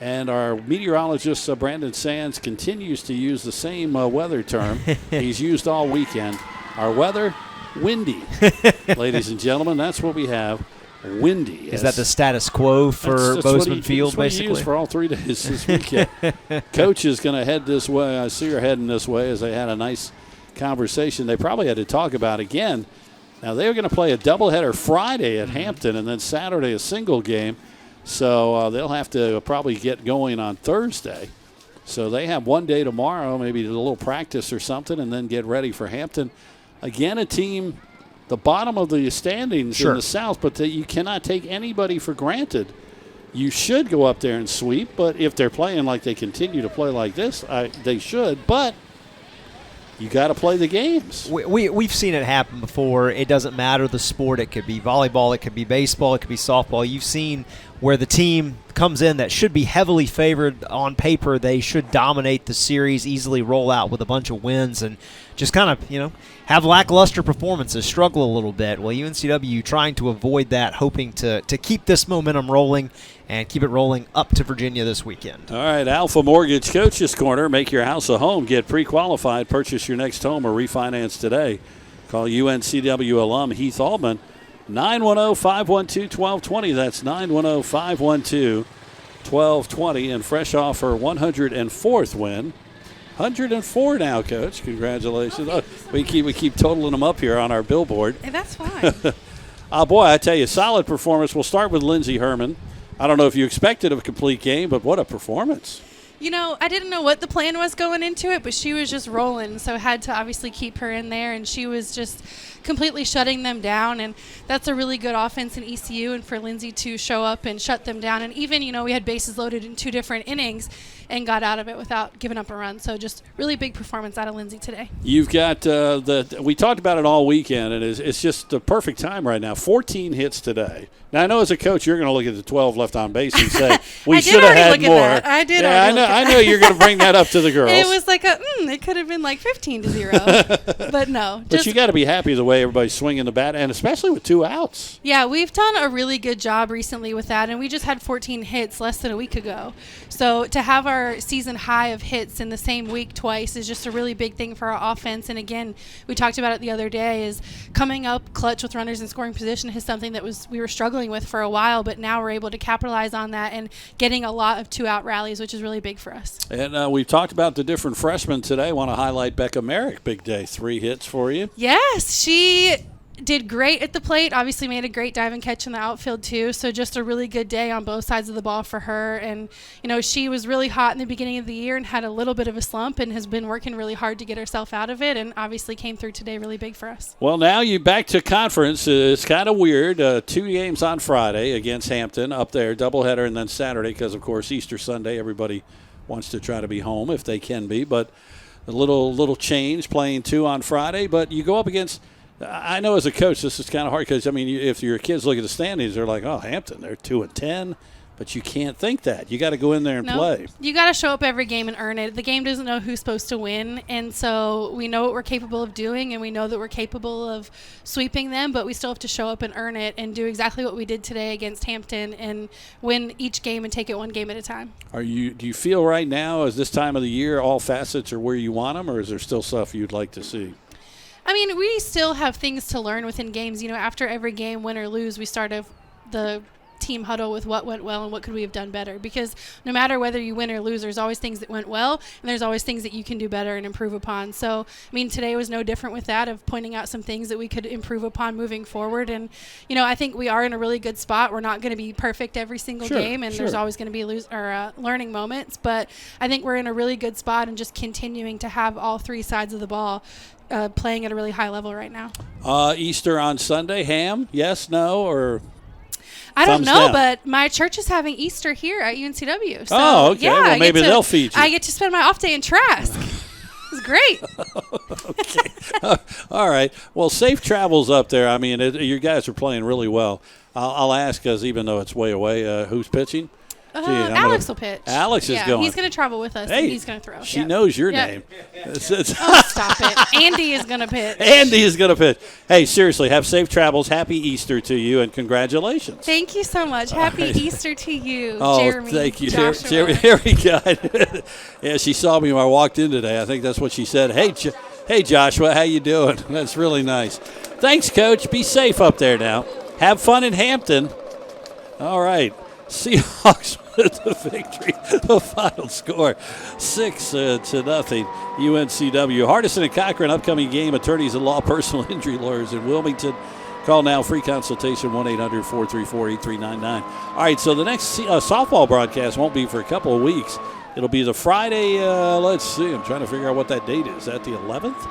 And our meteorologist, Brandon Sands, continues to use the same weather term he's used all weekend. Our weather, windy. Ladies and gentlemen, that's what we have. Windy. Is that the status quo for Bozeman Field, that's what basically? He used for all 3 days this weekend. Coach is going to head this way. I see her heading this way as they had a nice conversation. They probably had to talk about again. Now, they were going to play a doubleheader Friday at Hampton and then Saturday a single game. So they'll have to probably get going on Thursday. So they have 1 day tomorrow, maybe a little practice or something, and then get ready for Hampton. Again, a team, the bottom of the standings in the South, but you cannot take anybody for granted. You should go up there and sweep, but if they're playing like they continue to play like this, they should. But you got to play the games. We've seen it happen before. It doesn't matter the sport. It could be volleyball. It could be baseball. It could be softball. You've seen where the team comes in that should be heavily favored on paper. They should dominate the series, easily roll out with a bunch of wins, and just kind of, have lackluster performances, struggle a little bit. Well, UNCW trying to avoid that, hoping to keep this momentum rolling and keep it rolling up to Virginia this weekend. All right, Alpha Mortgage Coach's Corner. Make your house a home. Get pre-qualified. Purchase your next home or refinance today. Call UNCW alum Heath Altman. 910-512-1220. That's 910-512-1220. And fresh off her 104th win. 104 now, Coach. Congratulations. Oh, we keep totaling them up here on our billboard. Hey, that's fine. Boy, I tell you, solid performance. We'll start with Lindsey Herman. I don't know if you expected a complete game, but what a performance. I didn't know what the plan was going into it, but she was just rolling, so I had to obviously keep her in there, and she was just completely shutting them down, and that's a really good offense in ECU, and for Lindsey to show up and shut them down, and even, we had bases loaded in 2 different innings and got out of it without giving up a run, so just really big performance out of Lindsey today. You've got we talked about it all weekend, and it's just the perfect time right now. 14 hits today. Now, I know as a coach you're going to look at the 12 left on base and say, we should have had more. I did. Yeah, I know you're going to bring that up to the girls. It was like it could have been like 15-0, but no. But you got to be happy the way everybody's swinging the bat, and especially with 2 outs. Yeah, we've done a really good job recently with that, and we just had 14 hits less than a week ago. So to have our season high of hits in the same week twice is just a really big thing for our offense. And again, we talked about it the other day, is coming up clutch with runners in scoring position is something that we were struggling with for a while, but now we're able to capitalize on that and getting a lot of 2-out rallies, which is really big for us. And we've talked about the different freshmen today. I want to highlight Becca Merrick. Big day, 3 hits for you. Yes, she did great at the plate, obviously made a great dive and catch in the outfield too, so just a really good day on both sides of the ball for her. And she was really hot in the beginning of the year and had a little bit of a slump and has been working really hard to get herself out of it, and obviously came through today really big for us. Well, now you back to conference. It's kind of weird. 2 games on Friday against Hampton up there, doubleheader, and then Saturday because, of course, Easter Sunday, everybody wants to try to be home if they can be, but a little change playing 2 on Friday. But you go up against – I know as a coach this is kind of hard because, if your kids look at the standings, they're like, oh, Hampton, they're 2-10. But you can't think that. You got to go in there and play. You got to show up every game and earn it. The game doesn't know who's supposed to win, and so we know what we're capable of doing, and we know that we're capable of sweeping them, but we still have to show up and earn it and do exactly what we did today against Hampton and win each game and take it one game at a time. Do you feel right now, as this time of the year, all facets are where you want them, or is there still stuff you'd like to see? We still have things to learn within games. After every game, win or lose, we start the team huddle with what went well and what could we have done better, because no matter whether you win or lose, there's always things that went well and there's always things that you can do better and improve upon. So today was no different with that, of pointing out some things that we could improve upon moving forward. And I think we are in a really good spot. We're not going to be perfect every single game, and there's always going to be learning moments, but I think we're in a really good spot and just continuing to have all 3 sides of the ball playing at a really high level right now. Easter on Sunday, ham, yes, no, or I don't know, but my church is having Easter here at UNCW. So, okay. Yeah, well, maybe they'll feed you. I get to spend my off day in Trask. It's great. Okay. All right. Well, safe travels up there. You guys are playing really well. I'll ask, because even though it's way away, who's pitching? Alex will pitch. Alex is going. He's going to travel with us, and he's going to throw. She knows your name. Stop it. Andy is going to pitch. Andy is going to pitch. Hey, seriously, have safe travels. Happy Easter to you, and congratulations. Thank you so much. Happy Easter to you, Jeremy. Thank you. Joshua. Here we go. Yeah, she saw me when I walked in today. I think that's what she said. Hey, Joshua, how you doing? That's really nice. Thanks, Coach. Be safe up there now. Have fun in Hampton. All right. Seahawks with the victory. The final score, 6-0. UNCW. Hardison and Cochran, upcoming game. Attorneys at law, personal injury lawyers in Wilmington. Call now, free consultation, 1-800-434-8399. All right, so the next softball broadcast won't be for a couple of weeks. It'll be the Friday, let's see, I'm trying to figure out what that date is. Is that the 11th?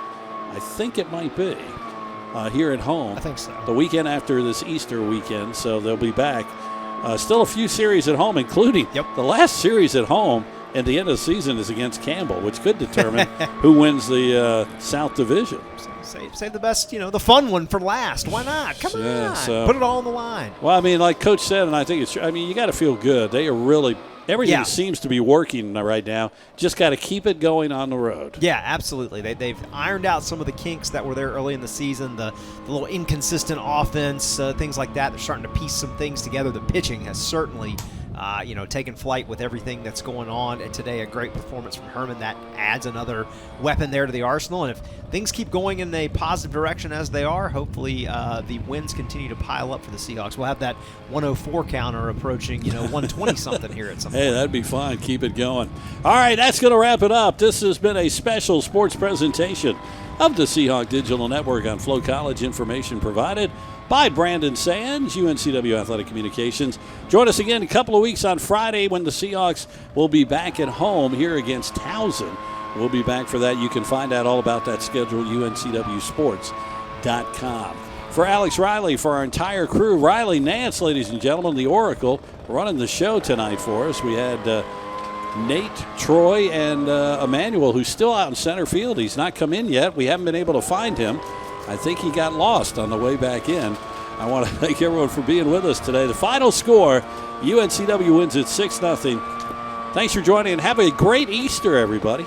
I think it might be. Here at home. I think so. The weekend after this Easter weekend, so they'll be back. Still a few series at home, including the last series at home and the end of the season is against Campbell, which could determine who wins the South Division. Save the best, the fun one for last. Why not? Come on. So, put it all on the line. Well, I mean, like Coach said, and I think it's true, you got to feel good. They are really – everything seems to be working right now. Just got to keep it going on the road. Yeah, absolutely. They've ironed out some of the kinks that were there early in the season, the little inconsistent offense, things like that. They're starting to piece some things together. The pitching has certainly taken flight with everything that's going on. And today, a great performance from Herman. That adds another weapon there to the arsenal. And if things keep going in a positive direction as they are, hopefully the wins continue to pile up for the Seahawks. We'll have that 104 counter approaching, 120-something here at some point. Hey, that'd be fine. Keep it going. All right, that's going to wrap it up. This has been a special sports presentation of the Seahawk Digital Network on Flow College. Information provided by Brandon Sands, UNCW Athletic Communications. Join us again in a couple of weeks on Friday when the Seahawks will be back at home here against Towson. We'll be back for that. You can find out all about that schedule at uncwsports.com. For Alex Riley, for our entire crew, Riley Nance, ladies and gentlemen, the Oracle, running the show tonight for us. We had Nate, Troy, and Emmanuel, who's still out in center field. He's not come in yet. We haven't been able to find him. I think he got lost on the way back in. I want to thank everyone for being with us today. The final score, UNCW wins it 6-0. Thanks for joining, and have a great Easter, everybody.